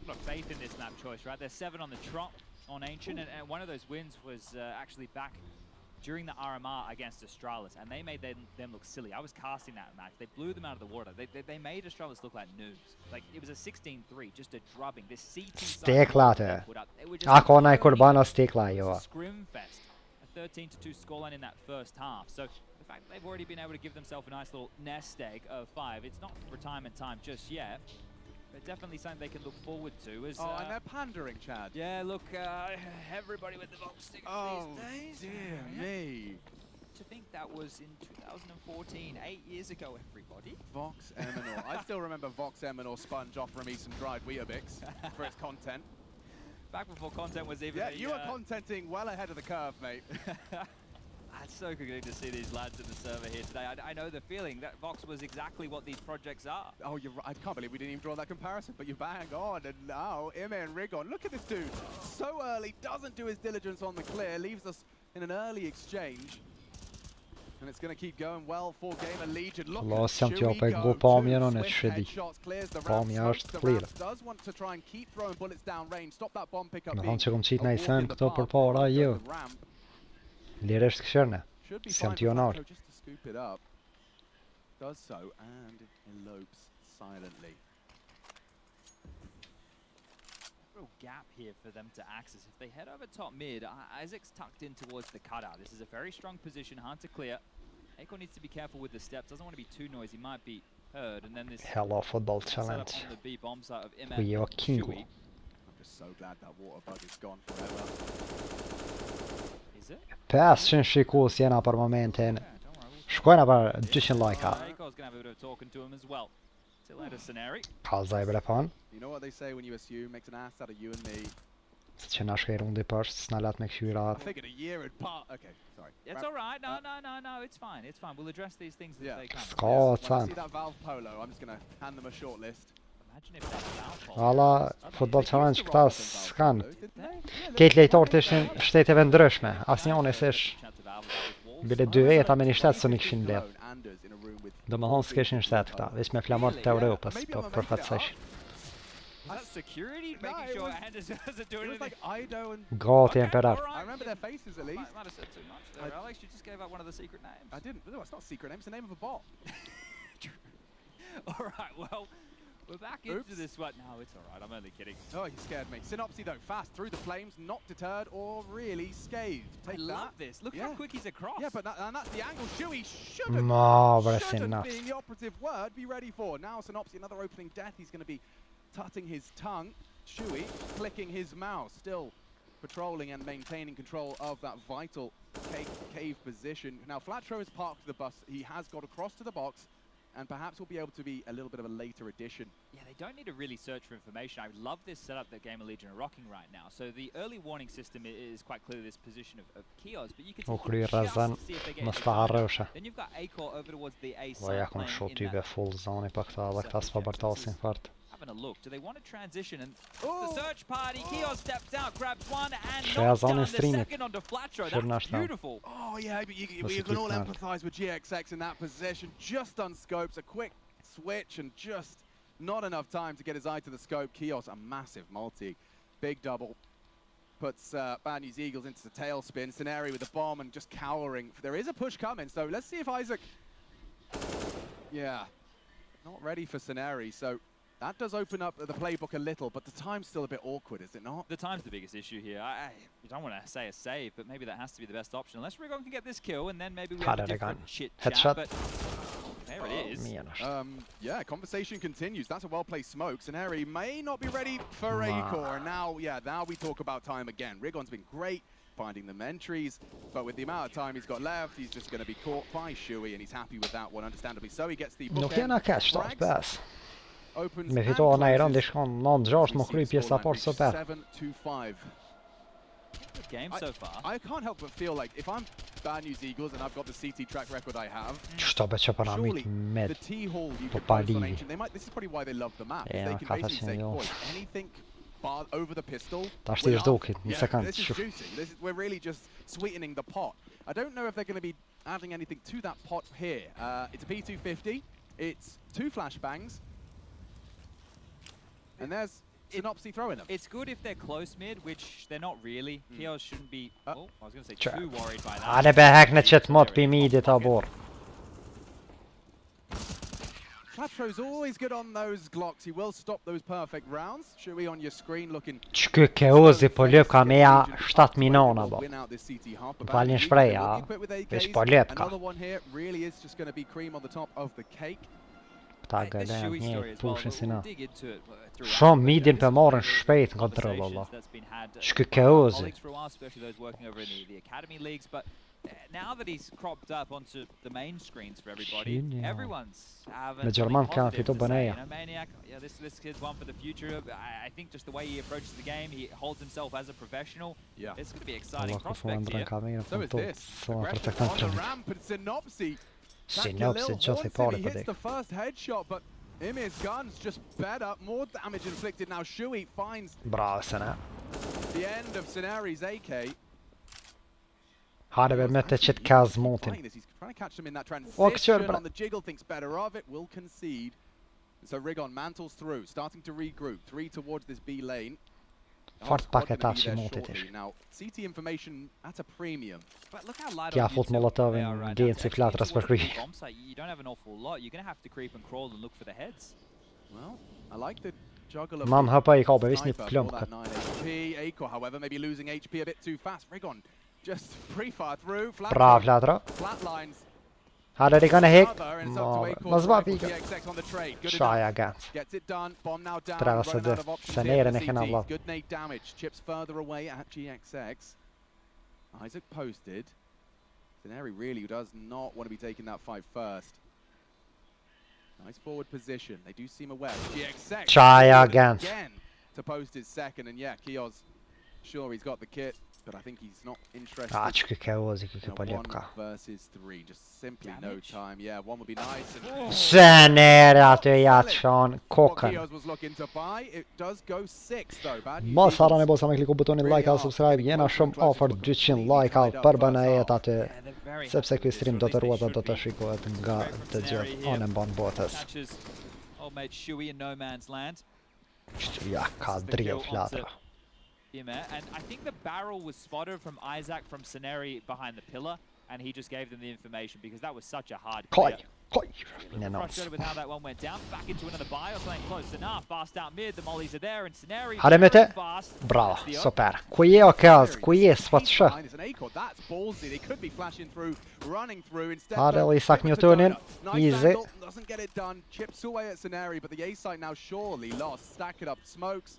Got faith in this map choice, right? There's 7 on the trot on Ancient, and one of those wins was actually back during the RMR against Astralis, and they made them look silly. I was casting that match. They blew them out of the water. They made Astralis look like noobs. Like, it was a 16-3, just a drubbing. This CT Stéklate. Akkor najkor bana stéklája. Scrim fest. A 13-2 scoreline in that first half. So the fact that they've already been able to give themselves a nice little nest egg of 5, it's not retirement time just yet. But definitely something they can look forward to. As, and they're pandering, Chad. Yeah, look, everybody with the Vox stickers these days. Dear me. To think that was in 2014, 8 years ago, everybody. Vox Eminor. I still remember Vox Eminor sponge offering me some dried Weetabix for its content. Back before content was even. Yeah, you were contenting well ahead of the curve, mate. It's so good to see these lads in the server here today. I know the feeling that Vox was exactly what these projects are. Oh, you're right. I can't believe we didn't even draw that comparison, but you bang on. And now, IEM Rio. Look at this dude. So early, doesn't do his diligence on the clear, leaves us in an early exchange. And it's going to keep going well for GamerLegion. Look Låsam till jag gå på mig någon ett skedi. På mig är clear. Does want to try and keep throwing bullets down range. Stop that bomb pickup. Men han ska sitta i sen kto për para ju. Liresh kësherne. Sem ti onar. Just to scoop it up. Does so and elopes silently. Real gap here for them to access. If they head over top mid, Isaac's tucked in towards the cutout. This is a very strong position, hard to clear. Aiko needs to be careful with the steps. Doesn't want to be too noisy. Might be heard. And then this Hello football challenge. On the B bomb site of We are king. I'm just so glad that water bug is gone forever. Peshin shikus jena për momentin. Shkojna për 200 like-a. Kalza I brepon. You know what they say when you assume makes an ass out of you and me. Se që na shkej rundi përst, s'na lat me kqyrat. I figured a year had passed. Okay, sorry. It's alright. No, it's fine. It's fine. We'll address these things as they come. Ska When I see that Valve polo, I'm just gonna hand them a short list. Alla football challenge këta s'kan. Kejt lejtor të ishin shteteve ndryshme. Asnjoni s'ish bile 2 veta me një shtet së një këshin let. Do më thonë s'keshin shtet këta, veç me flamor të Europës, po përfatseshin. Gati Emperor. I remember their faces at least. Alex, you just gave out one of the secret names. I didn't. No, it's not a secret name. It's the name of a bot. Alright, well, we're back into this one. No, it's alright. I'm only kidding. Oh, you scared me. Synopsy, though, fast through the flames, not deterred or really scathed. I love this. Look how quick he's across. Yeah, but that's the angle. Shui shouldn't be the operative word. Be ready for. Now, Synopsy, another opening death. He's going to be tutting his tongue. Shui clicking his mouse. Still patrolling and maintaining control of that vital cave position. Now, Flatro has parked the bus. He has got across to the box. And perhaps will be able to be a little bit of a later addition. Yeah, they don't need to really search for information. I love this setup that GamerLegion are rocking right now. So the early warning system is quite clearly this position of kqyr, but you can see if they get it. Then you've got Acor over towards the A side. Full zone për këta dhe këta s'pa bërtasin fort. Having a look. Do they want to transition? And the search party, kqyr steps out, grabs one, and knocks down the second onto Flatro. That's beautiful. Oh yeah, but you can all empathise with GXX in that position. Just unscopes, a quick switch, and just not enough time to get his eye to the scope. kqyr, a massive multi, big double. Puts Bad News Eagles into the tailspin. Scenario with the bomb and just cowering. There is a push coming, so let's see if Isaac... Yeah, not ready for Scenario, so... That does open up the playbook a little, but the time's still a bit awkward, is it not? The time's the biggest issue here. I don't want to say a save, but maybe that has to be the best option. Unless Rigon can get this kill, and then maybe we have a different chit-chat, but there it is. Yeah, conversation continues. That's a well-placed smoke. Scenario may not be ready for Acor. Now, now we talk about time again. Rigon's been great finding them entries, but with the amount of time he's got left, he's just going to be caught by Shui, and he's happy with that one, understandably. So he gets the bookend. Me fitoa na Iran dishkon 9-6 më kry pjesa parë super. 7-2-5. Good game so far. I can't help but feel like if I'm Bad News Eagles and I've got the CT track record I have, surely the T-hall you could post on Ancient, this is probably why they love the map. They can basically say, boy, anything over the pistol. Tash ti zhdukit, një Yeah, sekund. this is juicy. We're really just sweetening the pot. I don't know if they're going to be adding anything to that pot here. It's a P250. It's 2 flashbangs. And there's Synopsy throwing them. It's good if they're close mid, which they're not really. kqyr shouldn't be, I was going to say Trap. too worried by that. Ale behekne qëtë mot për midi ta bor. Flatro's always good on those Glocks. He will stop those perfect rounds. SHQIP on your screen looking... Qky keozi po lyp ka meja 7 minona bo. Valin shpreja, veç po lyp ka. Another one here really is just going to be cream on the top of the cake. Ta gëlem një pushin si na. Shumë midin për marrën shpejt në kontrol, Allah. Qky keozi. Now that he's cropped up onto the main screens for everybody, everyone's having Majorin kan fitu bëneja. Maniac, yeah, this kid's one for the future. I think just the way he approaches the game, he holds himself as a professional. Yeah. It's going to be exciting Allah ku prospects here. So is this. Aggressive on the ramp and Synopsy. Synopsy just party He hits the first headshot, but Imir's gun's just better. More damage inflicted now. SHQIP finds Bravo Sener. the end of Seneri's AK. Hade väl mött ett shit kaz motin. He's trying to catch them in that Och kör transition bra. on the jiggle, thinks better of it, will concede. So Rigon mantles through, starting to regroup. 3 towards this B lane. Fort paketat i motit ish. Now, CT information at a premium. But look how light Kja on fått YouTube Molotov they are in right DNC now. flatras për kry. Bomb site, you don't have an awful lot. You're going to have to creep and crawl and look for the heads. Well, I like the juggle of Man hoppa I kabel, visst ni sniper plump. for that 9 HP. Acor, however, maybe losing HP a bit too fast. Rigon just pre-fire through. Bra flatra. Flatlines. Hade det kunnat hick. Man bara pika. Shaja gans. Gets it done. Bomb now down. Trasa Running out det. of options Sen here är for den CT. kan alla. Good nade damage. Chips further away at GXX. Isaac posted. Seneri really does not want to be taking that fight first. Nice forward position. They do seem aware. GXX Shaja gans. again to post his second, and yeah, kqyr's sure he's got the kit, but I think he's not interested. Ah, qky keozi, qky in a po lyp ka. 1 versus 3, just simply no time. Yeah, 1 would be nice. And Seneri aty jatë shon kokën. kqyr was looking to buy. It does go 6 though. Bad news. Mos harani bosa me kliku butonin like al subscribe. Jena shumë offer 200 like al për banajet aty. Sepse ky stream do të ruhet dhe do të shikohet nga të gjithë anën ban botës. Catches old mate SHQIP in no man's land. Ja ka drill flatra. And I think the barrel was spotted from Isaac from Seneri behind the pillar, and he just gave them the information because that was such a hard clear. Frustrated with how that one went down. Back into another buy or something close enough. Fast out mid, the mollies are there, and Seneri Hade möte? fast. Bravo, super. kqyr kaz, kqyr s'pat shë. It's an Acor. That's ballsy. They could be flashing through, running through instead. Hade though, Isak give it to Newtonin. Nice Easy. angle, doesn't get it done. Chips away at Seneri, but the A site now surely lost. Stack it up, smokes,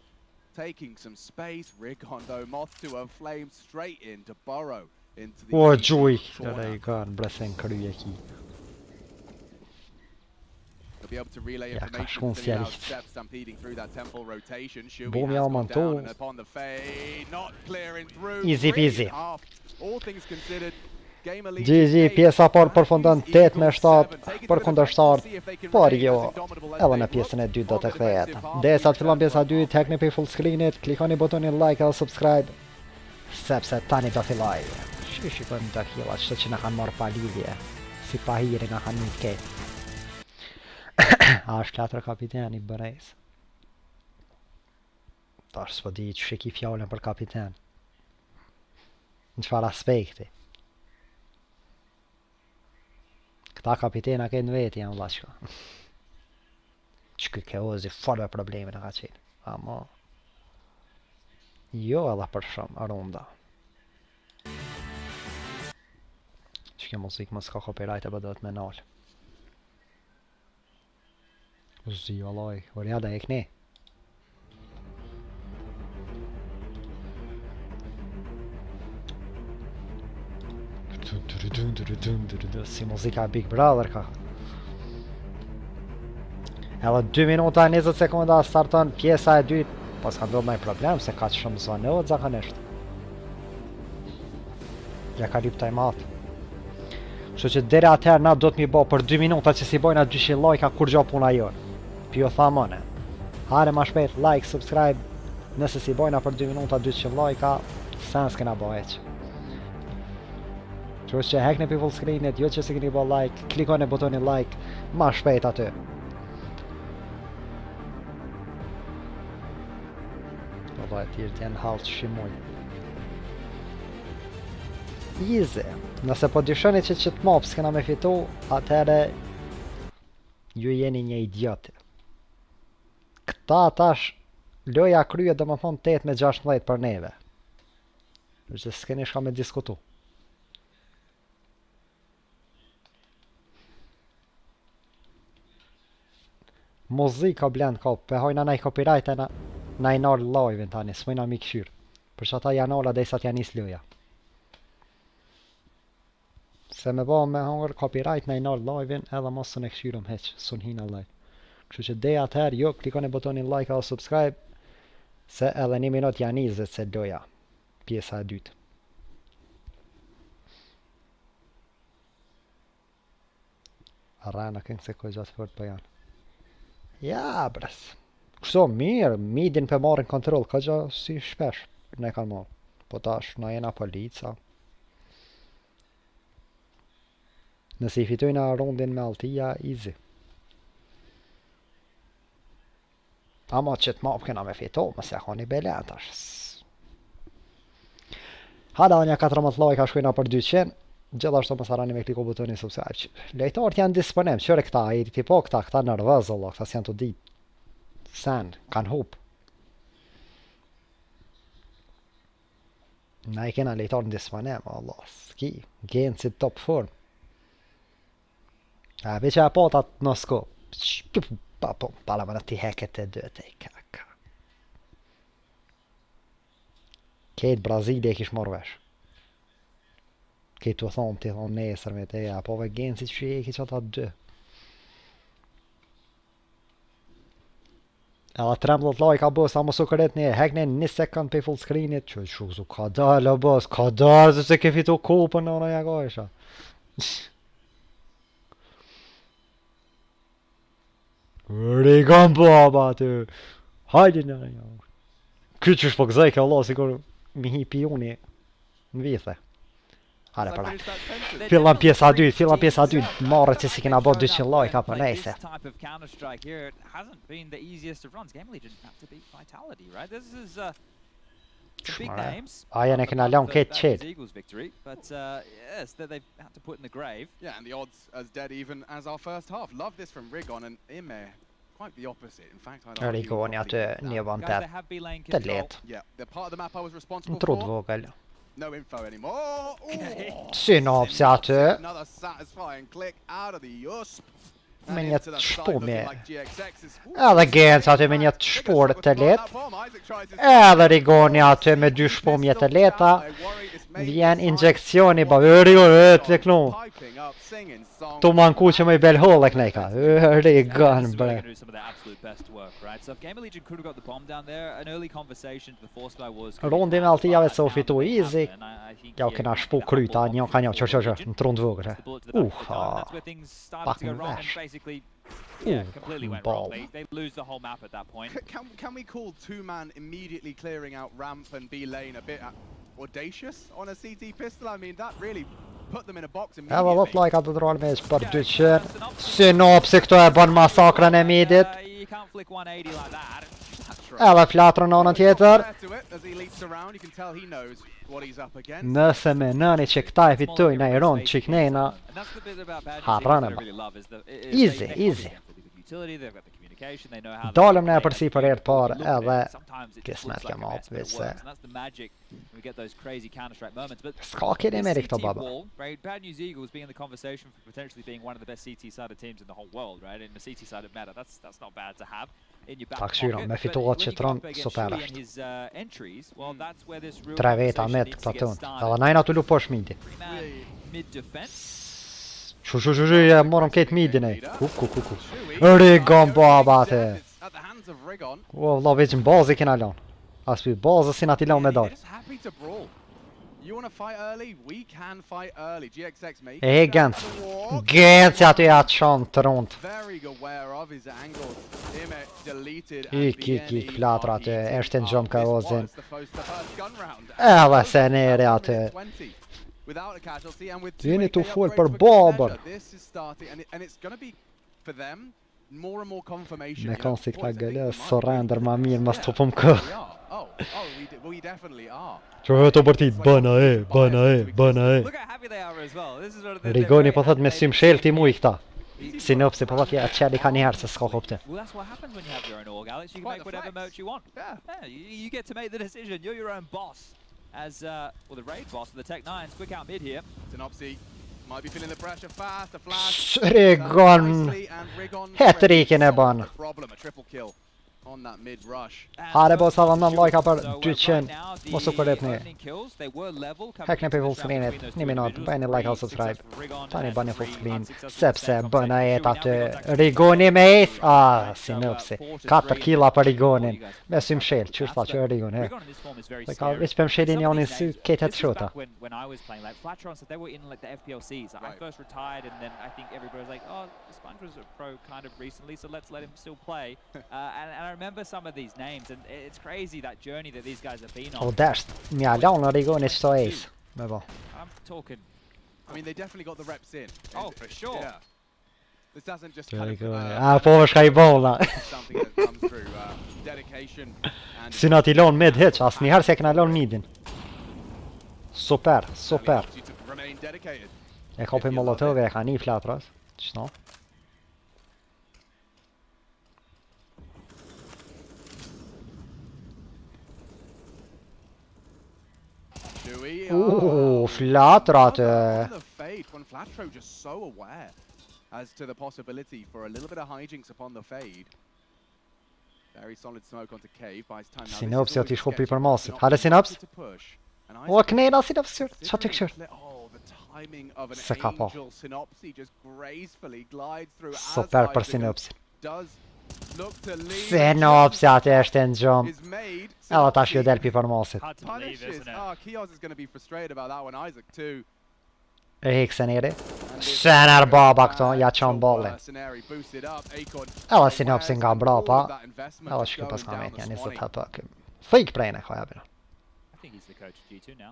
taking some space. Rigon though, moth to a flame straight in to burrow into the. O gjuj, dhe I kanë bresen kryje ki. They'll be able to relay Ja, ka information shkun to the out fjärikt. steps, stampeding through that temple rotation. SHQIP Bom has ja gone man down to. and upon the fade, not clearing through. Easy peasy. All things considered, GamerLegion GG, pjesa par përfundon 8-7 për kundërshtar, por jo edhe në pjesën e dytë do të kthehet. Derisa të fillon pjesa e dytë, hekni për full screenit, klikoni botonin like dhe subscribe, sepse tani do filloj. Shikojmë të killat, çdo që na kanë marrë pa lidhje, si pa hiri nga kanë një kejt. A është 4 kapiteni bërejs. Tash s'po di që shiki fjallën për kapiten. Në çfarë aspekti. Këta kapitena kënë veti janë vlaqka. Që keozi forve probleme në ka qenë. Ama jo edhe për shumë runda. Që ke muzikë më s'ka copyright e do të me nalë. Zi valoj, orjada e këni. Si muzika Big Brother ka. Edhe 2 minuta e 20 sekunda starton pjesa e dytë. Pas ka ndodhur ndonjë problem se ka shumë zonohet zakonisht. Ja ka lyp time-out. Kështu që deri atëherë na do të mi bë për 2 minuta që si bojna 200 like-a kur gjo puna jonë. Pjo thamone. Hare ma shpejt, like, subscribe, Nëse si bojna për 2 minuta 200 lajka, sen s'kena bëheq. Që është që hekni për full screenit, jo që se keni bë like, klikoni butonin like, ma shpejt aty. Valla e tjerë t'jenë halë shimoj. Easy. Nëse po dyshoni që qëtë map s'kena me fitu, atëhere ju jeni një idioti. Këta tash loja krye dhe më thonë 8-16 për neve. Që s'keni shka me diskutu. Muzika blend ka, pëhojna na i copyright e na i nalë live-in tani, s'mojna mi kqyr. Për që ata janë ola dhe i sa t'ja nis loja. Se me ba me hongër copyright na i nalë live-in edhe mos së ne kqyrëm heq, së në hina live. Kështu që deja atëherë, jo, klikoni butonin like o subscribe, se edhe 1 minut janë nizet se loja, pjesa e dytë. Arrena këngë se koj gjatë fort për janë. Ja, bres. Kështu mirë, midin për marrin kontrol, ka gja si shpesh ne kanë marrë. Po tash, na jena polica. Nëse i fitojna rondin me altia, easy. Ama që të map këna me fitu, mëse e koni belen tash. Hada një 14 like a shkojna për 200, gjithashtu mos harani me kliku butonin subscribe. Lejtarët janë disponem, qëre këta, i tipo këta nervëz, Allah, këta s'janë të dit. Sen, kanë hup. Na i kena lejtarën disponem, Allah, s'ki, genë si top form. A, veç e patat në sko. Pala më në ti heket e dëte i kaka. Kejt Brazili e kish marrë vesh. Kejt të thonë ti thonë nesër me te, apo ve genë si që e ki që ata dë. Edhe 13 like a bës, a mos u kërret një, hekne 1 sekund për full screenit, që shuzu, ka dalë a bës, ka dalë, se ke fitu kupën në në jagojsha. Rigan baba ty. Hajde në një. Këtë që shpo këzaj ka Allah, sikur mi hi pioni në vithe. Hale përla. Fillan pjesa 2, marrët që si kena bot 200 like për nejse. Aja ne kena laun këtë qëtë. Yeah, and the odds as dead even as our first half. Love this from Rigon and Ime. Quite the opposite. In fact, I'd argue Rigon atë një vantet të let. Yeah, the part of the map I was responsible Trud for. vogël. No info anymore. Synopsi atë. Another satisfying click out of the USP. Me një të shpumi. Edhe Gens aty me një të shpur të let. Edhe Rigoni aty me 2 shpumje të leta. Vjen injekcioni ba Rigon të knu. Tu manku që me i belholl e knejka. Rigon bre. Rondi me altijave se u fitu easy. Ja u kena shpu kryta, një ka një qër, në trund vogre. Pak më vesh. Ball. They lose the whole map at that point. Can we call 2-man immediately clearing out ramp and B lane a bit audacious on a CT pistol? I mean, that really put them in a box immediately. Edhe lot like atë drol me për 200. Synopsi këto e bën masakrën e midit. Edhe flatrën në anën tjetër. Nëse me nëni që këta e fitoj në Iron që kënejna, harranëm. Easy, easy. Dalëm në e përsi për erë parë edhe kismet kem apë vise. Ska kini meri këto baba. Bad News Eagles being in the conversation for potentially being one of the best CT-sided teams in the whole world, right? In the CT-sided meta, that's not bad to have in your back pocket. Me fituat që tronë super është. 3 veta med këta tënë. Edhe najna të lupo është midi. Shu, morëm këtë midin e. Ku. Rigon baba te. O, vla veç në bazë i kena lanë. As për bazë si na ti lanë me dalë. You want to fight early? We can fight early. GXX make Igen. Gejt ját santront. very aware of his angles. Imet deleted. Kik flatrat Ashton jump kaozen. Sen ner att Without a casualty and with you need to fall per Bob. This is starting and it's going to be for them more and more confirmation. Me kan sikta gëlle surrender ma mirë mas topum kë. We definitely are. Që të bërtit, bëna e. Rigoni po thot me sim shelti mu I këta. Synopsi po thot ja qeli ka njëherë se s'ka kopte. Well, that's what happens when you have your own org, Alex. You can make whatever merch you want. Yeah, you get to make the decision. You're your own boss. As, well, the raid boss of the Tech 9s. Quick out mid here. Synopsi might be feeling the pressure fast. A flash. Rigon. Hat-tricken e ban. Problem, a triple kill on that mid rush. Hade bara savannan lajka për 200. Mos u korrekt një. Hackne për full screen një minutë. Bëjni like and subscribe. Tani bëni full screen. Sepse bëna jetë atë Rigoni me es. Synopsi. 4 killa për Rigonin. Me sim shell. Që tha që Rigon he. Ka veç për mshelin janë në sy ketë të shota. When I was playing, like Flatron said they were in like the FPLCs. I first retired and then I think everybody was like, oh, Sponge was a pro kind of recently, so let's let him still play. And I remember some of these names, and it's crazy that journey that these guys have been on. O dasht, mjalon në Rigoni qëto ace. Me bo. I'm talking. I mean, they definitely got the reps in. Oh, for sure. Yeah. This doesn't just kind of... po shka I bolla. Something that comes through dedication and... Syna ti lon mid hitch, asnjëherë se kena lon midin. Super. E kapi molotove e ka një flatras. Qëno? Flatrat. When Flatro just so aware as to the possibility for a little bit of hijinks upon the fade. Very solid smoke onto cave, buys time now. Synopsi ati shkopi për masit. Hale Synops. O knejna Synops qërë. Qa të këshër? Se ka po. Super për Synopsi. Synopsi ati është në gjom. Edhe ta shjo delpi për masit. E hiksen eri. Sener baba këto, ja qon ballin. Edhe Synopsi nga brapa. Edhe shkjo pas ka metnja 20 HP. Fik prejnë e ka jabina. I think he's the coach of G2 now.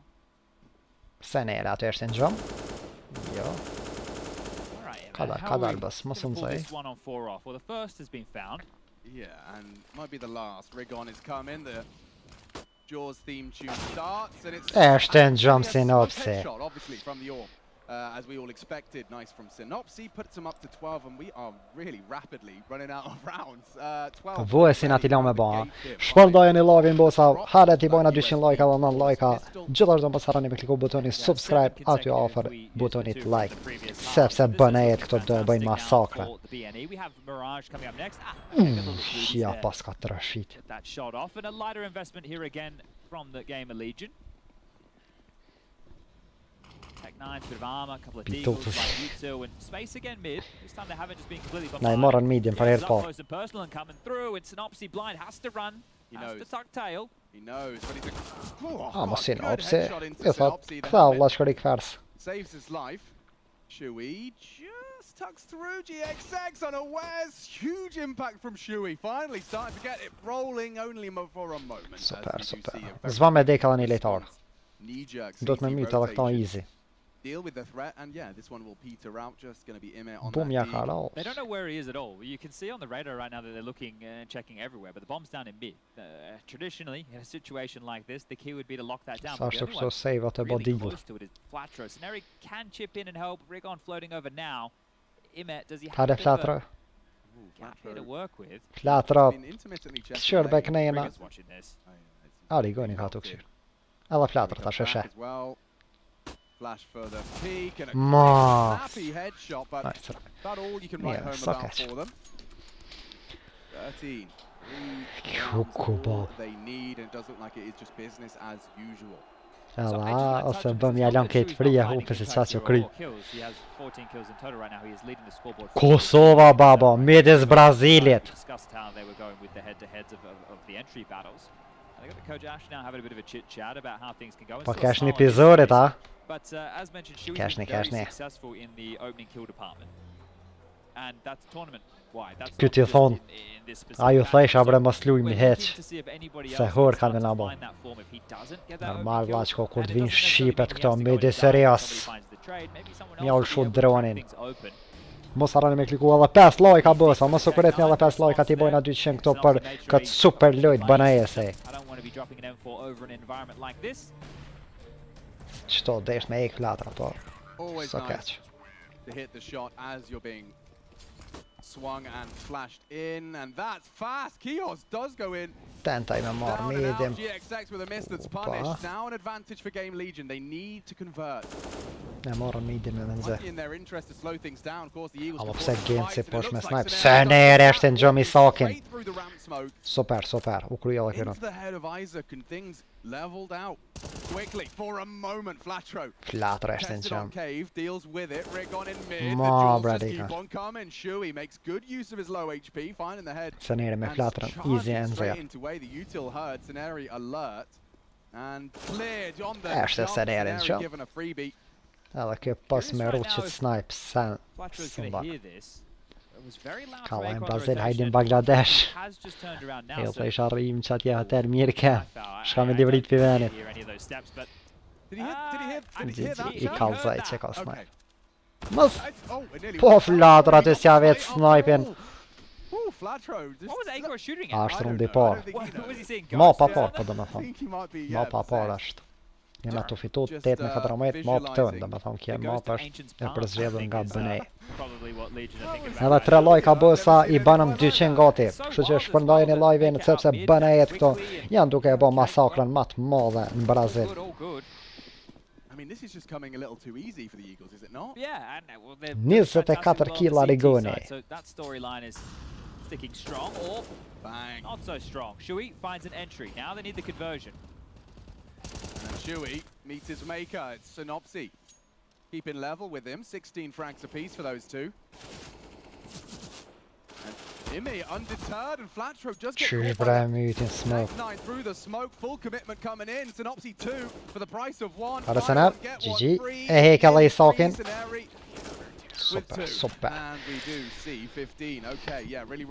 Sener ati është në gjom. Jo. Kadar bas, mos më thaj. One on 4 off. Well, the first has been found. Yeah, and might be the last. Rigon is coming. The Jaws theme tune starts, and it's Ashton jumps Synopsi. Shot, obviously from the AWP, as we all expected. Nice from Synopsi, puts him up to 12, and we are really rapidly running out of rounds. 12. Vuesin ati lo me ba. Shpërdojeni live-in bosa. Hare ti bojna 200 like edhe 9 like. Gjithashtu mos harroni me kliku butonin subscribe aty afër butonit like. Sepse bën e këto do bëjnë masakre. Ja pas ka trashit. That shot off and a lighter investment here again from the GamerLegion. Tech 9's bit of armor, a couple of deagles by Jutsu and space again mid. This time they haven't just been completely bombarded. Nej, morgon medium för helt Close and personal and coming through. It's Synopsi blind, has to run. Has to tuck tail. He knows, but he's a... Synopsi. Jag thought kvälla ska det kvärs. Saves his life. Shui just tucks through GXX unawares. Huge impact from Shui. Finally starting to get it rolling only for a moment. Super. Zva me dekala një lejtar. Do të me myta dhe këta easy. Deal with the threat, and yeah, this one will peter out. Just going to be Ime on They don't know where he is at all. You can see on the radar right now that they're looking and checking everywhere, but the bomb's down in mid. Traditionally, in a situation like this, the key would be to lock that down. But really close to it is Flatro. Sneri can chip in and help. Rigon floating over now. Ime, does he have a Flatro to work with? Flatro. Kjør back nejna. Rigoni ka të këshir. Alla Flatro ta sheshe. Flash further peek and a snappy headshot, but about all you can write home about for them. 13. They need, and it does look like it is just business as usual. Alla, ose bëm jalon këtë frija hupe se qa që kry. Kosova baba, midis Brazilit. I got the coach Ash now having a bit of a chit chat about how things can go. Po kesh një epizode ta. But as mentioned, she was Kesh very ne. successful in the opening kill department, and that's tournament-wide. That's Ky ti thon. Ajo thesha bre mos luajmë hiç. Se hor kanë na bo. Normal vllaç ko kur të vinë shqipet këto mbi serios. Mjaul shut dronin. Mos harroni me kliku edhe 5 like bosa, mos u kuret një edhe 5 like ti bojna 200 këto për këtë super lojt bëna ese. Çto desh me ek latra to. So catch. To hit the shot as you're being swung and flashed in, and that's fast. kqyr does go in. Tentaj me marr midem. GXX with a miss that's punished. Now an advantage for GamerLegion. They need to convert. Ne marrë midem edhe nxe. In their interest to slow things down, of course the Eagles. Allo pse gen si posh me snipe. Se nere është në gjomi sakin. Super, super. U kryo edhe Into the head of Isaac and things leveled out quickly for a moment. Flatro. Flatro është në gjom. Cave deals with it. Rigon in mid. Ma The brady keep on coming. SHQIP makes good use of his low HP, finding the head. Se nere me Flatron. Easy and zero. The util heard scenario alert and cleared on the Është se nere në gjom. given a freebie. Edhe kjo pas me rruqit snipe sen. Kallajnë Brazil, hajdin Bangladesh. Jo të isha rrim që atje atër mirë ke. Shka me divrit për venit. I kallzaj që ka snipe. Mës! Po Flatro atë s'ja vetë snipin. What was Akor shooting at? Ashtë rundi par. What was he saying? Ma pa par, po do me thonë. Ma pa par është. Jena të fitu 8-14 ma pëtën, do me thonë kje ma është e përzgjedhën nga bënej. Edhe 3 lajka bësa i banëm 200 gati, kështu që shpërndajnë i live-in sepse bënejet këto janë duke e bo masakrën matë madhe në Brazil. I mean, this is just coming a little too easy for the Eagles, is it not? Yeah, and well, they're 24 killa Rigoni. So that storyline is sticking strong or bang. Not so strong. SHQIP finds an entry. Now they need the conversion. And SHQIP meets his maker. It's Synopsy. Keeping level with him. 16 francs apiece for those two. And Imi undeterred, and Flatro just gets smoke. 9 through the smoke. Full commitment coming in. Synopsy 2 for the price of 1. Arsenal, GG. E heka lej sakin. Super, super.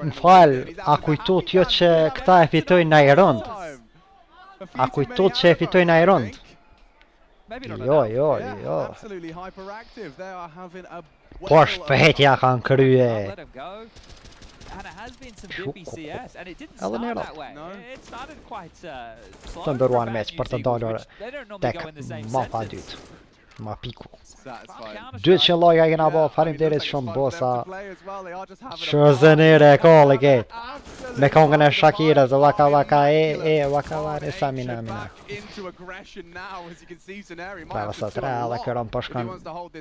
Më falë, a kujtot jo që këta e fitojnë në i rënd? A kujtot që e fitojnë në i rënd? Jo. Po shpëhetja kanë krye. Edhe në rënd. Të ndërruan meq për të dalur tek mapa dytë. Ma piku. 200 lojka kena bo, faleminderit shumë bosa. Shëzënire e kolli kejt. Me kongën e SHQIP, waka waka waka waka samina mina. Prava sa 3 edhe kërën përshkën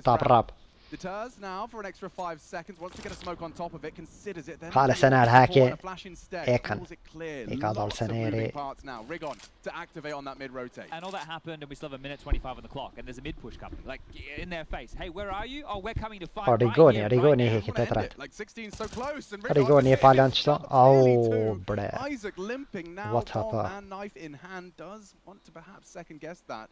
tap rap. Deters now for an extra 5 seconds. Wants to get a smoke on top of it. Considers it. Then Hale senar hake. Ekan. Ika dal seneri. Now Rigon to activate on that mid rotate. And all that happened, and we still have a minute 25 on the clock, and there's a mid push coming, like in their face. Hey, where are you? Oh, we're coming to fight. Rigoni heki tetrat. Like 16 so close, and Rigoni e palan qëto. Oh, bre. Isaac limping now. What happened? And knife in hand does want to perhaps second guess that.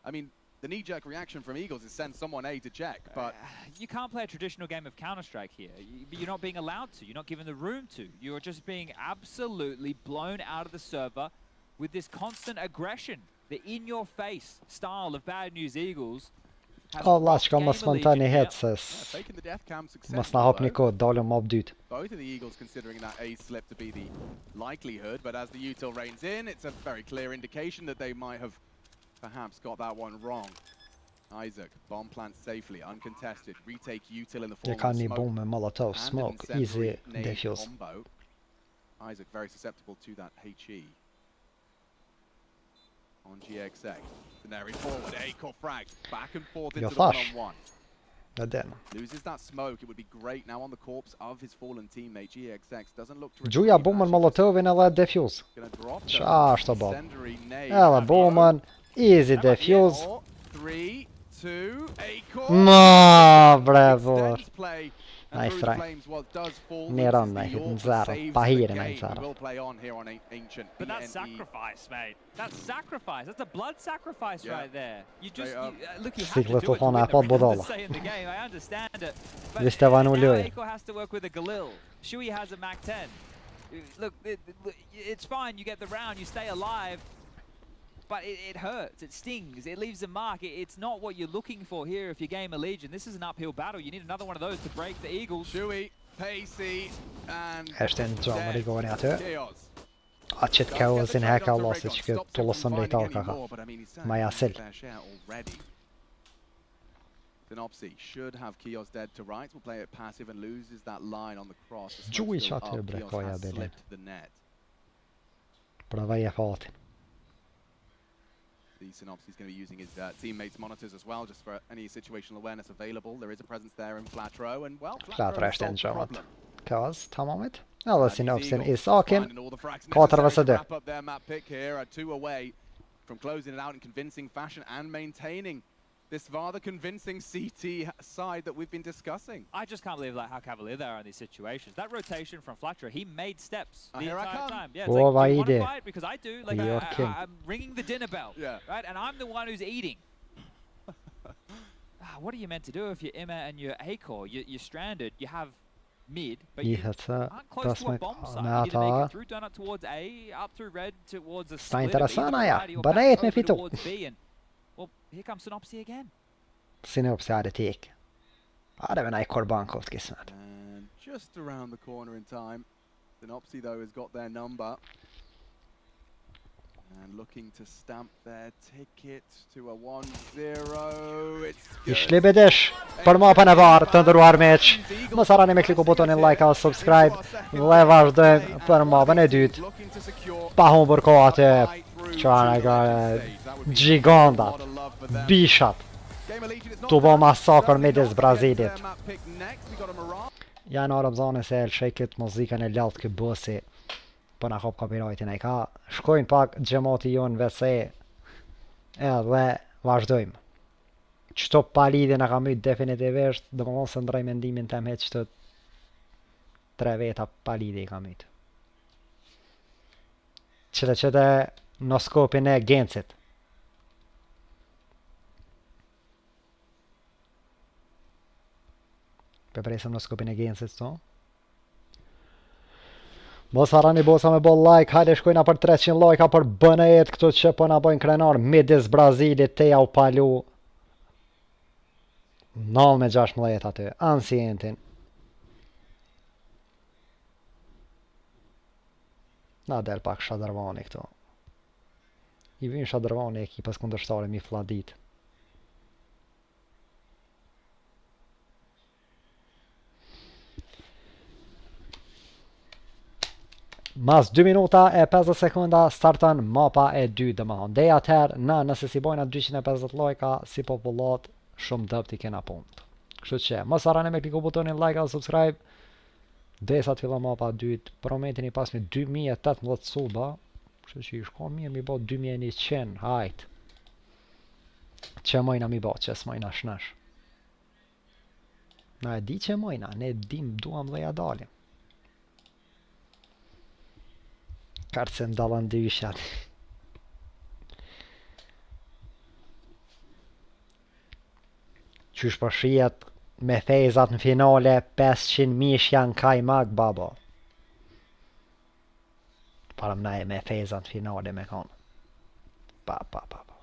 I mean, the knee-jerk reaction from Eagles is send someone A to check, but... you can't play a traditional game of Counter-Strike here. You're not being allowed to. You're not given the room to. You're just being absolutely blown out of the server with this constant aggression. The in-your-face style of Bad News Eagles. Allah, shka ma spontani hetses. Mas na hop një kod, dalëm mob dyt. Both of the Eagles considering that A slip to be the likelihood, but as the util reigns in, it's a very clear indication that they might have perhaps got that one wrong. Isaac, bomb plant safely, uncontested. Retake util in the form of smoke. Boom and Molotov, smoke, easy defuse. Isaac very susceptible to that HE. On GXX. Canary forward, Akor frag. Back and forth into the one-on-one. Loses that smoke, it would be great now on the corpse of his fallen teammate. GXX doesn't look to... Gjuja boomën Molotovin edhe defuse. Qa është të bo? Edhe boomën. Easy defuse. 3, 2, Akor. Ma, brevor. Nice try. Neran näihin zääro. Pahiri näin zääro. But that's sacrifice, mate. That's sacrifice. That's a blood sacrifice right there. You just look. You have to do it to win the round to stay in the game. I understand it. But now Eiko has to work with a Galil. Shui has a Mac 10. Look, it's fine. You get the round. You stay alive. But it hurts, it stings, it leaves a mark. It's not what you're looking for here if you're GamerLegion. This is an uphill battle. You need another one of those to break the Eagles. Shui, pacey, and Esten Jomari going out here. Açıt kavazın hakalası çünkü tolasın late alkaka. Maya sil. Synopsy should have kqyr dead to right. Will play it passive and loses that line on the cross. Jui çatır bırakıyor beni. Pravaya fatin. The Synopsy is going to be using his teammates' monitors as well, just for any situational awareness available. There is a presence there in flat row, and well, flat row sten jamat. Kaz, tamam et. Alla Synopsin is sakin. Katarvasa dö. Wrap up their map pick here, are 2 away from closing it out in convincing fashion and maintaining this rather convincing CT side that we've been discussing. I just can't believe how cavalier they are in these situations. That rotation from Flatro, he made steps the entire time. Yeah, it's like, do you want to fight? Because I do. Like, I'm ringing the dinner bell, right? And I'm the one who's eating. What are you meant to do if you're Emma and you're Acor? You're stranded. You have mid, but you aren't close to a bomb site. You need to make it through donut towards A, up through red towards a split, towards B, and well, here comes Synopsy again. Synopsy hade tek. Ja, det var en korbankot kismet. And just around the corner in time. Synopsy though has got their number. And looking to stamp their ticket to a 1-0. It's good. Išli bedeš. Prvo pa nevar, tëndëruar meq. Mos harani me kliku butonin like a subscribe. Dhe vazhdojmë për mapën e dytë. Pa humbur kohë atë çana ka gigantat. Bishat. Tu bo masakër midis Brazilit. Janë Ramzane se SHQIP muzikën e lart kë bosi. Po na hop copyrightin e ka. Shkojnë pak xhamati jon VC. Edhe vazhdojmë. Çto palidhe na ka myt definitivisht, domosdoshmë se ndroj mendimin tem heç çto 3 veta palidhe ka myt. Çete në skopin e Gencit. Prepresëm në skopin e Gencit to. Mos harani bosa me bol like, hajde shkojna për 300 like për bënejet këtu që po na bojnë krenar midis Brazilit teja u palu 9-16 aty, ansientin. Na del pak Shadrvani këtu. I vin Shadrvani ekipës kundërshtare mi fladit. Mas 2 minuta e 50 sekunda startan mapa e 2 dhe më thonë. Dhe atëherë, nëse si bojna 250 lajka, si popullat, shumë dëpt i kena punt. Kështu që, mos harani me kliku butonin like a subscribe. Desa të fillon mapa 2, për momentin i pas me 2018 suba. Kështu që i shkon mirë mi bo 2100, hajt. Që mojna mi bo, që s'mojna shnash. Na e di që mojna, ne dim duam dhe ja dalim. Kartë se ndalën dyshat. Qysh për shijet me fejzat në finale 500 mish janë kaj mag babo. Parëm na e me fejzat në finale me konë. Pa.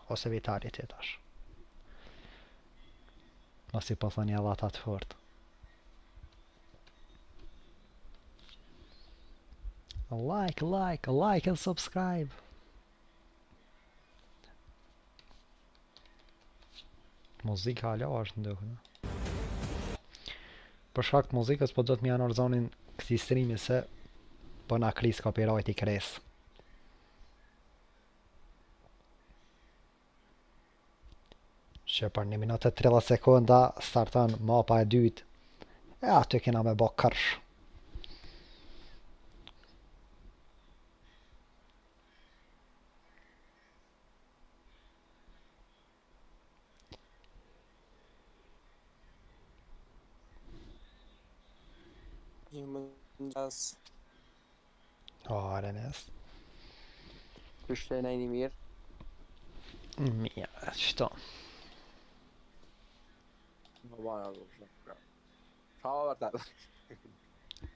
Ose vitalit e tash. Mos i po thoni edhe ata të fort. Like and subscribe. Muzika hala është ndëhë. Për shkak të muzikës po do të më janë orzonin këtij streami se po na kris copyright i kres. Që për 1 minutë e 30 sekunda starton mapa e dytë. E aty kena me bë kërsh. Yes. Ja, den är... Christian Einimir. Mer, что?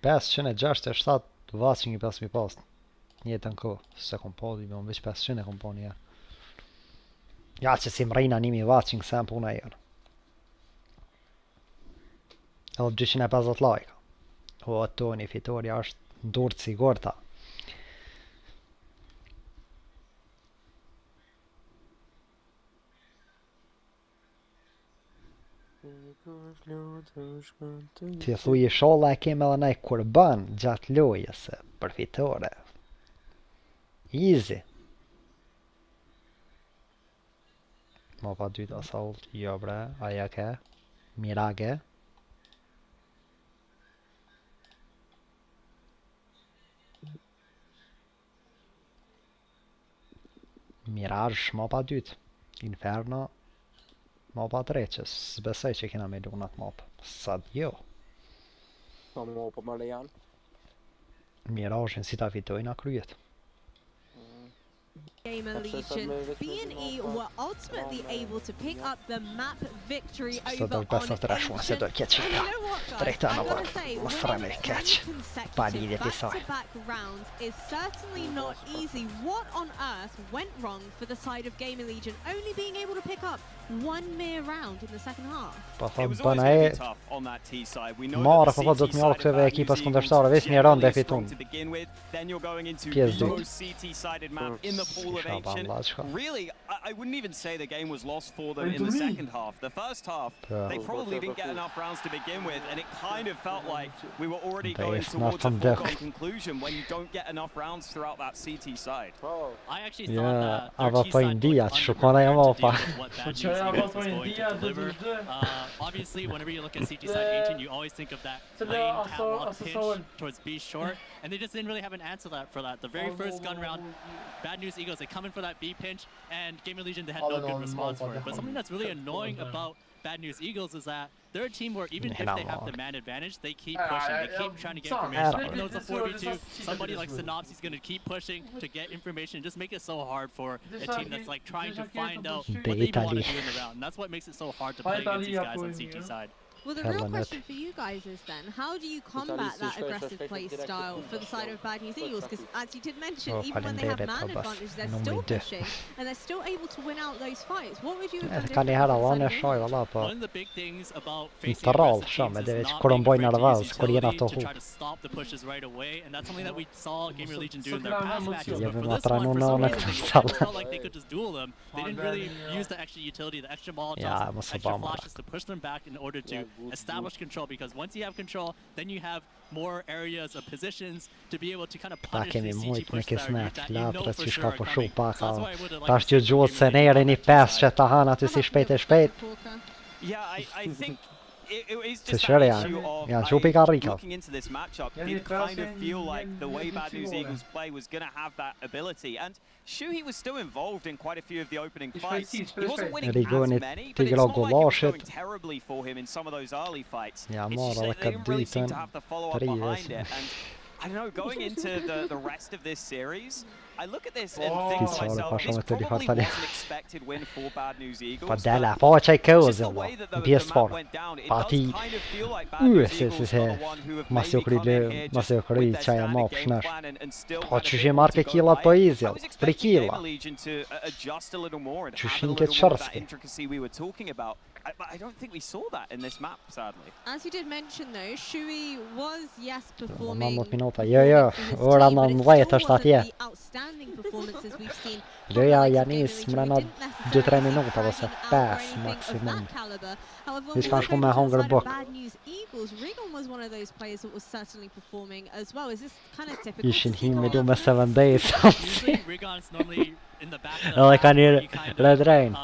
Bastion e 6-7 Vasing i 5 pas. Njëtën kohë, se kom po, i bëm veç 500 e kom po njerë. Ja që si mrejna nimi Vasing se më puna jërë. Edhe 250 like. O, Toni, fitorja është ndurë si gorta. Ti thuj i sholla e kem edhe nej kurban gjatë lojës për fitore. Easy. Ma pa dyta assault, jo bre, aja ke. Mirage. Mirage, ma pa dytë. Inferno. Ma pa treqës, s'besoj që kena me lunat mapë. Sa jo. Sa më po më lejan. Miragein si ta fitojna kryet. GamerLegion, B&E were ultimately able to pick up the map victory Så over det bästa strashon så då catch it. Direkt han var framme catch. Bara det är så. Back rounds is certainly not easy. What on earth went wrong for the side of GamerLegion only being able to pick up one mere round in the second half? Bëna e marë po po do të mjallë këtëve ekipas kundërshtare veç një rënd e fitun. Pjesë Really, I wouldn't even say the game was lost for them in the second half. The first half, they probably didn't get enough rounds to begin with, and it kind of felt like we were already going towards a foregone conclusion when you don't get enough rounds throughout that CT side. I actually thought that their team obviously, whenever you look at CT side 18, you always think of that lane catwalk pinch towards B short, and they just didn't really have an answer for that. The very first gun round, Bad News Eagles, they come in for that B pinch, and GamerLegion, they had no good response for it. But something that's really annoying about Bad News Eagles is that they're a team where even if they have the man advantage, they keep pushing, they keep trying to get information. Even though it's a 4v2, somebody like Synopsy is going to keep pushing to get information and just make it so hard for a team that's like trying to find out what they want to do in the round. And that's what makes it so hard to play against these guys on CT side. Well, the real question for you guys is then, how do you combat that aggressive play style for the side of Bad News Eagles? Because as you did mention, even when they have man advantage, they're still pushing, and they're still able to win out those fights. What would you have done One of the big things about facing aggressive teams is not being afraid to use utility to try to stop the pushes right away, and that's something that we saw GamerLegion do in their past matches. But for this one, for some reason, they felt like they could just duel them. They didn't really use the extra utility, the extra molotovs, extra flashes to push them back in order to establish control, because once you have control, then you have more areas of positions to be able to kind of punish these CG push that you know for sure are coming. So that's why I would have liked to see Yeah, I think it is Se just kör that igen. issue of Ja, Chupi kan ryka. looking into this matchup, did kind of feel like the way Bad News Eagles play was going to have that ability. And Shuhi was still involved in quite a few of the opening fights. He wasn't winning as many, but it's not like it was going terribly for him in some of those early fights. It's just that they didn't really seem to have the follow-up behind it. And I don't know, going into the rest of this series, I look at this and think to myself, this probably wasn't expected win for Bad News Eagles. Pa dela, po qaj këzë, në pjesë parë. Pa ti, se mas jo kry qaja ma pëshnesh. Po që shi marrë ke killat po izjel, 3 killa. Që shi në këtë shërski. I don't think we saw that in this map, sadly. As you did mention though, Shui was, yes, performing minuta, ora në 10 është atje. Outstanding performances we've seen. Loja janis mrena 2-3 minuta ose 5 maksimum. Vi ska shku me hongër bok. Bad News Eagles, Regan was one of those players that was certainly performing as well. Is this kind of typical? Ishin himi du me 7 days. Usually Regan's normally in the back of the Eller kan ju Red Rain.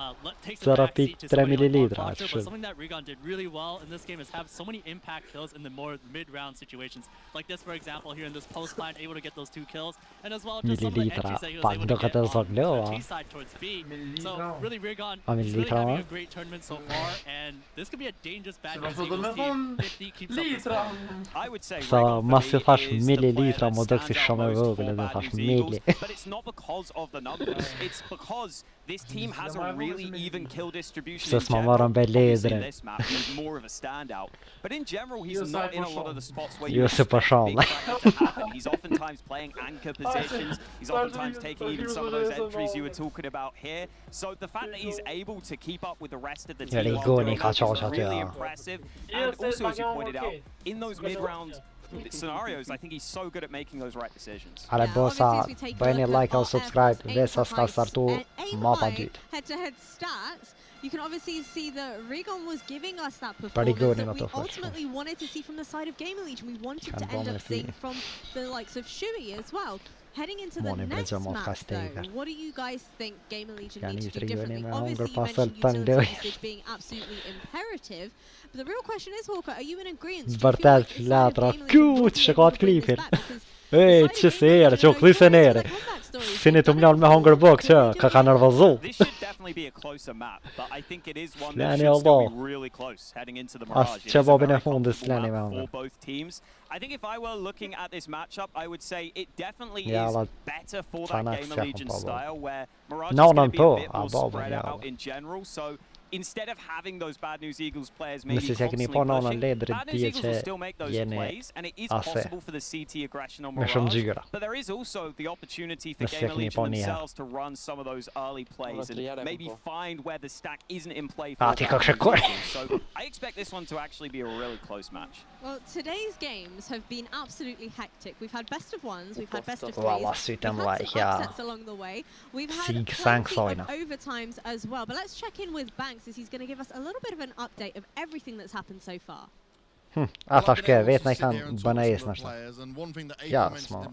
takes a backseat to somebody like Monflacho, but kështu. something that Rigon did really well in this game is have so many impact kills in the more mid-round situations. Like this, for example, here in this post line, able to get those 2 kills, and as well just some of the entries that he was able to get on the T side towards B. So really, Rigon is really having a great tournament so far, and this could be a dangerous bad news Eagles team if he keeps up this form. I would say So massive hash millilitra må dock sig som över det hash milli. But it's not because of the numbers. It's because this team has a really even kill distribution in general. Obviously, in this map, he's more of a standout. But in general, he's not in a lot of the spots where you expect big fragment to happen. He's oftentimes playing anchor positions. He's oftentimes taking even some of those entries you were talking about here. So the fact that he's able to keep up with the rest of the team while doing that is really impressive. And also, as you pointed out, in those mid-round scenarios, I think he's so good at making those right decisions. Ale bossa, bëjni like or subscribe, vesa ska startu mapa dytë. Head-to-head stats, you can obviously see that Rigon was giving us that performance that we ultimately wanted to see from the side of GamerLegion. We wanted to end up seeing from the likes of SHQIP as well. Heading into the next map though, what do you guys think GamerLegion needs to do differently? Obviously you mentioned utility usage being absolutely imperative, but the real question is, Hawker, are you in agreement? Zbartat latra, kut, shëkat klipin. Ej, që se erë, që këthi se nere. Sini të mlanë me Hunger Box, që ka nervozu. This should definitely be a closer map, but I think it is one that should still be really close heading into the Mirage. It is a very comfortable map for both teams. I think if I were looking at this matchup, I would say it definitely is better for that GamerLegion style, where Mirage is going to be a bit more spread out in general. So instead of having those Bad News Eagles players maybe constantly pushing, Bad News Eagles will still make those plays, and it is possible for the CT aggression on Mirage, but there is also the opportunity for GamerLegion themselves to run some of those early plays and maybe find where the stack isn't in play for so I expect this one to actually be a really close match. Well, today's games have been absolutely hectic. We've had best of ones, we've had best of threes, we've had some upsets along the way, we've had plenty of overtimes as well, but let's check in with Banks as he's going to give us a little bit of an update of everything that's happened so far. Ata shke, vet na I kanë bënajes në shtë. Ja, s'ma.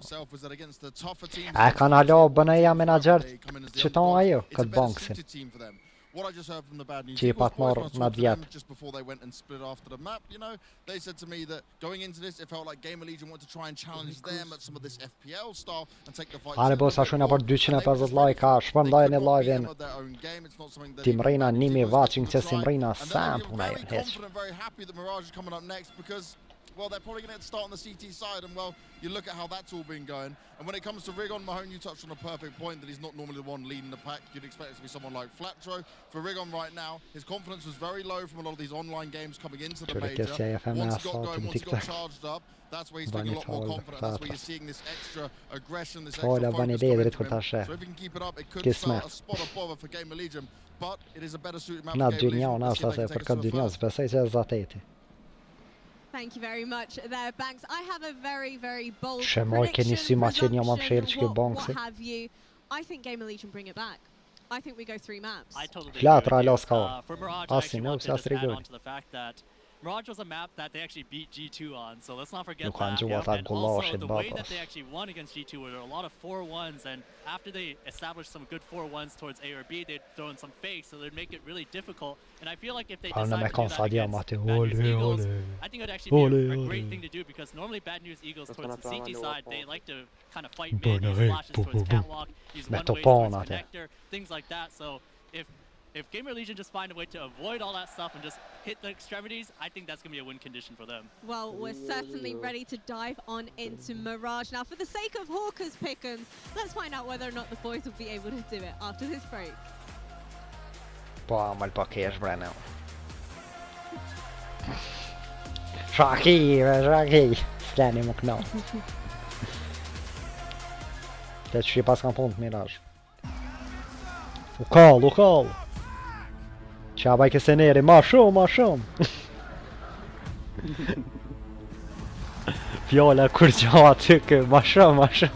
A kanë alo bënaja menager që ta ajo, këtë banksin. What I just heard from the Bad News Eagles, just before they went and split after the map, you know, they said to me that going into this, it felt like GamerLegion wanted to try and challenge them at some of this FPL style and take the fight. Ale bosa shuna për 250 like-a, shpërndajnë e live-in. Tim Rina nimi watching që sim Rina sam puna jo, heq. Very happy that Mirage is coming up next because, well, they're probably going to start on the CT side, and well, you look at how that's all been going. And when it comes to Rigon, Mahone, you touched on a perfect point that he's not normally the one leading the pack. You'd expect it to be someone like Flatro. For Rigon right now, his confidence was very low from a lot of these online games coming into the major. Once he got going, once he got charged up, that's where he's feeling a lot more confident. That's where you're seeing this extra aggression, this extra focus coming into him. So if he can keep it up, it could start a spot of bother for GamerLegion. But it is a better suited map for GamerLegion. Thank you very much there, Banks. I have a very, very bold prediction, what have you. I think GamerLegion bring it back. I think we go 3 maps. I totally agree. For Mirage, I actually wanted to just add on to the fact that Mirage was a map that they actually beat G2 on, so let's not forget that. And also, the way that they actually won against G2 were a lot of 4-1s, and after they established some good 4-1s towards A or B, they'd throw in some fakes, so they'd make it really difficult. And I feel like if they decide to do that against Bad News Eagles, I think it would actually be a great thing to do, because normally Bad News Eagles towards the CT side, they like to kind of fight mid, use flashes towards catwalk, use one-ways towards connector, things like that. So if GamerLegion just find a way to avoid all that stuff and just hit the extremities, I think that's going to be a win condition for them. Well, we're certainly ready to dive on into Mirage. Now, for the sake of Hawker's pick'ems, let's find out whether or not the boys will be able to do it after this break. Po, mal po kesh breno. Shaki, slani më knall. Te që pas kam punë të Mirage. U kall. Qa baj këse neri, ma shumë. Fjalla kur gja aty kë, ma shumë.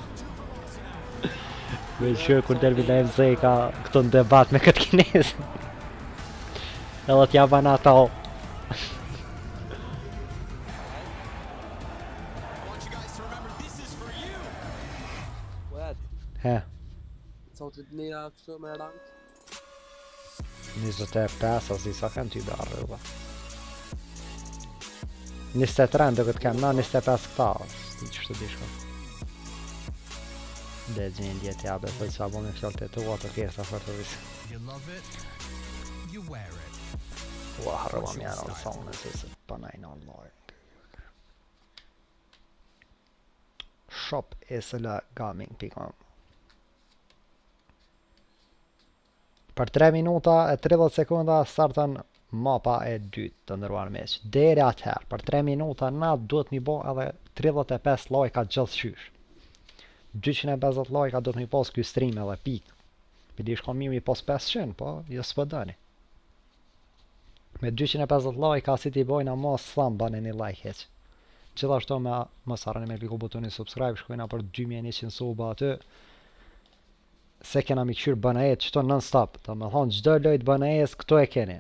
Me që kur delvi në MZ ka këto në debat me këtë kinesë. Edhe t'ja ban ata. He? Co ty dni jak kështu me rank? 20 FPS asë disa kanë ty darë rrëva. 23 do këtë kemë, na 25 këta, së që të dishko. Dhe gjendje t'ja besoj që abo me fjallë të tua të kjerë sa fërë të visë. Ua, rrëva mjera në sonë, se se panajnë online. Shop slgaming.com. Për 3 minuta e 30 sekunda startën mapa e dytë të ndërruar meq. Deri atëherë, për 3 minuta na duhet mi bo edhe 35 lajka gjithçysh. 250 lajka duhet mi pos ky stream edhe pik. Pidi shkon mi pos 500, po jo s'pëdani. Me 250 lajka si ti bojna mos tham bane një like heq. Gjithashtu me mos harroni me kliku butonin subscribe, shkojna për 2100 suba aty. Se kena mi kqyr bënajet qëto non-stop, ta me thonë gjdo lojt bënajes këto e keni.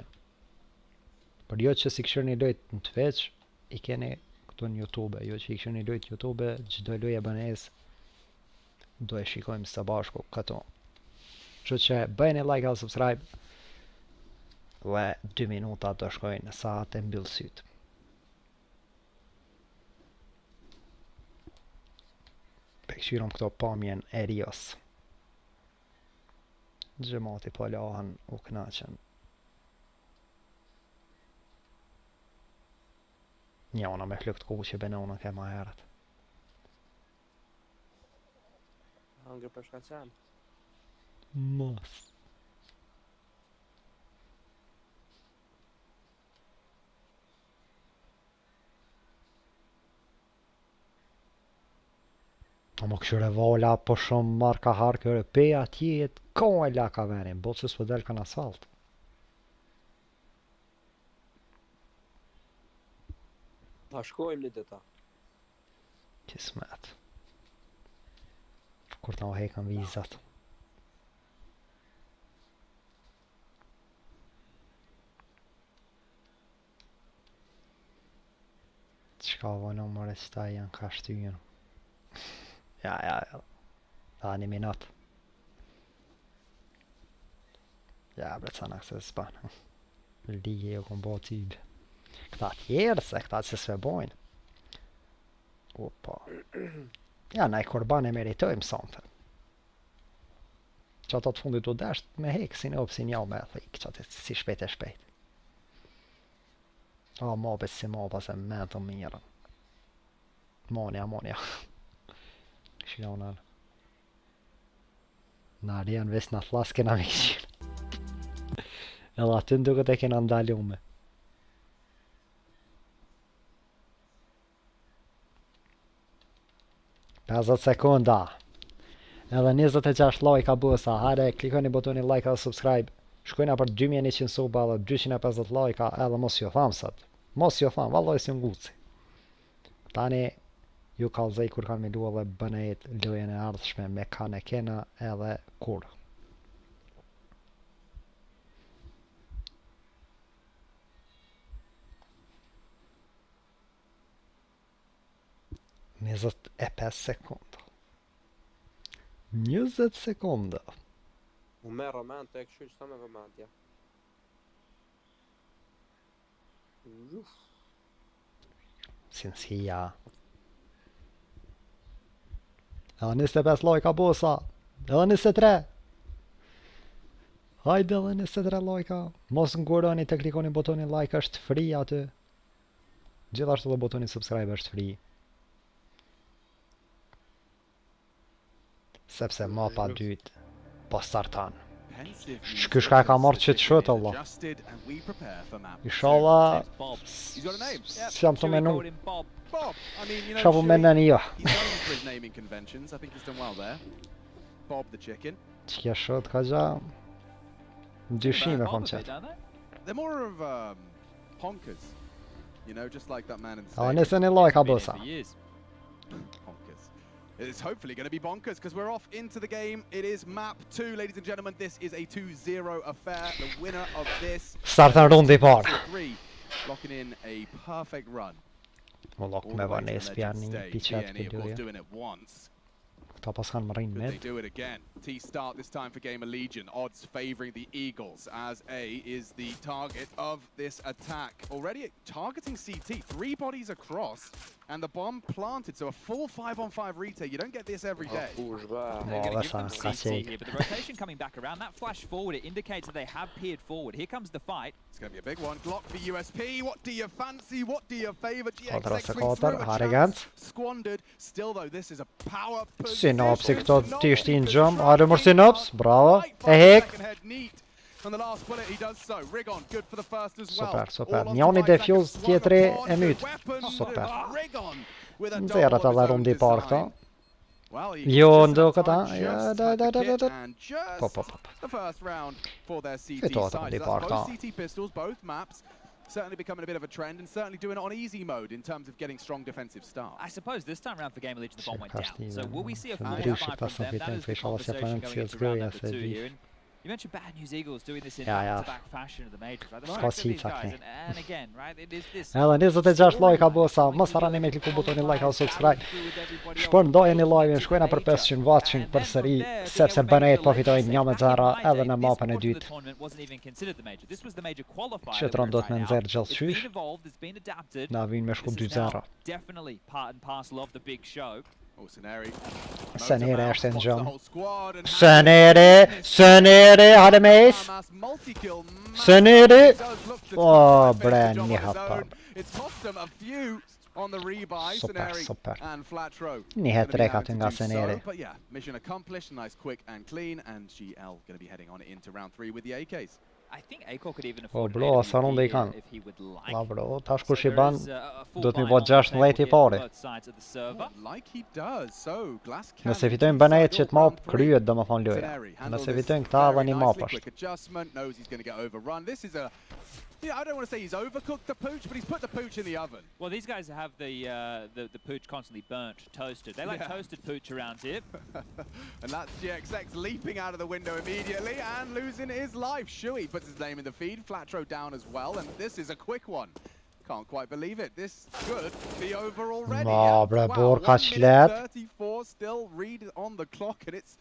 Për jo që si kqyr një lojt në Twitch, i keni këto në YouTube, jo që i kqyr një lojt YouTube, gjdo lojt e bënajes do e shikojmë së bashku këto. Që që bëjni like dhe subscribe, dhe 2 minuta të shkojnë sa të mbyllë sytë. Pekqyrom këto pamjen e Rios. Gjemati po lahen u knaqen. Njona me flukt ku që benona ke ma herët. Hangër për shkaqen. Mos. Më këshyre vala po shumë marka harë kërë pe atjet, ka e laka verin, bo që s'po del kanë asfalt. A shkojmë një deta. Kismet. Kur ta o hekën vizat. Qka vënë mëre qëta janë ka shtyjën. Ja. Ta një minut. Ja, bre, ca në këse s'panë. Ligje jo kom bo tybë. Këta tjerë se, këta që s've bojnë. Opa. Ja, na i korban e meritojmë sonte. Që ato të fundit u desht me hekë, si në opë si një me thik, që atë si shpejt e shpejt. A, mobet si moba se me të mirën. Monja. Shikonan. Na rian ves na thlas kena me këshin. Edhe aty nduket e kena ndalume. Pezet sekunda. Edhe 26 like a busa. Hajde, klikoni botonin like dhe subscribe. Shkojna për 2100 suba dhe 250 like edhe mos jo tham sot. Mos jo tham, valloj si nguci. Tani ju kalzej kur kanë me lua dhe bënejt lojen e ardhshme me kanë e kena edhe kur. Njëzët e 5 sekunda. 20 sekunda. U me roman të e këshu që ta me vëmendja. Sinësia. Edhe 25 lajka bosa. Edhe 23. Hajde edhe 23 lajka. Mos nguroni të klikoni botonin like, është free aty. Gjithashtu dhe botonin subscribe është free. Sepse mapa dytë po startan. Shkyshka e ka marrë që të shëtë, Allah. Inshallah, si jam të menu. Shabu menen jo. Qëkja shëtë ka gja, dyshime kom qëtë. A nëse një like a bësa. It's hopefully going to be bonkers because we're off into the game. It is map 2, ladies and gentlemen. This is a 2-0 affair. The winner of this startar rundi par. Locking in a perfect run. Më lock me vanes pjanë një pichat për duja. Këta pas kanë më rrinë They mid. do it again. T-start this time for GamerLegion. Odds favouring the Eagles as A is the target of this attack. Already targeting CT. 3 bodies across and the bomb planted. So a full 5-on-5 retake. You don't get this every day. They're going to give them CT here, but the rotation coming back around. That flash forward, it indicates that they have peered forward. Here comes the fight. It's going to be a big one. Glock for USP. What do you fancy? What do you favour? Squandered. Still though, this is a power position. Synopsi këto ti shtin gjëm. Hajde mër Synops, bravo. E hek. On the last bullet he does so. Rigon good for the first as well. Super, super. Njoni defuse, tjetri e myt. Super. Nxerrat edhe rundi i parë këta. Jo, ndo këta. Po. Fitohet rundi i parë këta. CT pistols, both maps. Certainly becoming a bit of a trend and certainly doing it on easy mode in terms of getting strong defensive start. I suppose this time around for GamerLegion the bomb went down. So will we see a 4-5 from them? That is the conversation going into round number 2 here. And you mentioned Bad News Eagles doing this in back-to-back fashion of the majors, right? The strength of these guys, and again, right, it is this... Edhe 26 like a bosa, mos harani me kliku butonin like apo subscribe. Shpërndojeni live-in, shkojna për 500 watching përsëri, sepse Benet po fitojnë 1-0 edhe në mapën e dytë. Qëtëron do të me nxerë gjithçysh, na vinë me shku 2-0. Definitely part and parcel of the big show. Senere është në gjëm. Senere, hajde me is. Senere. O, bre, një hapa. Super. Një hat-trick aty nga Senere. Mission accomplished, nice, quick and clean, and GL going to be heading on into round 3 with the AKs. I think Akor could even afford bro, sa runde I kanë. if he would like. La bro, tash kush I ban, do të mi bëj 16 I pari. Like he does. So, glass Nëse fitojnë Benet që të map kryet domethënë loja. Nëse fitojnë këta edhe një map është. Quick adjustment, knows he's going to get overrun. This is a I don't want to say he's overcooked the pooch, but he's put the pooch in the oven. Well, these guys have the pooch constantly burnt, toasted. They like toasted pooch around here. And that's GXX leaping out of the window immediately and losing his life. Shui puts his name in the feed, Flatro down as well, and this is a quick one. Can't quite believe it. This could be over already. No, bro, bor ka shlet. 34 still read on the clock, and it's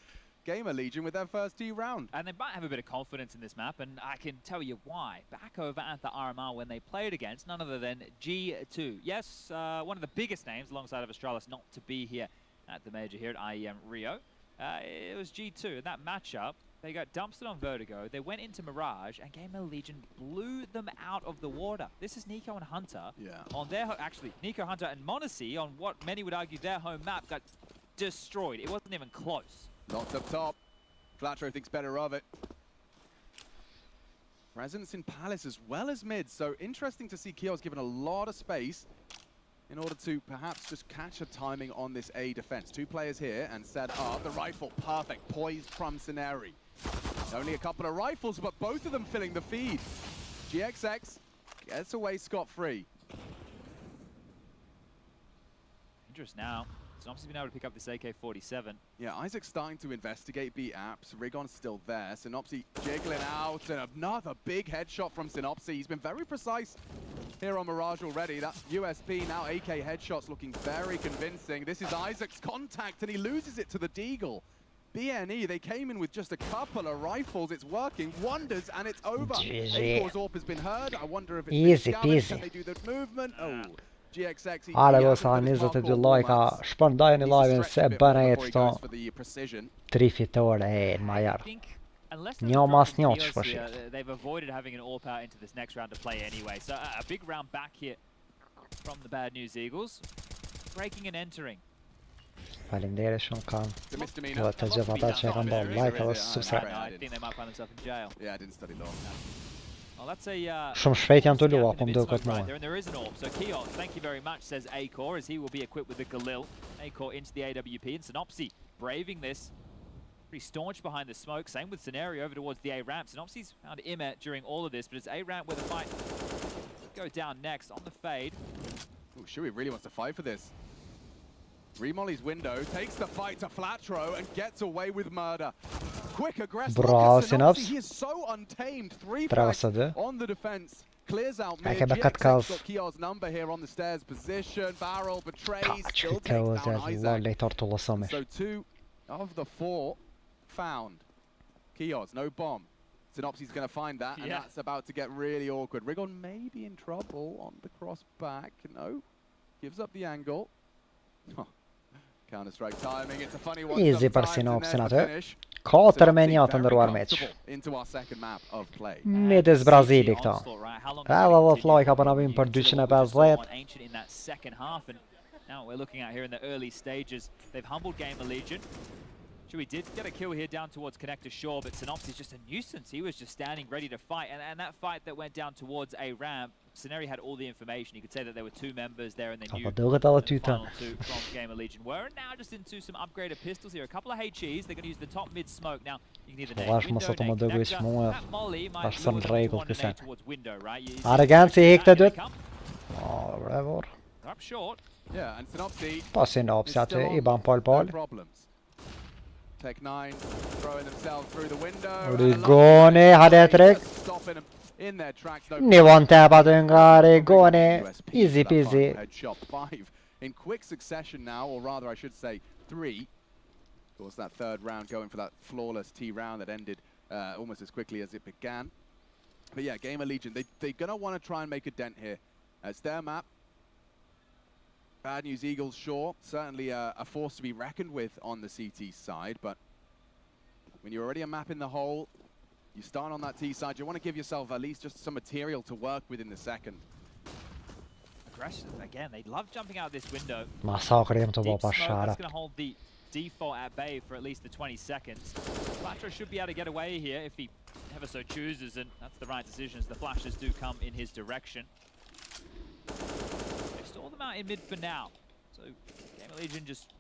GamerLegion with their first T round. And they might have a bit of confidence in this map, and I can tell you why. Back over at the RMR when they played against none other than G2. Yes, one of the biggest names alongside of Astralis not to be here at the major here at IEM Rio. It was G2. In that matchup, they got dumpstered on Vertigo. They went into Mirage, and GamerLegion blew them out of the water. This is Nico and Hunter on their actually Nico, Hunter, and Monacy on what many would argue their home map got destroyed. It wasn't even close. Locked up top. Flatro thinks better of it. Presence in Palace as well as mid, so interesting to see kqyr's given a lot of space in order to perhaps just catch a timing on this A defense. 2 players here and set up the rifle, perfect, poised from Scenari. Only a couple of rifles, but both of them filling the feed. GXX gets away scot-free. Dangerous now. Synopsis has been able to pick up this AK-47. Yeah, Isaac's starting to investigate B apps. Rigon's still there. Synopsy jiggling out, and another big headshot from Synopsy. He's been very precise here on Mirage already. That's USP, now AK headshots looking very convincing. This is Isaac's contact, and he loses it to the Deagle. BNE, they came in with just a couple of rifles. It's working wonders, and it's over. Akor's AWP has been heard. I wonder if it's easy peasy. Can they do the movement? Oh. GXX. Ale go sa 22 like-a, shpërndajeni live-in se Benet këto 3 fitore e Majar. Një mas një që shpërshit. They've avoided having an AWP out into this next round to play anyway. So a big round back here from the Bad News Eagles. Breaking and entering. Faleminderit shumë kanë. Dhe të gjithë ata që kanë bërë like edhe subscribe. I think they might find themselves in jail. Yeah, I didn't study law. Well, that's a shumë shpejt janë të lua, po më duket mua. And there is an AWP. So kqyr, thank you very much, says Akor, as he will be equipped with the Galil. Akor into the AWP, and Synopsy braving this. Pretty staunch behind the smoke. Same with Scenario over towards the A ramp. Synopsy's found Imet during all of this, but it's A ramp where the fight go down next on the fade. Oh, Shui really wants to fight for this. Remolly's window takes the fight to Flatro and gets away with murder. Quick aggressive. Bravo, Synops. He is so untamed. 3 flags on the defense. Clears out mid. Got kqyr's number here on the stairs position. Barrel betrays. Still takes down Isaac. So 2 of the 4 found. kqyr's, no bomb. Synopsy's going to find that, and that's about to get really awkward. Rigon may be in trouble on the cross back. No. Gives up the angle. Counter-strike timing. It's a funny one. Easy per Synopsy natë. 4 me 1 të ndëruar meq. Midis Brazili këto. Edhe dhe floj ka përna vim për 250. Now we're looking at here in the early stages, they've humbled GamerLegion. Shui did get a kill here down towards Connector Shore, but Synopsy is just a nuisance. He was just standing ready to fight, and that fight that went down towards a ramp, Scenario had all the information. He could say that there were 2 members there, and they knew the final 2 from GamerLegion were. And now just into some upgraded pistols here. A couple of HEs. They're going to use the top mid smoke. Now you can either nade window, connector. That molly might lure one to nade towards window, right? Arrogancy hekte dyt. Whatever. Up short. Yeah, and Synopsy. Po Synopsy aty I ban pol. Tech 9 throwing themselves through the window. Rigoni hade trick. In their tracks, Ni one tap at nga Rigoni. Easy peasy. Headshot 5 in quick succession now, or rather I should say 3. Of course, that 3rd round going for that flawless T round that ended almost as quickly as it began. But yeah, GamerLegion, they're going to want to try and make a dent here. It's their map. Bad News Eagles, sure, certainly a force to be reckoned with on the CT side, but when you're already a map in the hole, you start on that T side, you want to give yourself at least just some material to work with in the second. Aggression, again, they love jumping out this window. Massakrim to Deep smoke, that's going to hold the default at bay for at least the 20 seconds. Flasher should be able to get away here if he ever so chooses, and that's the right decision as the flashes do come in his direction. Stall them out in mid for now. So GamerLegion just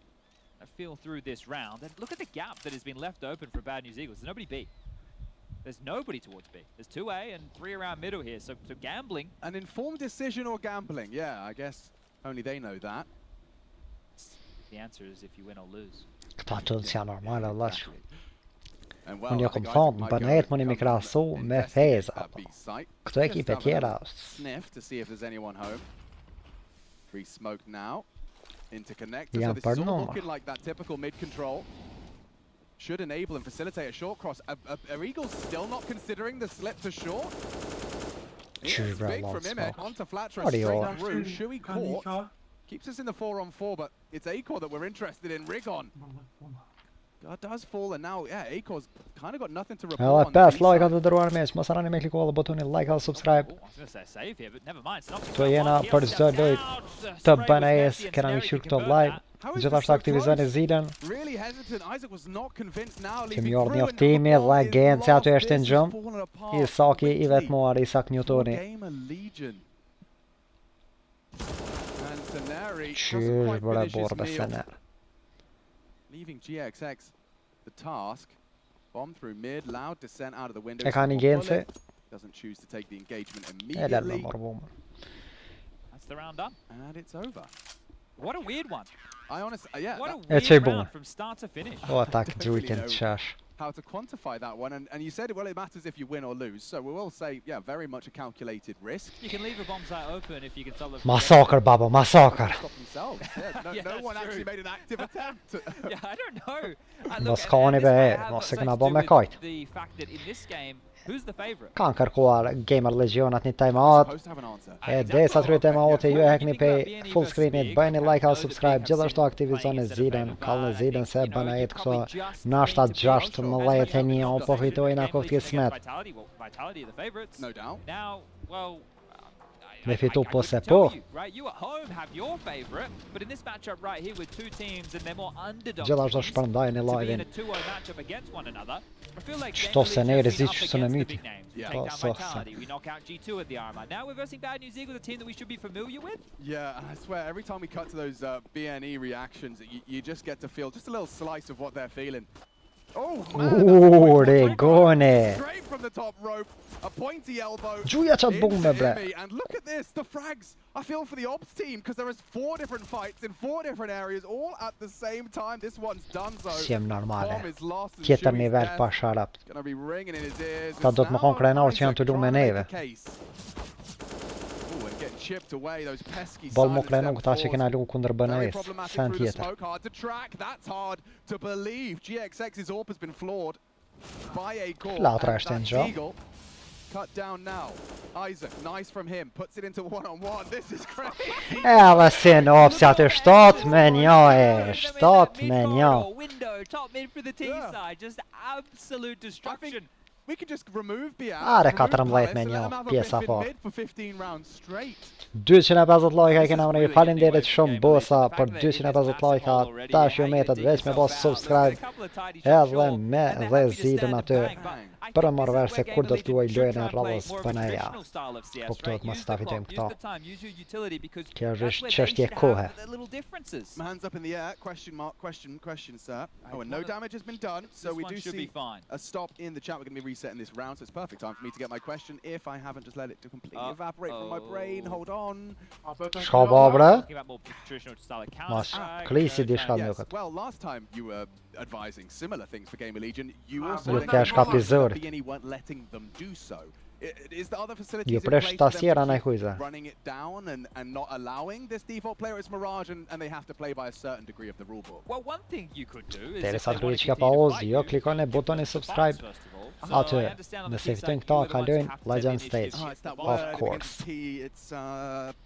feel through this round. And look at the gap that has been left open for Bad News Eagles. There's nobody B. There's nobody towards B. There's 2A and 3 around middle here. So gambling. An informed decision or gambling? Yeah, I guess only they know that. The answer is if you win or lose. Këta qënë s'ja normal e lash. Unë jo kom thonë, bënajt më një mikrasu me feza. Këto ekipe tjera. Sniff to see if there's anyone home. Free smoke now into connector. So this is all looking like that typical mid control. Should enable and facilitate a short cross. Are Eagles still not considering the slip to short? It's big from Imek onto Flattra straight through. Shui caught. Keeps us in the 4-on-4, but it's Acor that we're interested in. Rigon. God does fall, and now, yeah, Acor's kind of got nothing to report on. Best like at the door mess. Must run me click all the button and like and subscribe. I was going to say save here, but never mind. To jena për çdo lojë të bënes kena mi shuk këto live. Gjithashtu aktivizoni zilën. Really hesitant. Isaac was not convinced now. Kemi ardhur njoftimi dhe Genci aty është në gjëm. Isaki I vetmuar Isak Newtoni. Qysh bëra borbe Sener. Leaving GXX the task. Bomb through mid, loud descent out of the window. Doesn't choose to take the engagement immediately. That's the round done. And it's over. What a weird one. I honestly, yeah. What a weird round from start to finish. Oh, attack weekend shash. How to quantify that one, and you said, well, it matters if you win or lose. So we will say, yeah, very much a calculated risk. You can leave a bomb site open if you can stop them. Massacre, Baba, massacre. Stop themselves. Yeah, no one actually made an active attempt. Yeah, I don't know. Mos ka oni be, mos e kena bo me kajt. The fact that in this game, who's the favorite? Kan kërkuar GamerLegion atë një timeout. E desa 3 timeout ju e hekni pe full screenit, bëjni like and subscribe, gjithashtu aktivizoni zilën, kallni zilën se bëna jetë këto nashta 16 o po fitojnë ako të kismet. Vitality are the favorites. No doubt. Now, well, Me fitu po se po. Right, you at home have your favorite, but in this matchup right here with two teams and they're more underdogs. Gjithashtu shpërndajnë live-in. Çto se ne rreziq së në myt. Po so. We knock out G2 at the armor. Now we're versing Bad News Eagles, a team that we should be familiar with. Yeah, I swear every time we cut to those BNE reactions, you just get to feel just a little slice of what they're feeling. Oh, Rigoni. Straight from the top rope, a pointy elbow. Gjuja çat bombe bre. And look at this, the frags. I feel for the ops team because there is 4 different fights in 4 different areas all at the same time. This one's done so. Siem normale. Tjetër nivel pa sharap. Gonna be ringing in his ears. Ta do të më kon krenar që janë të lumë neve. chipped away. Those pesky Bolmokle nuk ta që kena lu kundër BNS. Sen tjetër. Hard to track. That's hard to believe. GXX's AWP has been floored by a core. Flaut është në gjë. Cut down now. Isaac, nice from him. Puts it into one-on-one. This is crazy. Ela si në opsja të 7 me një e 7 me një. Window, top mid for the T side, just absolute destruction. We can just remove Biat. Are 14 me një pjesa po. 250 lajka i kena mënej, falenderit shumë bosa për 250 lajka, tash ju metet veç me bos subscribe edhe me dhe zidën aty për më mërver se kur do të duaj lojën e rrallës bëneja. Po këtojt mos ta fitojmë këto. Kjo është çështje kohe. Hands up in the air, question mark, question sir. Oh, and no damage has been done, so we do see a stop in the chat. We're going to be resetting this round, so it's perfect time for me to get my question if I haven't just let it to completely evaporate from my brain. Hold on. Shka babra? Mas klisi di shka mjokët. Well, last time you were advising similar things for GamerLegion, you also weren't letting them do so. Is the other facilities in place for them running it down and not allowing this default player as Mirage and they have to play by a certain degree of the rulebook? Well, one thing you could do is Derisa të kryi që ka pauz, jo klikon e butoni subscribe. Aty, nëse fitojnë këta, kalojnë Legend Stage, of course. It's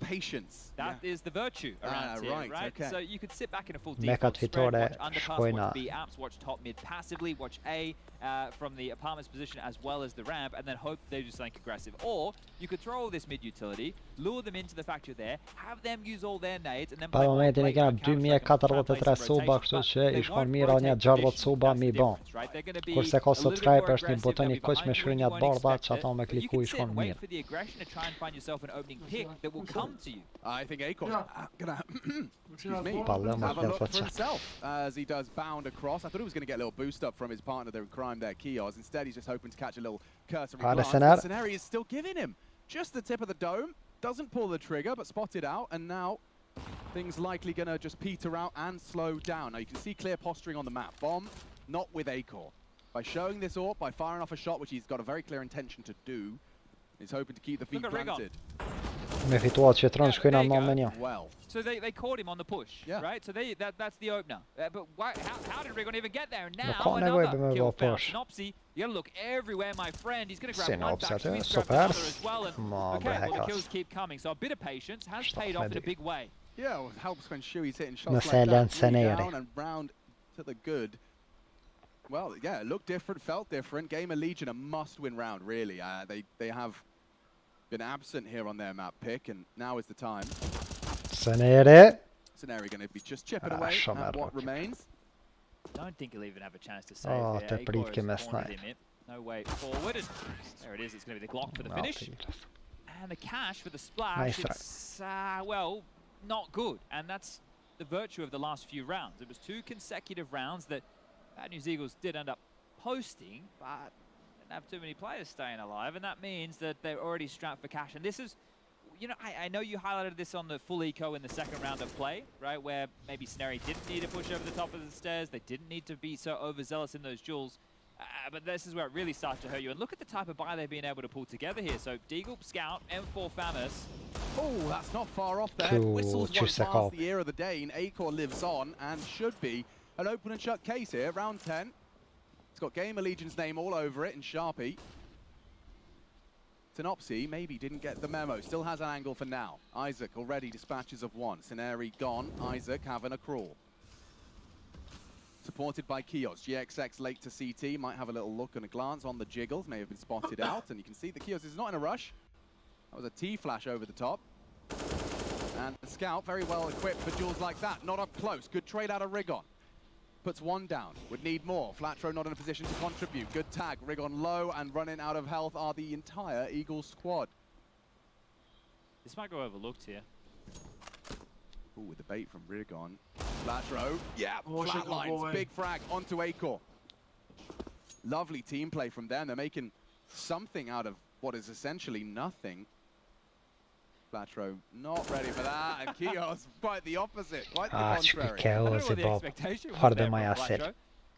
patience. That is the virtue around here, right? So you could sit back in a full default spread, watch underpass, watch B apps, watch top mid passively, watch A from the apartment's position as well as the ramp, and then hope they do something aggressive. Or you could throw all this mid utility, lure them into the fact you're there, have them use all their nades, and then pa momentin e kena 2043 suba, kështu që i shkon mira një 60 suba mi bon. Kurse ka subscribe është një buton i kuq me shkrinjat bardha që ata me kliku i shkon mirë. I think Acor's gonna excuse me, have a look for himself as he does bound across. I thought he was going to get a little boost up from his partner there in crime there, kqyr. Instead, he's just hoping to catch a little cursory glance. Scenario is still giving him just the tip of the dome. Doesn't pull the trigger, but spotted out, and now things likely going to just peter out and slow down. Now you can see clear posturing on the map. Bomb, not with Acor. By showing this AWP, by firing off a shot, which he's got a very clear intention to do, he's hoping to keep the feet planted. Me fituat që tron shkojnë në me një. So they caught him on the push, right? So that's the opener. But how did Rigon even get there? And now another kill found. Synopsy, you gotta look everywhere, my friend. He's gonna grab one back to his grab another as well. And okay, well the kills keep coming. So a bit of patience has paid off in a big way. Yeah, well, it helps when Shui's hitting shots like that. Down and round to the good. Well, yeah, it looked different, felt different. GamerLegion a must-win round, really. They have been absent here on their map pick, and now is the time. Scenario going to be just chipping away at what remains. Don't think he'll even have a chance to save here. No way forward, and there it is. It's going to be the Glock for the finish. And the cash for the splash. It's, well, not good. And that's the virtue of the last few rounds. It was 2 consecutive rounds that Bad News Eagles did end up posting, but didn't have too many players staying alive, and that means that they're already strapped for cash. And this is, you know, I know you highlighted this on the full eco in the second round of play, right, where maybe Snary didn't need to push over the top of the stairs, they didn't need to be so overzealous in those duels, but this is where it really starts to hurt you. And look at the type of buy they've been able to pull together here. So Deagle, Scout, M4 Famus. Oh, that's not far off there. Whistles one past the ear of the Dane. Acor lives on and should be an open and shut case here, round 10. It's got GamerLegion's name all over it in Sharpie. Synopsy maybe didn't get the memo, still has an angle for now. Isaac already dispatches of one. Scenari gone, Isaac having a crawl. Supported by kqyr. GXX late to CT, might have a little look and a glance on the jiggles, may have been spotted out, and you can see the kqyr is not in a rush. That was a T-flash over the top. And the Scout very well equipped for duels like that, not up close. Good trade out of Rigon. Puts one down, would need more. Flatro not in a position to contribute. Good tag, Rigon low and running out of health are the entire Eagles squad. This might go overlooked here. Ooh, with the bait from Rigon. Flatro, yeah, flat lines, big frag onto Acor. Lovely team play from them. They're making something out of what is essentially nothing. Flatro not ready for that, and kqyr's quite the opposite, quite the contrary. I don't know what the expectation was there from Flatro,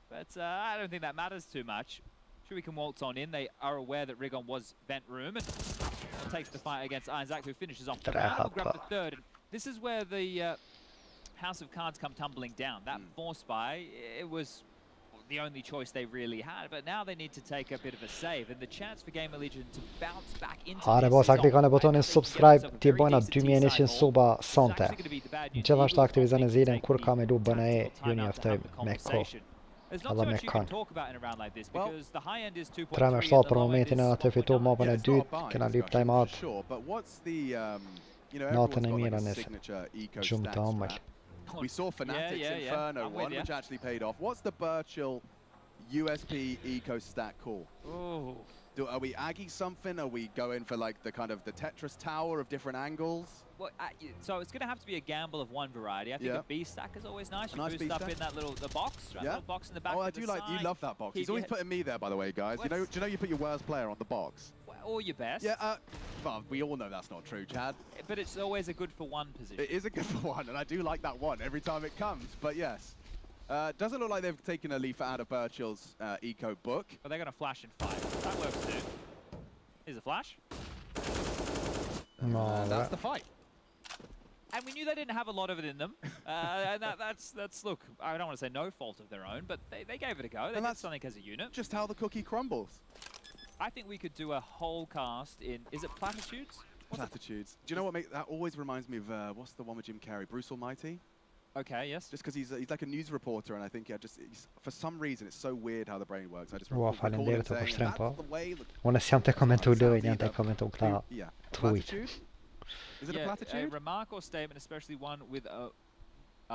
but I don't think that matters too much. Shui can waltz on in. They are aware that Rigon was vent room and takes the fight against Isaac, who finishes off the round. Will grab the third. And this is where the House of Cards come tumbling down. That force buy, it was the only choice they really had, but now they need to take a bit of a save, and the chance for GamerLegion to bounce back into Harabozak klikani butonin subscribe ti bojna 2100 suba sonte. Gjithashtu aktivizoni zilin kur ka me lu bëna e ju njoftoj me kohë. Edhe me kanë. Tre me 7 për momentin e atë fitu mapën e dytë, kena lyp time-out. Natën e mira nëse. Gjumë të amëll. We saw Fnatic's Inferno one, which actually paid off. What's the Birchill USP eco stack call? Oh. Are we Aggie something? Are we going for like the kind of the Tetris tower of different angles? Well, so it's going to have to be a gamble of one variety. I think a B stack is always nice. You boost up in that the box, right? Little box in the back. Oh, I do like. You love that box. He's always putting me there, by the way, guys. Do you know you put your worst player on the box? Or your best. Yeah. Well, we all know that's not true, Chad. But it's always a good for one position. It is a good for one, and I do like that one every time it comes. But yes, doesn't look like they've taken a leaf out of Birchill's eco book. But they're going to flash and fight. That works too. Here's a flash. No, that's the fight. And we knew they didn't have a lot of it in them. And that's look, I don't want to say no fault of their own, but they gave it a go. They did something as a unit. Just how the cookie crumbles. I think we could do a whole cast in, is it Platitudes? Platitudes. Do you know what that always reminds me of, what's the one with Jim Carrey, Bruce Almighty? Okay, yes. Just because he's like a news reporter, and I think for some reason it's so weird how the brain works. I just Ua, faleminderit për shtrempo. Unë s'jam të komentu lojën, jam të komentu këta tweet. Is it a platitude? A remark or statement, especially one with a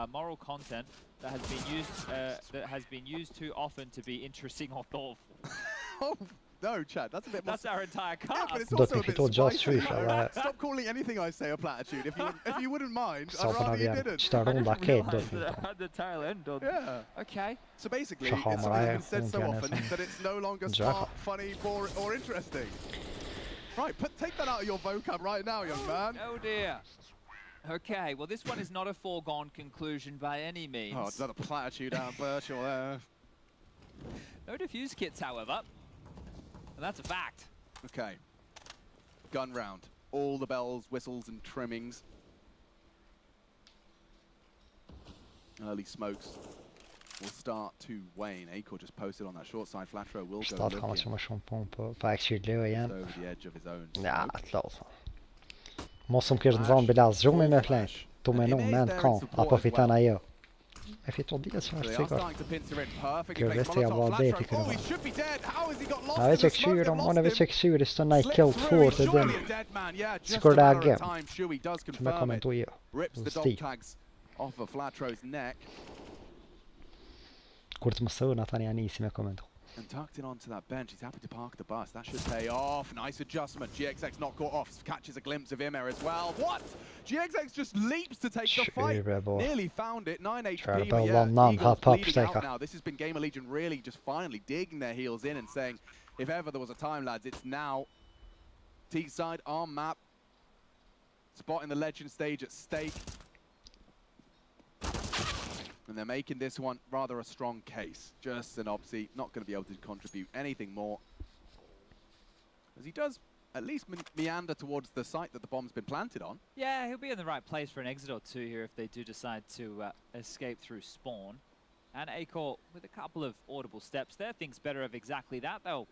moral content that has been used too often to be interesting or thoughtful. Oh. No, Chad, that's a bit more... That's our entire cast. Yeah, but it's also a bit spicy. Stop calling anything I say a platitude. If you wouldn't mind, I'd rather you didn't. The tail end on. Yeah. Okay. So basically, it's something that's been said so often that it's no longer smart, funny, or interesting. Right, take that out of your vocab right now, young man. Oh dear. Okay, well this one is not a foregone conclusion by any means. Oh, another platitude out of Birchall there. No defuse kits, however. And that's a fact. Okay. Gun round. All the bells, whistles, and trimmings. Early smokes will start to wane. Acor just posted on that short side. Flatro will go looking. Over the edge of his own. Ja, klart. Måste kjørt zombie der, zoom med flash. To me non man kan, apo fitan ajo. E fitu dies var sikkert. Kjør visst jeg var det til kunne være. Ja, vet ikke kjør om, og vet ikke kjør, så nei kill for til den. Skår det agge. Som jeg kommer til å gjøre. Rips the dog tags off of Flatro's neck. Kort må søvn at han er nis som jeg kommer til. And tucked in onto that bench, he's happy to park the bus. That should pay off. Nice adjustment. GXX not caught off. Catches a glimpse of Imer as well. What? GXX just leaps to take the fight. Nearly found it. 9 HP. But yeah, Eagles bleeding out now. This has been GamerLegion really just finally digging their heels in and saying, if ever there was a time, lads, it's now. T-side on map. Spot in the Legend stage at stake. And they're making this one rather a strong case. Just an Opsy, not going to be able to contribute anything more. As he does at least meander towards the site that the bomb's been planted on. Yeah, he'll be in the right place for an exit or two here if they do decide to escape through spawn. And Acor with a couple of audible steps there, thinks better of exactly that though.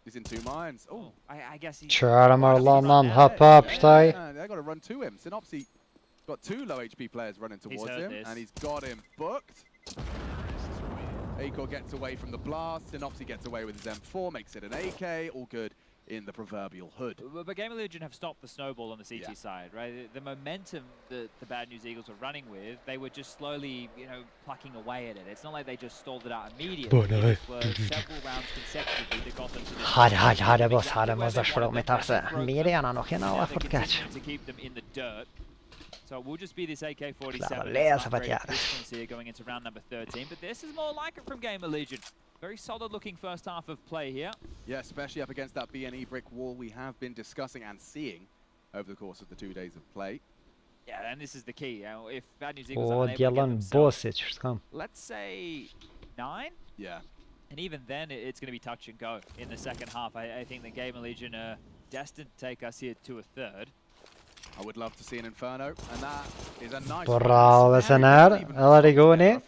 He's in two minds. Oh, I guess he's... Kör Marlon, hop up, stay. They've got to run to him. Synopsy got two low HP players running towards him, and he's got him booked. Acor gets away from the blast, Synopsy gets away with his M4, makes it an AK, all good in the proverbial hood. But GamerLegion have stopped the snowball on the CT side, right? The momentum that the Bad News Eagles were running with, they were just slowly, you know, plucking away at it. It's not like they just stalled it out immediately. It were several rounds consecutively that got them to this. Hade boss, hade możesz robić alltså. Miriana nog en av för catch. To keep them in the dirt. So it will just be this AK-47 distance here going into round number 13, but this is more like it from GamerLegion. Very solid looking first half of play here. Yeah, especially up against that BNE brick wall we have been discussing and seeing over the course of the 2 days of play. Yeah, and this is the key. If Bad News Eagles are unable to get themselves, let's say 9? Yeah. And even then, it's going to be touch and go in the second half. I think the GamerLegion are destined to take us here to a third. I would love to see an Inferno, and that is a nice Bravo sen här, eller det går ni.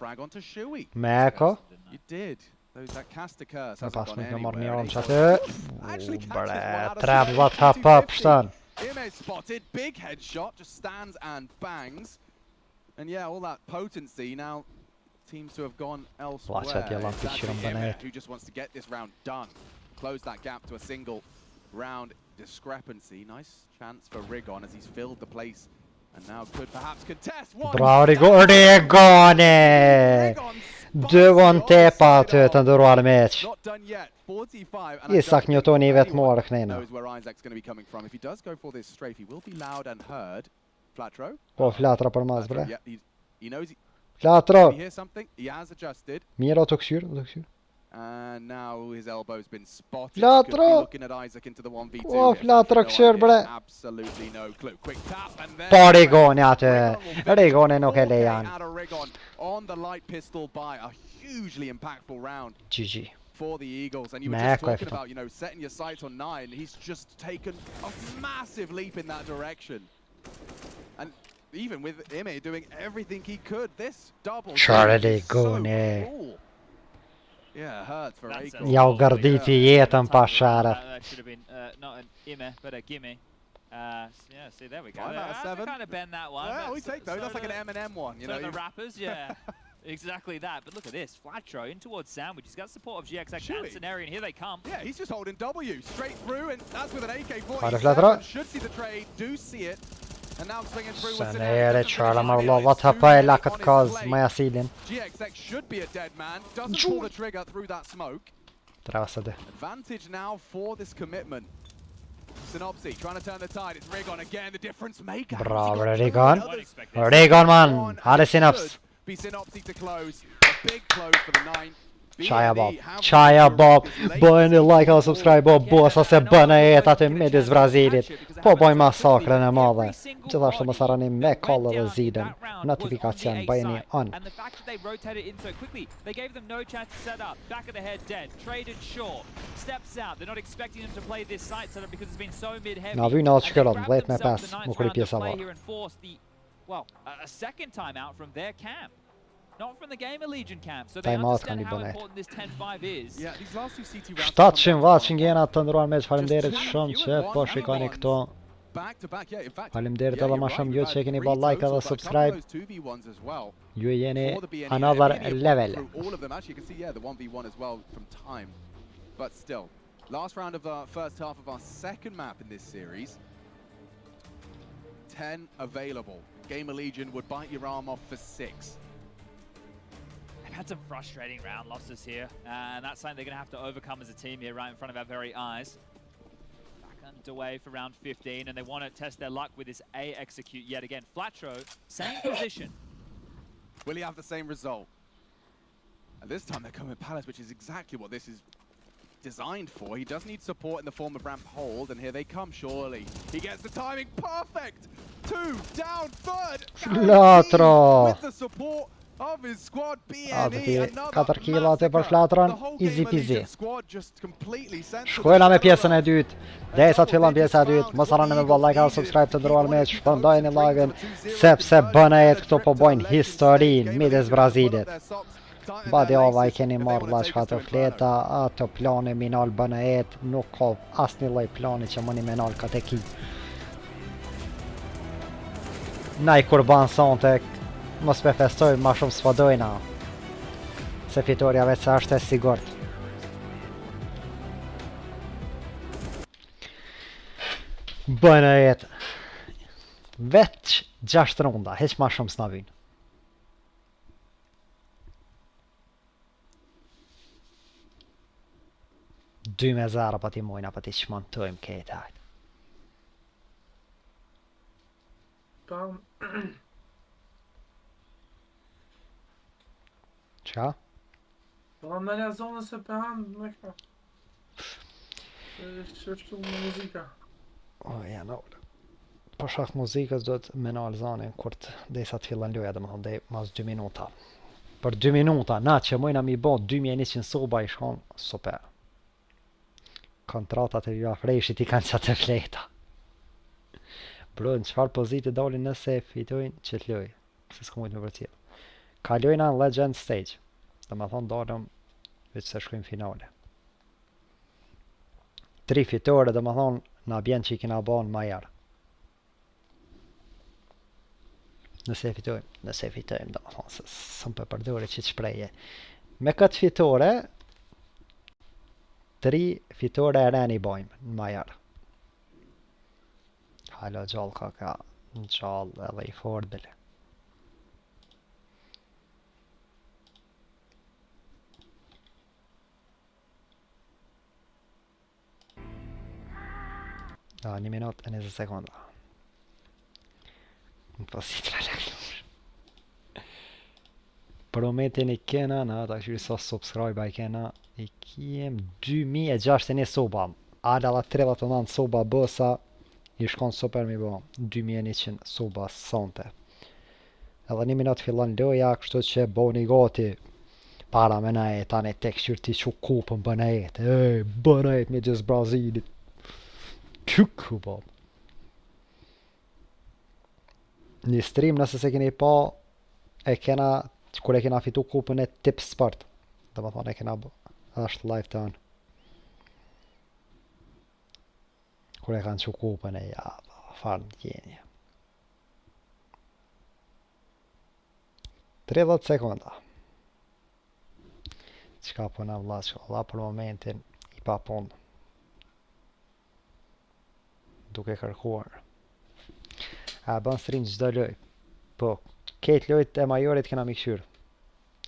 Mäko. You did. That cast a curse Jag hasn't passar gone mycket anywhere. Marnion så att bara trävla tappa upp stan. IEM spotted, big headshot, just stands and bangs. And yeah, all that potency now seems to have gone elsewhere. That's IEM who just wants to get this round done. Close that gap to a single round discrepancy. Nice chance for Rigon as he's filled the place and now could perhaps contest one. Bra Rigon! Du var inte på utan du var med. Isak Newton i vet mål knäna. Knows where Isaac's going to be coming from. If he does go for this strafe, he will be loud and heard. Flatro. Och Flatro på de bra. He knows Flatro. He hears something. He has adjusted. Mira kqyr. And now his elbow's been spotted. Flatro. Looking at Isaac into the 1v2. Oh, Flatro kqyr bre. Absolutely no clue. Quick tap and then. På Rigon ja te. Rigon är nog hela igen. On the light pistol by a hugely impactful round. GG. For the Eagles, and you were just talking about, you know, setting your sights on 9. He's just taken a massive leap in that direction. And even with Ime doing everything he could, this double Charlie Gone. Yeah, hurts for Eagles. Jag garditi getan pashara. That should have been not an Ime, but a gimme. Yeah, see, there we go. 5 out of 7. Kind of bend that one. Well, we take those. That's like an M&M one, you know. The rappers, yeah. Exactly that. But look at this. Flatro in towards Sandwich. He's got support of GXX and Scenario, and here they come. Yeah, he's just holding W straight through, and that's with an AK-47. Should see the trade, do see it. And now swinging through with Sen är det Charlie Marlova tappar i lacket cause Maja Silin. GXX should be a dead man. Doesn't pull the trigger through that smoke. Trasade. Advantage now for this commitment. Synopsy trying to turn the tide. It's Rigon again, the difference maker. Bravo Rigon. Rigon man. Hade Synops. Be Synopsy to close. A big close for the 9. Chaya Bob. Bojni like och subscribe och båsa se bana att det med Brazilit. På boj massakren är male. Gjithashtu mos harroni me kolla dhe ziden. Notificacion bajni on. And the fact that they rotated in so quickly, they gave them no chance to set up. Back of the head dead. Traded short. Steps out. They're not expecting them to play this site setup because it's been so mid-heavy. Na vi nåt shkëllon, vlet me pas. Mu kuri pjesa var. Well, a second time out from their camp. Not from the GamerLegion camp, so they understand how important this 10-5 is. Yeah, these last two CT rounds. 700 që ngena të ndruar me faleminderit shumë që po shikoni këto. Faleminderit edhe më shumë ju që keni bë like edhe subscribe. Ju jeni another level. All of them actually you can see the 1v1 as well from time. But still, last round of our first half of our second map in this series. 10 available. GamerLegion would bite your arm off for 6. Had some frustrating round losses here, and that's something they're going to have to overcome as a team here right in front of our very eyes. Back underway for round 15, and they want to test their luck with this A execute yet again. Flatro, same position. Will he have the same result? And this time they're coming Palace, which is exactly what this is designed for. He does need support in the form of ramp hold, and here they come, surely. He gets the timing perfect! 2 down, third! Flatro! With the support of his squad, BNE, 4 kilo të për Flatron, easy peasy. Shkojna me pjesën e dytë. Derisa të fillon pjesa e dytë, mos harroni me like dhe subscribe të ndëruar me shpërndajeni like-ën sepse BNE këto po bojnë historinë midis Brazilit. Badi ova I keni marrë laçka të fleta, ato plane minal BNE nuk ka asnjë lloj plani që mëni minal kateki. Naj kurban sonte mos me festoj ma shumë s'padojna se fitoria vetë se është e sigurt. Bëjnë e jetë veç 6 runda, heq ma shumë s'na vynë. Dy me zara pa ti mojna pa ti shmontojmë kejt hajt. Qa? Po në zonën se për hanë me ka. Shështu me muzika. O, janë ollë. Po shak muzikës do të menal zonin kur të desa të fillan loja dhe më thonë dhe mas 2 minuta. Për 2 minuta, na që mojna mi bo 2100 soba i shkon super. Kontratat e vja frejshit i kanë qatë fleta. Bro, në qëfar poziti dalin nëse fitojnë që t'loj. Se s'ku mujtë me vërtjel. Kalojna në Legend Stage. Dhe me thonë dalëm veç se shkojmë finale. 3 fitore dhe me thonë na bjen që i kina ba në majarë. Nëse fitojmë dhe me thonë se sëm për përdore që të shpreje. Me këtë fitore 3 fitore e reni bojmë në majarë. Halo gjallë ka në gjallë edhe i fordbele. Da, 1 minut e 20 sekunda. Në posit la laklush. Prometin i kena, në ata këshyri sa subscribe i kena, i kiem 2061 soba. Ala la 39 soba bësa, i shkon super mi bo. 2100 soba sante. Edhe 1 minut fillon loja, kështu që boni gati. Para me na e tani tek qyrti që kupën bëna jetë. Ej, bëna jetë me gjithë Brazilit. Kuku bob. Një stream nëse se keni pa e kena kur e kena fitu kupën e tip sport. Dhe më thonë e kena është live të anë. Kur e kanë që kupën e ja, farë në tjeni. 30 sekunda. Qka përna vla, qka vla për momentin i pa punë. Duke kërkuar. A bën stream çdo loj. Po, kejt lojt e Majorit kena mi këshyrë.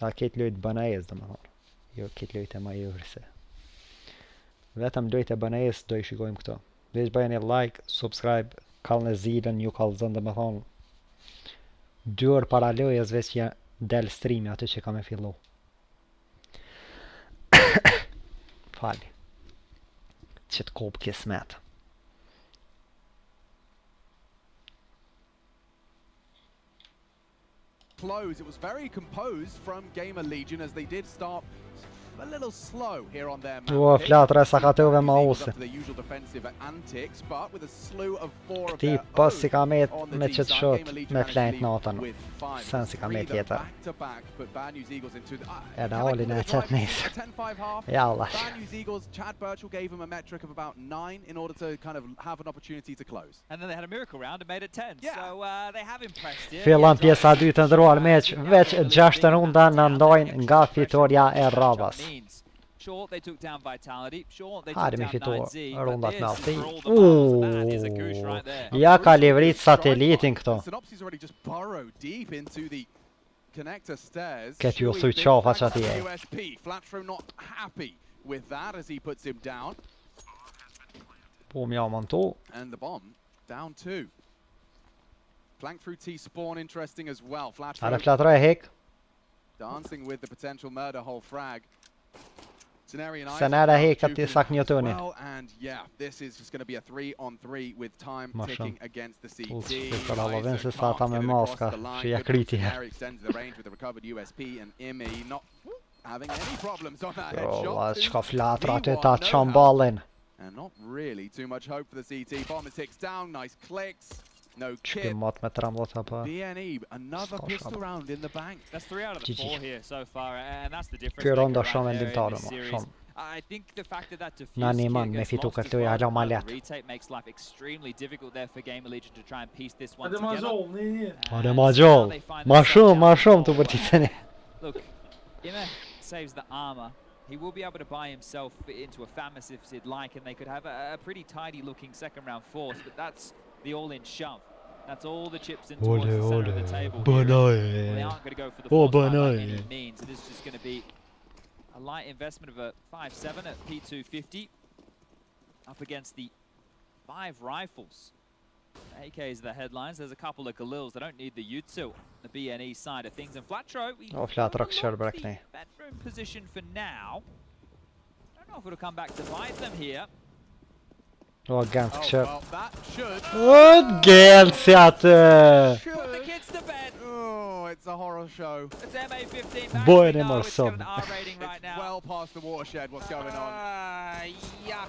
A kejt lojt Banajës dhe më thonë. Jo kejt lojt e Majorit se. Vetëm lojt e Banajës do i shikojmë këto. Veç bëjeni like, subscribe, kallën e zilën, ju kallëzën dhe më thonë. 2 orë para lojës veç që del streami aty që ka me fillu. Fali. Që të kopë kismet. Close. It was very composed from GamerLegion as they did start a little slow here on their map. Flatra sa ka të uve ma use. Këti pas si ka met me qëtë shot me flejt natën. Sen si ka met tjetër. E da olin e qëtë nisë. Ja Allah. Chad Birchall gave him a metric of about 9 in order to kind of have an opportunity to close. And then they had a miracle round and made it 10. Yeah. So they have impressed here. Fillon pjesa 2 të ndruar meq, veç 6 runda në ndojnë nga fitoria e Rabas. Sure, they took down Vitality. Sure, they took Hajde mi down fitu 9Z. rundat me alti. Ja ka livrit satelitin këto. Synopsis already just burrow deep into the connector stairs. Këtë ju thuj qafa që ati e. Flatro not happy with that as he puts him down. Po mja montu. And the bomb down 2. Flank through T spawn interesting as well. Flatro e hek. Dancing with the potential murder hole frag. Scenario hek ati sak njotoni. And yeah, this is just going to be a 3-on-3 with time ticking against the CT. Për halloven se sa ta me maska, që ja kriti. Qka flatra të ta qamballin. And not really too much hope for the CT. Bomber ticks down, nice clicks. No kip. BNE, another pistol round in the bank. That's 3 out of the 4 here so far, and that's the difference. Kjo ronda shumë endimtare më shumë. I think the fact that that Nani man me fitu këtë ja hala ma let. Retake makes life extremely difficult there for GamerLegion to try and piece this one together. Ade ma gjall. Ma shumë të vërtiteni. Look, Ime saves the armor. He will be able to buy himself into a Famis if he'd like, and they could have a pretty tidy looking second round force, but that's the all-in shove. That's all the chips in towards the center of the table. Well, they aren't going to go for the force by any means. It is just going to be a light investment of a 5.7 at P250 up against the 5 rifles. AK's the headlines. There's a couple of Galils. They don't need the Jutsu, the BNE side of things. And Flatro, bedroom position for now. I don't know if it'll come back to bite them here. Ganske kjøp. Ganske at... Oh, it's It's a horror show. It's MA15. Boy, Actually, them no, are it's some. got an R rating right now. Well past the watershed, what's going on? Yuck.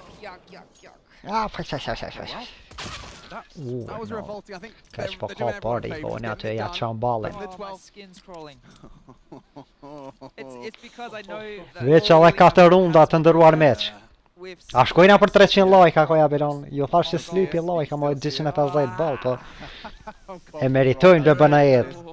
Ah, That was revolting. I think Catch på they're doing koppar everyone dit favors och när getting jag it tjän done. ballen. My skin's crawling. It's because I know that Već ale katër runda të ndëruar meç. A shkojna për 300 lajka koja Biron. Ju thash se slipi lajka më 250 ball, po e meritojnë të bëna jetë.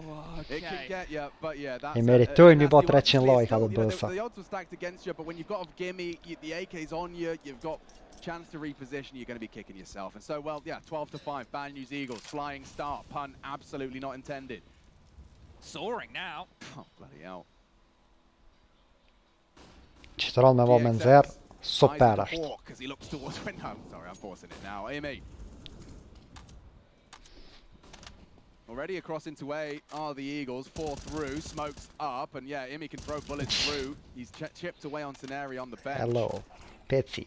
E meritojnë mi bë 300 lajka të bësa. The odds were stacked against you, but when you've got a gimme, the AK's on you, you've got chance to reposition, you're going to be kicking yourself. And so, well, yeah, 12-5, Bad News Eagles, flying start, pun absolutely not intended. Soaring now. Oh, bloody hell. Qëtëron me vë me nëzër, super Eyes është. hawk as he looks towards window. I'm sorry, I'm forcing it now. Amy. Already across into A are the Eagles, 4 through, smokes up, and yeah, Imi can throw bullets through. He's chipped away on Teneri on the bench. Hello, Petsy.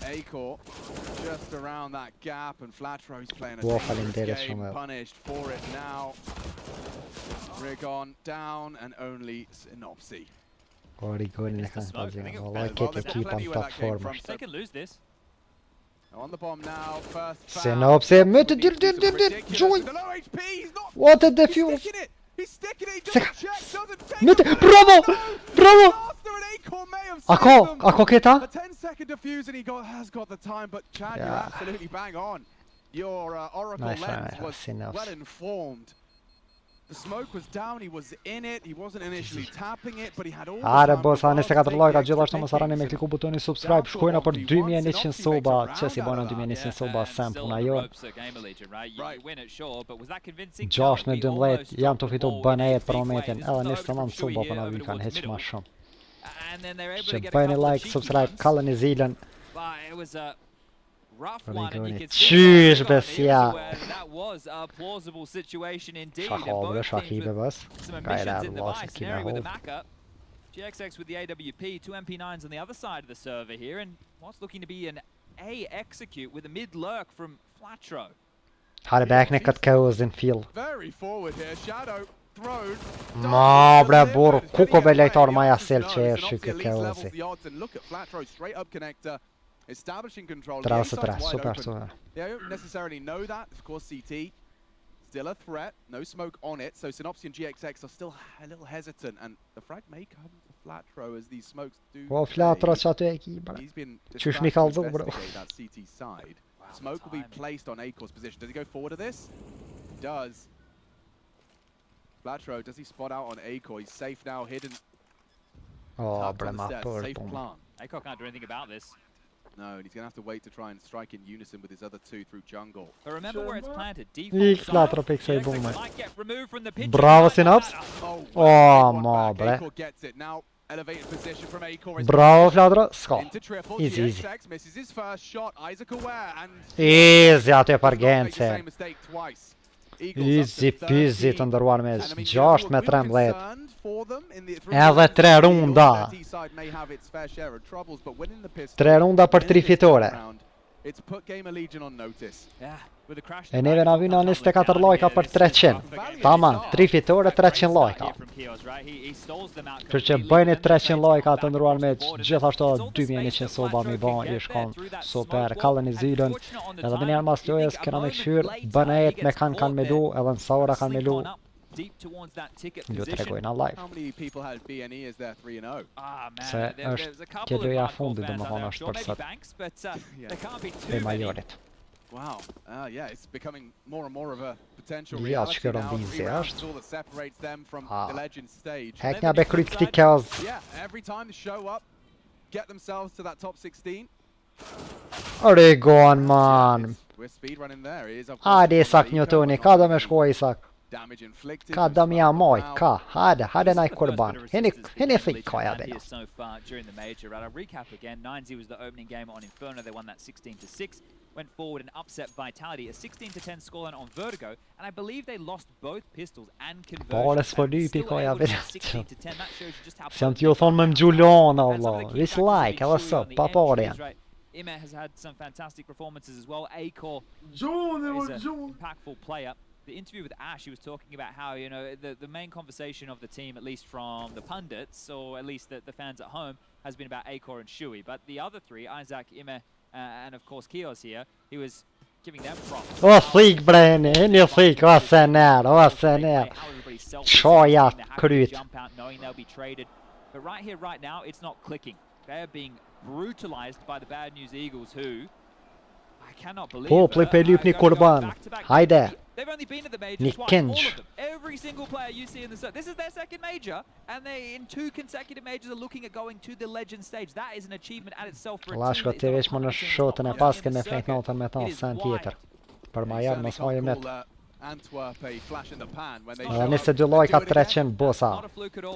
Acor just around that gap, and Flatro's playing a Waffling dangerous from game, it. punished for it now. Rigon down, and only Synopsy. Origoni në kanë pazina. Valla këtë ekipa në platformë. They can lose this. On the bomb now, first foul. Synopsi, më të join. What a defuse. He's sticking it, doesn't check, doesn't take Më të, it. bravo! Ako këta? A 10-second defuse and he has got the time, but Chad, you're absolutely bang on. Your Oracle lens was well informed. The smoke was down, he was in it, he wasn't initially tapping it, but he had all the Are time boss, to anë roll, se katër lajka take gjithashtu it, mos harroni me kliku butonin subscribe. Shkojna për 2100 soba, çesi bona 2100 soba sam puna jo. 6 në 12 jam të fitu bëna jetë për momentin, edhe nëse të nëmë soba për në vykan, heq ma shumë. Që bëjni like, subscribe, kallën i zilën. Rough one, and you can Qysh besja. that was a plausible situation indeed. Shahove, shahibe bas. Some Ka emissions era in the lost vice. kina Neri with a hold. backup. GXX with the AWP, 2 MP9s on the other side of the server here, and what's looking to be an A execute with a mid lurk from Flatro. Hade backne kat chaos in field. Very forward here, Shadow thrown. Ma bre bor, kuko be lejtar maja sel që e shyke chaosi. And look at Flatro straight up connector. Establishing control. Trase The tre, inside's wide super open. super. They don't necessarily know that. Of course, CT still a threat. No smoke on it. So Synopsy and GXX are still a little hesitant, and the frag may come to Flatro as these smokes do. Po Flatro që aty e ki, bre. He's been Qysh mi kalzu, bro. investigate that CT side. Smoke will be placed on Acor's position. Does he go forward of this? He does. Flatro, does he spot out on Acor? He's safe now, hidden. Oh, Tucked bre on the ma stairs, për safe pun. plant. Acor can't do anything about this. No, and he's going to have to wait to try and strike in unison with his other two through jungle. But remember where it's planted. Ik Default Flatro pik se i GXX bum me. might get removed from the picture. Bravo Synops. Oh, ma bre. Acor gets it now. Elevated position from Acor. Bravo Flatro, ska. Into triple. Easy, easy. GXX misses his first shot. Isaac aware and Easy aty për make the gence. same mistake twice. Easy peasy të ndërruar me 6 me 13. Concerned for them in the Edhe 3 runda. T-side may have its fair share of troubles, but winning the pistol 3 runda për 3 fitore. it's put GamerLegion on notice. Yeah, with the crash. E neve na vyna 24 lajka për 300. Taman, 3 fitore, 300 lajka. Kërë që bëjni 300 lajka të ndëruar me gjithashtu 2100 soba mi ban, i shkon super, kallën i zilën. Edhe më njerë mas lojës, kena me këshyr, bëna jetë me kanë me lu, edhe në saura kanë me lu. Ju të regojna live. How many people had BNE as their 3-0? Se është kjo loja fundit dhe më thonë është për sot. E Majorit. Wow, yeah, it's becoming more and more of a potential Ja, reality që now. rëndin 3 se rounds është. is all that separates them from the legend stage. Hek nga be kryt këti kjaz. Yeah, every time they show up, get themselves to that top 16. Oregon, man. We're speedrunning there. He is, of course, Hajde Isak Njotoni, ka da me shkoj Isak. damage inflicted. Ka da mja moj, ka. Hajde naj kurban. Hini thik kaja bena. So far during the major, right? I'll recap again. 9Z was the opening game on Inferno. They won that 16-6. Went forward and upset Vitality. A 16-10 scoreline on Vertigo. And I believe they lost both pistols and conversions. Bare s'po lypi Still kaja able to bena. 16-10. That shows you just how Se jam t'ju thonë me m'gjulona, valla. Vis like, edhe së, pa pare janë. Ima has had some fantastic performances as well. Acor June, is an impactful player. the interview with Ash, he was talking about how, you know, the main conversation of the team, at least from the pundits, or at least the fans at home, has been about Acor and Shui. But the other three, Isaac, Ime, and of course Kios here, he was giving them props. Flyg Brain, in your flyg, sen är. Tjoja, krut. Knowing they'll be traded. But right here, right now, it's not clicking. They're being brutalized by the Bad News Eagles, who I cannot believe. Poplypelupni kurban. Haydi. They've only been to the major twice, all of them. Every single player you see in the set. This is their second major, and they in 2 consecutive majors are looking at going to the legend stage. That is an achievement at itself for a Lashko team. ti veç më në shotën e paske me flejt natën me ta sen tjetër. Për Majorin mos hajë met. Edhe nëse dy lajka 300 bosa.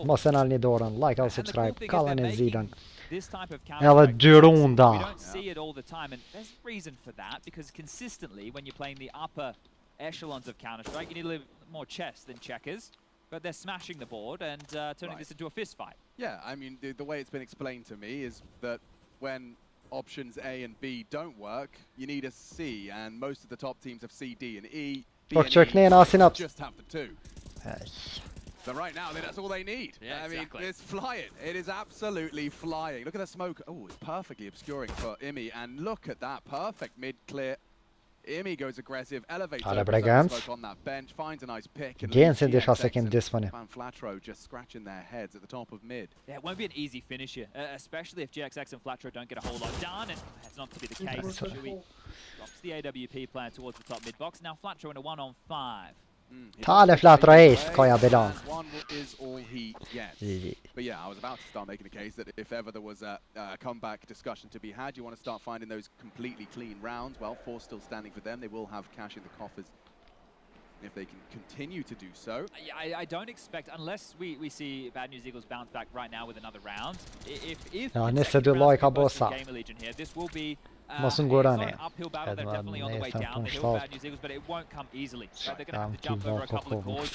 Mos e nalni dorën, like or subscribe, kallën e zidën. Edhe 2 runda. We don't see it all the time, and there's a reason for that, because consistently when you're playing the upper echelons of Counter-Strike, you need a little more chess than checkers, but they're smashing the board and turning this into a fist fight. Yeah, I mean, the way it's been explained to me is that when options A and B don't work, you need a C, and most of the top teams have C, D, and E. B and E just have the 2. So right now, that's all they need. Yeah, I mean, it's flying. It is absolutely flying. Look at the smoke. Oh, it's perfectly obscuring for Imi, and look at that perfect mid-clear. Imi goes aggressive, elevates smoke on that bench, finds a nice pick, and Flatro just scratching their heads at the top of mid. Yeah, it won't be an easy finish here, especially if GXX and Flatro don't get a whole lot done, and that's not to be the case. Shui drops the AWP player towards the top mid box. Now Flatro in a 1-on-5. Tale Flatro ace, koja belong. One is all he gets. But yeah, I was about to start making the case that if ever there was a comeback discussion to be had, you want to start finding those completely clean rounds. Well, 4 still standing for them. They will have cash in the coffers if they can continue to do so. I don't expect, unless we see Bad News Eagles bounce back right now with another round. If nese dy lajka bosa. GamerLegion here, this will be Mos ngurani. uphill battle. They're definitely on the way down the hill, Bad News Eagles, but it won't come easily. Right, they're going to have to jump over a couple of cords.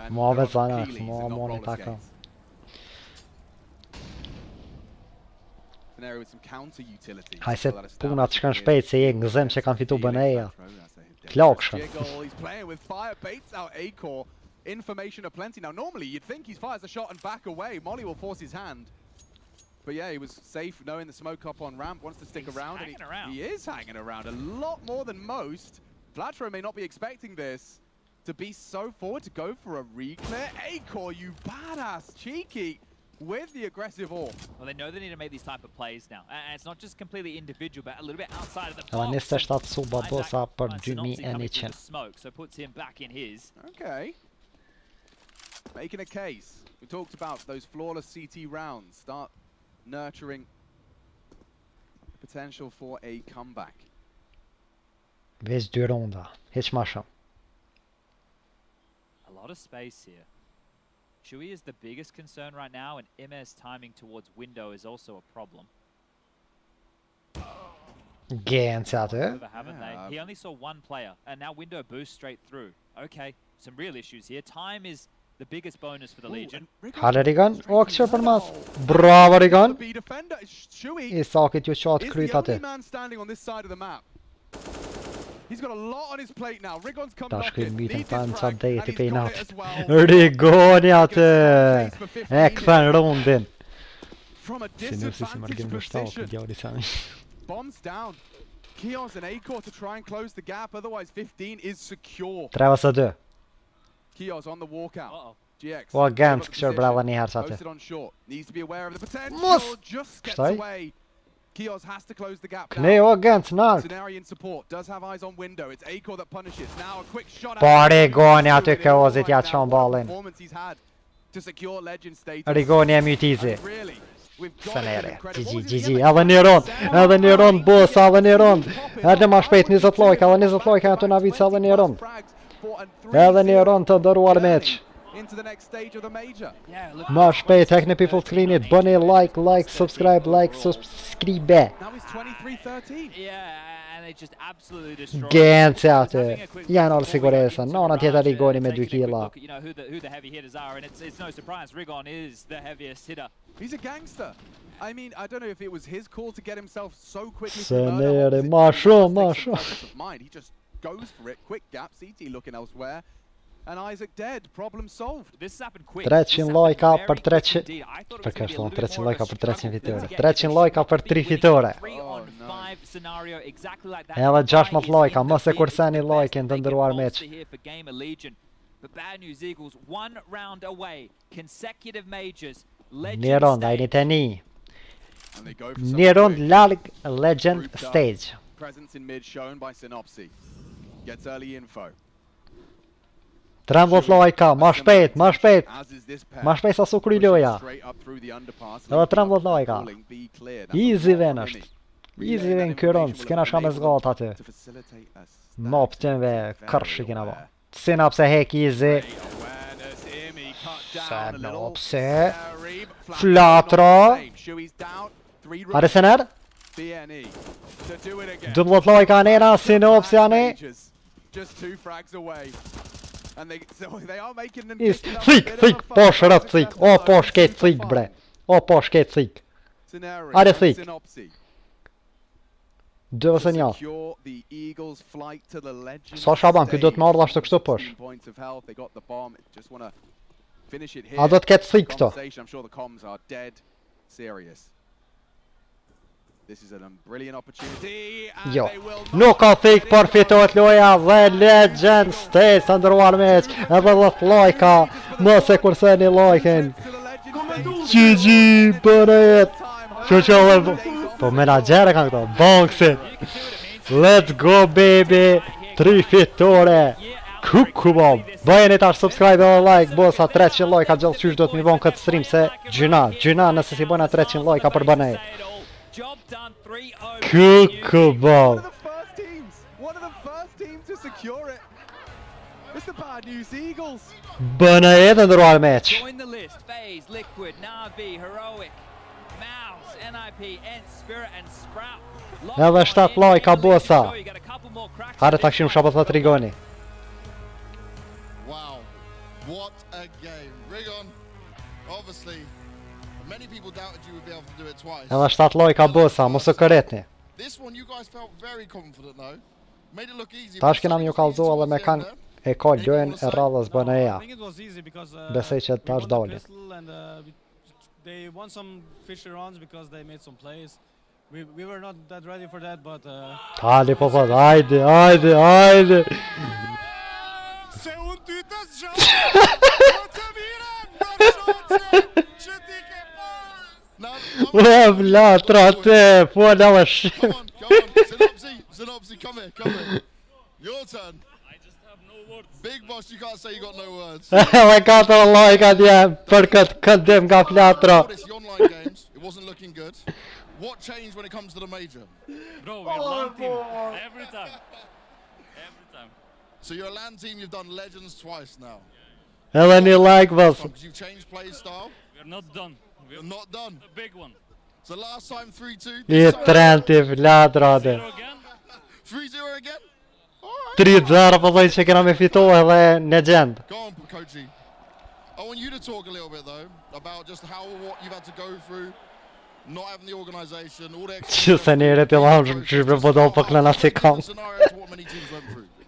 Må vezana, må ni taka. Haj se punat shkan shpejt se je gëzem që kanë fitu bëneja. Klokshën. He's playing with fire, baits out Acor. Information aplenty. Now normally you'd think he fires a shot and back away. Molly will force his hand. But yeah, he was safe knowing the smoke up on ramp, wants to stick around. And he is hanging around a lot more than most. Flatro may not be expecting this to be so forward, to go for a re-clear. Acor, you badass, cheeky, with the aggressive AWP. Well, they know they need to make these type of plays now. And it's not just completely individual, but a little bit outside of the box. Nese shtat suba bosa për 2100. Smoke, so puts him back in his. Okay. Making a case. We talked about those flawless CT rounds. Start nurturing potential for a comeback. Veç 2 ronda, hiç ma shumë. A lot of space here. Shui is the biggest concern right now, and MS timing towards window is also a problem. Gans out there. Haven't they? He only saw 1 player, and now window boosts straight through. Okay, some real issues here. Time is the biggest bonus for the Legion. Hade Rigan, och kör på mas. Bravo Rigan. I saket ju tjat kryt aty. He's got a lot on his plate now. Rigon's come back in. Myten pansa det i pinat. Rigon aty. Ekvan rondin. From a disadvantage position. Bombs down. Kios and Acor to try and close the gap. Otherwise 15 is secure. Treba sa dë. Kios on the walkout. GX. O Gans këshër brava një herë aty. Needs to be aware of the potential. Just gets away. Kios has to close the gap. Ne o Gans nalt. Scenarian support does have eyes on window. It's Acor that punishes. Now a quick shot. Po Rigoni aty Kiozit ja çon ballin. To secure legend status. Rigoni e mytizi. Senere. GG. Edhe një rond boss, edhe një rond. Edhe ma shpejt 20 lojka, edhe 20 lojka aty na vic edhe një rond. Edhe një rond të dëruar meq. Ma shpejt, hekni pi full screenit, bëni like, subscribe. Gënci aty. Janë orë siguresa, nona tjetër Rigoni me 2 killa. He's a gangster. I mean, I don't know if it was his call to get himself so quickly. Senere, ma shumë. He just goes for it. Quick gap. CT looking elsewhere. And Isaac dead. Problem solved. This happened quick. 300 lajka për 300. Për ka shtuar 300 lajka për 300 fitore. 300 lajka për 3 fitore. Edhe 16 lajka, mos e kurseni lajkin të ndëruar meç. But Bad News Eagles 1 round away. Consecutive majors. Një rond, ajni të një. Një rond larg Legend Stage. Presence in mid shown by Synopsy. Gets early info. 13 lajka, ma shpejt. Ma shpejt sa su kry loja. Edhe 13 lajka. Easy ven është. Easy ven ky rond, s'kena shka me zgat aty. Ma pëtënve kërshi kena ba. Synopse hek easy. Synopse. Flatra. Arisener. 12 lajka nena, Synopse janë. Just 2 frags away. And they are making them Thik, po shërët thik. O po shket thik bre. O po shket thik. Are thik. Dë vëse një. Sa shaban, kjo do të marrë ashtë të kështu pësh. A do të ketë thik këto. Jo, nuk ka thik për fitohet loja dhe Legend Stage të ndërruar meq. Edhe 10 lajka, mos e kurseni lajkin. GG, bënë jetë. Që po menagjerë kanë këto, bonksin. Let's go baby, 3 fitore. Kukubo, bëjeni tash subscribe dhe like, bosa 300 lajka gjithë qysh do të mi vonë këtë stream se gjyna nëse si bëjna 300 lajka për bënej. Kukubo. Bënë jetë ndërruar meq. Edhe 7 lajka bosa. Hare ta këshim shabët të trigoni. Wow, what a game. Rigon, obviously, many people doubted you would be able to do it twice. Edhe 7 lajka bosa, mos e këretni. This one you guys felt very confident though. Made it look easy. Tash kena mju kalzo edhe me kanë e kollojnë e radhës bënë eja. Besej që tash dali. They won some fishy runs because they made some plays. We were not that ready for that, but Hajde po po, hajde. Se unë ty të zgjohë, të mirem, që ti ke parë. O, vlatra te, po në më shim. Synopsy, come here. Your turn. I just have no words. Big boss, you can't say you got no words. Edhe 4 lajka dje, për këtë këndim nga flatra. The online games, it wasn't looking good. What changed when it comes to the major? Bro, we're LAN team every time. So you're a LAN team, you've done Legends twice now. Edhe një like vës. You've changed play style? We're not done. We're not done. The big one. So last time 3-2. I trenti flatra dhe. 3-0 again? 3-0 po dhej që kena me fitohe dhe në gjend. Go on, Koqi. I want you to talk a little bit though about just what you've had to go through. Not having the organization, all the Që se njëre të lamë që për bëdo për klena si kam.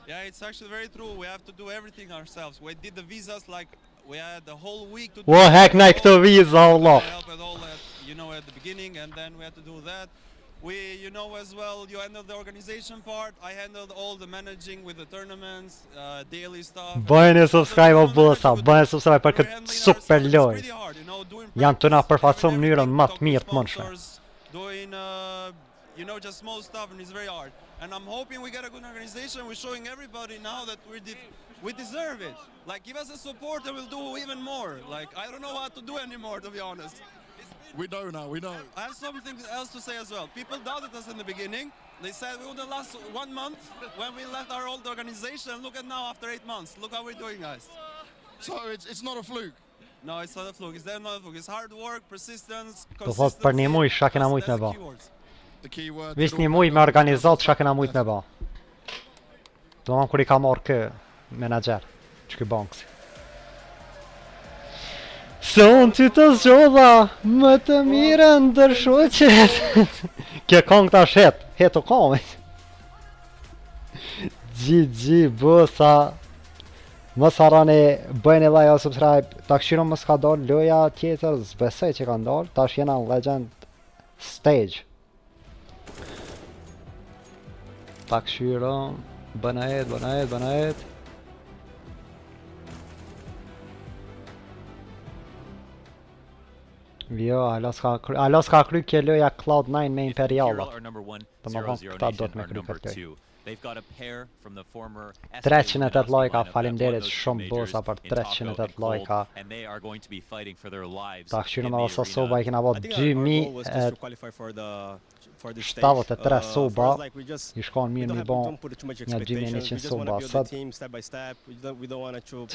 Yeah, it's actually very true. We have to do everything ourselves. We did the visas like we had the whole week to do. Wo hek na këto viza, Allah. You know, at the beginning, and then we had to do that. We, you know, as well, you handled the organization part. I handled all the managing with the tournaments, daily stuff. Bëjnë subscribe o bosa, bëjnë subscribe për këtë super loj. Janë të na përfaqësojnë mënyrën më të mirë të mundshme. Doing, you know, just small stuff, and it's very hard. And I'm hoping we get a good organization. We're showing everybody now that we deserve it. Like, give us the support and we'll do even more. Like, I don't know what to do anymore, to be honest. We know now, we know. I have something else to say as well. People doubted us in the beginning. They said we wouldn't last 1 month when we left our old organization. Look at now after 8 months. Look how we're doing, guys. So it's not a fluke? No, it's not a fluke. It's definitely not a fluke. It's hard work, persistence, Do thot për një muj shka kena mujt me ba. Vis një muj me organizat shka kena mujt me ba. Do në kur I ka marrë kë menager, që kë bankësi. Se unë ty të zgjodha, më të mire ndërshoqet. Kje kong tash het o komit. GG busa. Mos harroni bëjeni like o subscribe. Ta këshirëm mos ka dalë loja tjetër, zbesoj që ka dalë. Tash jena në Legend Stage. Ta këshirëm, bëna jet. Jo, alo s'ka kry kjo loja Cloud9 me Imperialat. Të më thonë këta do të me kry këtë loj. 308 lajka, faleminderit shumë bosa për 308 lajka. Ta këshirëm edhe sa soba I kena bë 2073 soba. I shkon mirë mi bon një 2100 soba sot.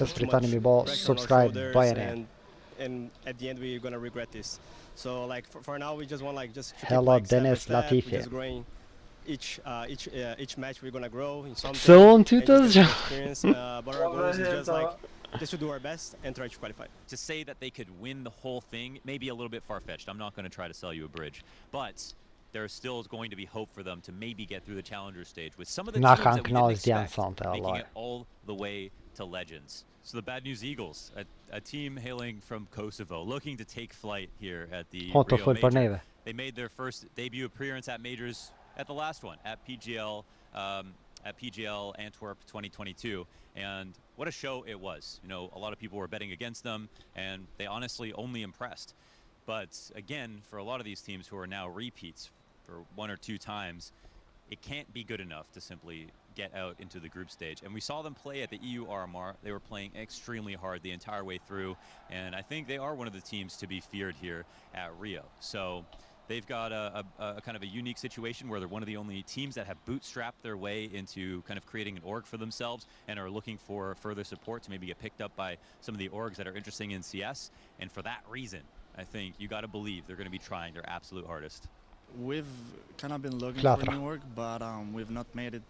Që s'pritani mi bo subscribe bëjeni. And at the end we're gonna regret this. So like for now we just want like just Hello Dennis Latifi. Just growing each match we're gonna grow in something. So on experience, but our goal is just like just to do our best and try to qualify. To say that they could win the whole thing may be a little bit far-fetched. I'm not going to try to sell you a bridge, but there still is going to be hope for them to maybe get through the challenger stage with some of the teams that we didn't expect, making it all the way to Legends. So the Bad News Eagles, a team hailing from Kosovo, looking to take flight here at the Rio Major. They made their first debut appearance at majors at the last one, at PGL Antwerp 2022. And what a show it was. You know, a lot of people were betting against them, and they honestly only impressed. But again, for a lot of these teams who are now repeats for 1 or 2 times, it can't be good enough to simply get out into the group stage. And we saw them play at the EU RMR. They were playing extremely hard the entire way through, and I think they are one of the teams to be feared here at Rio. So they've got a kind of a unique situation where they're one of the only teams that have bootstrapped their way into kind of creating an org for themselves and are looking for further support to maybe get picked up by some of the orgs that are interesting in CS. And for that reason, I think you got to believe they're going to be trying their absolute hardest. We've kind of been looking for new org, but we've not made it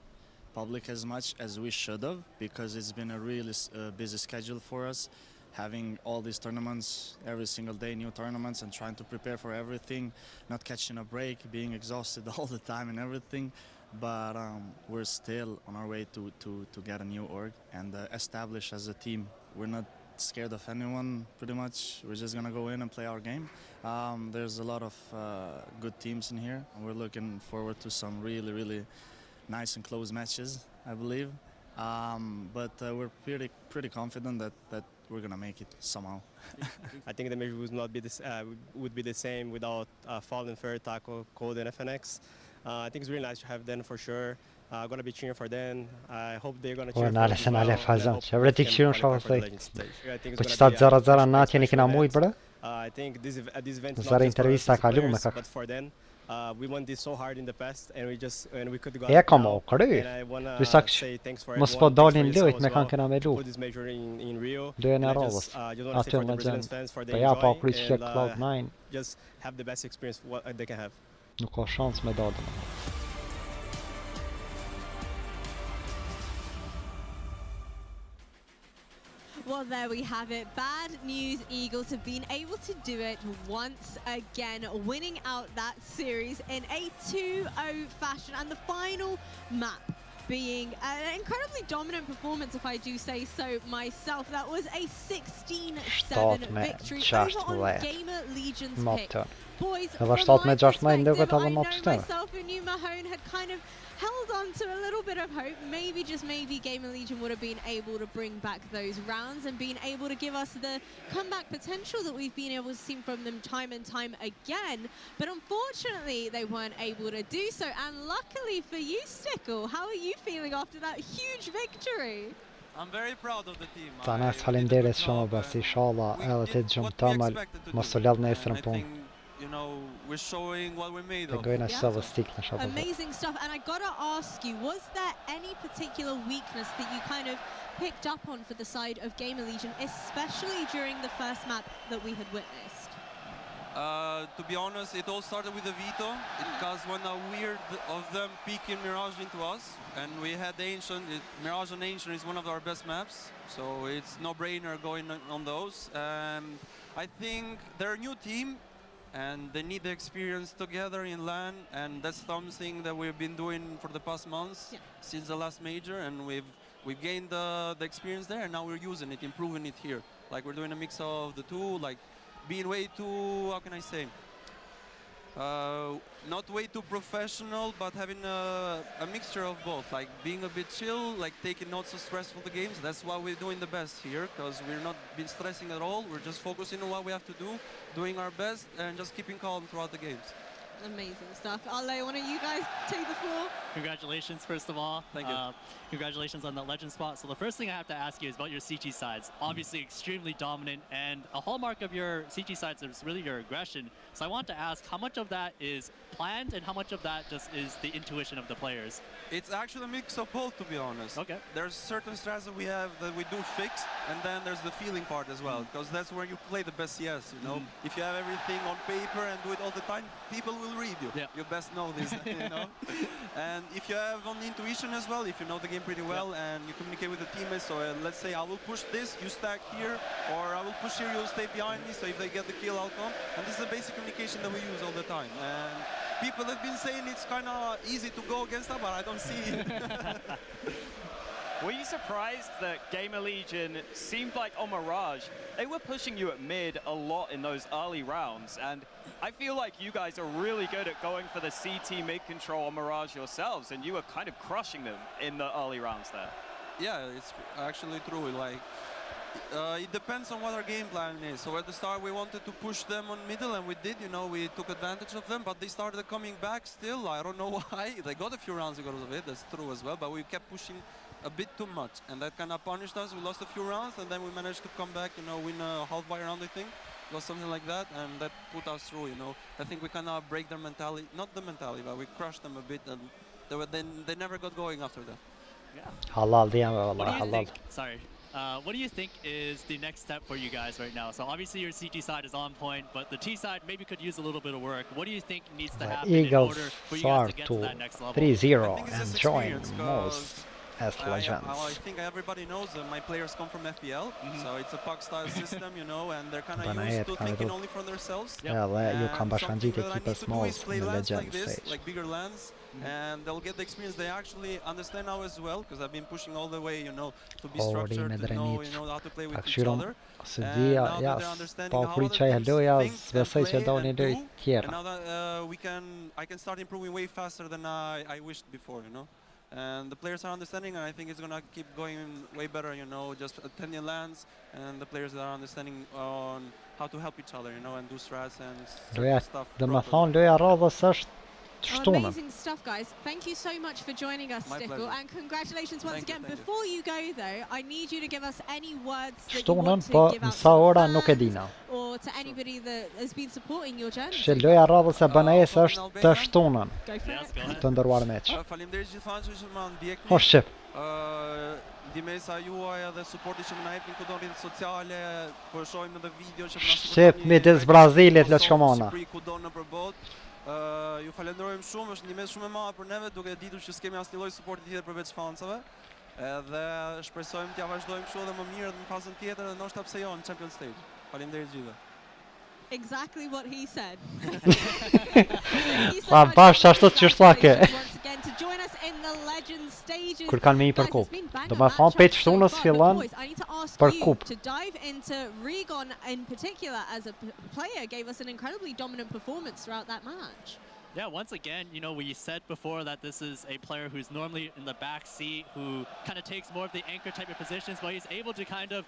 public as much as we should have, because it's been a really busy schedule for us, having all these tournaments every single day, new tournaments, and trying to prepare for everything, not catching a break, being exhausted all the time and everything. But we're still on our way to get a new org and establish as a team. We're not scared of anyone, pretty much. We're just gonna go in and play our game. There's a lot of good teams in here, and we're looking forward to some really nice and close matches, I believe. But we're pretty confident that we're gonna make it somehow. I think the major would be the same without Fallen, Fair, Taco, Cold, and FNX. I think it's really nice to have them for sure. Gonna be cheering for them. I hope they're gonna cheer for us as well. I think this event is not just for us as players, but for them. We won this so hard in the past, and we could go out now. And I wanna say thanks for everyone. Put this major in Rio. And I just wanna say for the Brazilian fans, for their joy, and just have the best experience what they can have. Nuk ka shans me dalë. Well, there we have it. Bad News Eagles have been able to do it once again, winning out that series in a 2-0 fashion, and the final map being an incredibly dominant performance, if I do say so myself. That was a 16-7 victory over on GamerLegion's pick. Boys, from my perspective, I know myself and you, Majorin, had kind of held on to a little bit of hope. Maybe, just maybe, GamerLegion would have been able to bring back those rounds and been able to give us the comeback potential that we've been able to see from them time and time again. But unfortunately, they weren't able to do so. And luckily for you, Stickle, how are you feeling after that huge victory? I'm very proud of the team. Ta nas faleminderit shumë, bas inshallah edhe të gjum tamal mos u lodh nesër në punë. You know, we're showing what we made of. Amazing stuff. And I gotta ask you, was there any particular weakness that you kind of picked up on for the side of GamerLegion, especially during the first map that we had witnessed? To be honest, it all started with the veto. It was one weird of them peeking Mirage into us, and we had Ancient. Mirage and Ancient is one of our best maps, so it's no-brainer going on those. And I think they're a new team. and they need the experience together in LAN, and that's something that we've been doing for the past months since the last major, and we've gained the experience there, and now we're using it, improving it here. Like we're doing a mix of the two, like being way too, how can I say, not way too professional, but having a mixture of both, like being a bit chill, like taking not so stressful the games. That's why we're doing the best here, because we're not been stressing at all. We're just focusing on what we have to do, doing our best, and just keeping calm throughout the games. Amazing stuff. I'll let one of you guys take the floor. Congratulations, first of all. Thank you. Congratulations on the legend spot. So the first thing I have to ask you is about your CT sides. Obviously extremely dominant, and a hallmark of your CT sides is really your aggression. So I want to ask, how much of that is planned and how much of that just is the intuition of the players? It's actually a mix of both, to be honest. Okay. There's certain strats that we have that we do fixed, and then there's the feeling part as well, because that's where you play the best CS, you know? If you have everything on paper and do it all the time, people will read you. Yeah. You best know this, you know? And if you have on the intuition as well, if you know the game pretty well and you communicate with the teammates, so let's say I will push this, you stack here, or I will push here, you'll stay behind me, so if they get the kill, I'll come. And this is the basic communication that we use all the time. And people have been saying it's kind of easy to go against that, but I don't see it. Were you surprised that GamerLegion seemed like on Mirage, they were pushing you at mid a lot in those early rounds, and I feel like you guys are really good at going for the CT mid control on Mirage yourselves, and you were kind of crushing them in the early rounds there. Yeah, it's actually true. Like, it depends on what our game plan is. So at the start we wanted to push them on middle, and we did, you know, we took advantage of them, but they started coming back still. I don't know why. They got a few rounds because of it, that's true as well, but we kept pushing a bit too much, and that kind of punished us. We lost a few rounds, and then we managed to come back, you know, win a half by round, I think. It was something like that, and that put us through, you know. I think we kind of break their mentality, not the mentality, but we crushed them a bit, and they never got going after that. Yeah. Halal diyem vallahi halal. Sorry. What do you think is the next step for you guys right now? So obviously your CT side is on point, but the T side maybe could use a little bit of work. What do you think needs to happen in order for you guys to get to that next level? 3-0 and join most as legends. I think everybody knows that my players come from FPL, so it's a puck style system, you know, and they're kind of used to thinking only for themselves. Yeah, you can bash something that I need to do is play in the lands like legend this, stage. like bigger lands, and they'll get the experience. They actually understand now as well, because I've been pushing all the way, you know, to be structured, to know, you know, how to play with each other. And now that they're understanding how other teams think and play and do, and now that I can start improving way faster than I wished before, you know. And the players are understanding, and I think it's gonna keep going way better, you know, just attending lands, and the players that are understanding on how to help each other, you know, and do strats and stuff. Amazing stuff, guys. Thank you so much for joining us, Stickle, and congratulations once again. Before you go, though, I need you to give us any words that you want to give out to fans or to anybody that has been supporting your journey. Shëlloja radhës e BNS është të shtunën. Të ndërruar meq. Faleminderit gjithë që më ndjekni. O shqip. Ndihmesa juaj edhe suporti që më na jepni kudo në rrjetet sociale, po shohim edhe video që më Shqip midis Brazilit Leçkomona. Kudo nëpër botë. Ju falenderojmë shumë, është ndihmesë shumë e madhe për neve, duke ditur që s'kemi asnjë lloj suporti tjetër përveç fansave. Edhe shpresojmë t'ja vazhdojmë kështu edhe më mirë në fazën tjetër, dhe ndoshta pse jo në Champions Stage. Faleminderit gjithëve. Exactly what he said. Pa bash ashtu që shtake. Kur kanë me një për kup. Do më thonë petë shtunës fillon për kup. To dive into Regon in particular as a player gave us an incredibly dominant performance throughout that match. Yeah, once again, you know, we said before that this is a player who's normally in the back seat, who kind of takes more of the anchor type of positions, but he's able to kind of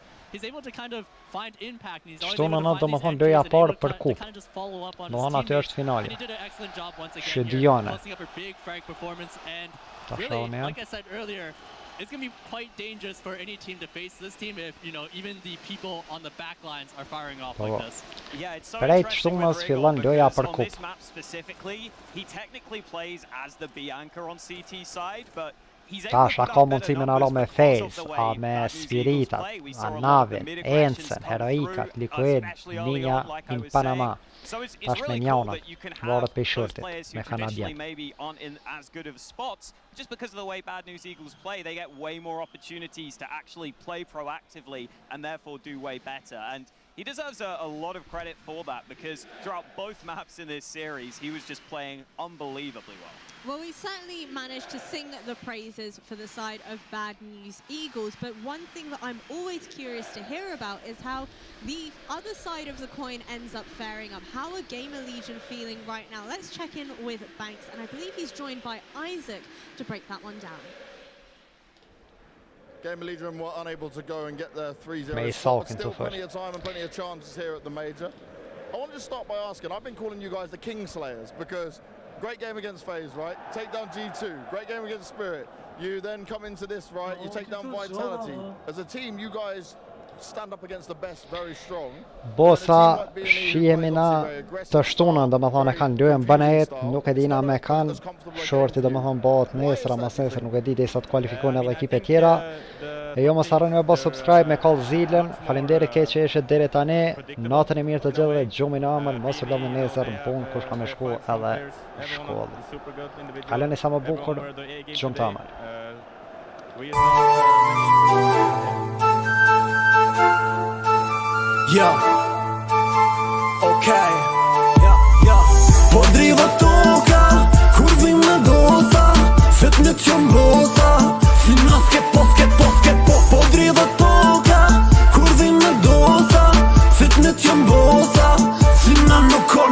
find impact, and he's always able to find these entries and able to kind of just follow up on his teammates. And he did an excellent job once again here, posting up a big frag performance, and really, like I said earlier, it's going to be quite dangerous for any team to face this team if, you know, even the people on the back lines are firing off like this. Yeah, it's so interesting with Regal because on this map specifically, he technically plays as the B anchor on CT side, but he's able to put up better numbers because of the way Bad News Eagles play. We saw a lot of the mid-aggressions come through, especially early on, like I was saying. So it's really cool that you can have those players who traditionally maybe aren't in as good of spots. Just because of the way Bad News Eagles play, they get way more opportunities to actually play proactively and therefore do way better. And he deserves a lot of credit for that, because throughout both maps in this series, he was just playing unbelievably well. Well, we certainly managed to sing the praises for the side of Bad News Eagles, but one thing that I'm always curious to hear about is how the other side of the coin ends up faring up. How are GamerLegion feeling right now? Let's check in with Banks, and I believe he's joined by Isaac to break that one down. GamerLegion were unable to go and get their 3-0. Men Still plenty of time and plenty of chances here at the major. I want to just start by asking, I've been calling you guys the Kingslayers because great game against FaZe, right? Take down G2, great game against Spirit. You then come into this, right? You take down Vitality. As a team, you guys stand up against the best, very strong. Bosa shiemina të shtunën, domethënë kanë lojën banet, nuk e dina me kanë shorti domethënë bëhet nesër, ama nesër nuk e di derisa të kualifikohen edhe ekipe tjera. E jo mos harroni me bë subscribe, me call zilën. Faleminderit keq që ishit deri tani. Natën e mirë të gjithëve, gjumin e ëmbël, mos u lëmë nesër në punë kush ka më shku edhe në shkollë. Kaloni sa më bukur, gjumë të ëmbël. Yeah, okay, yeah. Po driva toka, kur vim në dosa, fet në qëmë bosa, si naske po driva toka, kur vim në dosa, fet në qëmë bosa, si na nuko.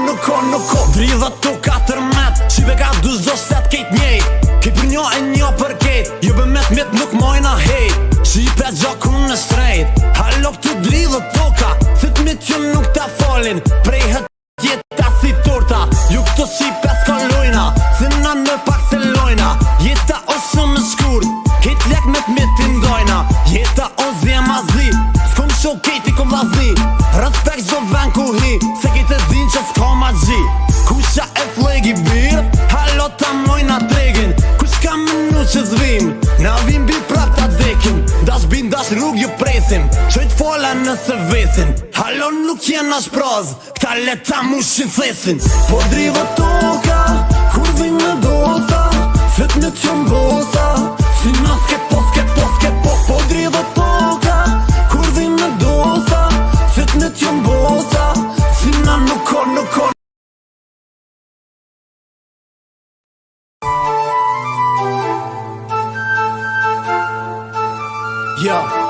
Driva toka tërmet, qive ka 27 kejt njejt, kej për një e një për kejt, ju bë met nuk mojna hejt, SHQIP gjakun në strejt, halok të driva toka, fit me që nuk ta falin, prej hët jeta si torta, ju këto SHQIP s'ka lojna, se na në pak se lojna, jeta o shumë në shkurt, kejt lek me t'mitin dojna, jeta o zema zi, s'kom shok kejti kom lazi, respekt zdo ven ku hi, se kejt e zin që s'ka ma gji, kusha e flegi bir, halo ta mojna tregin, kush ka minu që zvim, na vim bil prap ta dekim, dash bin dash rrug ju presim, qojt fola nëse vesin, halo nuk jena shpraz, këta leta mu shqinthesin, po driva toka, kur vim në dosa, fet në qëmë bosa, si naske po driva toka, kur vim në dosa, fet në qëmë bosa, si na nuko. Yeah.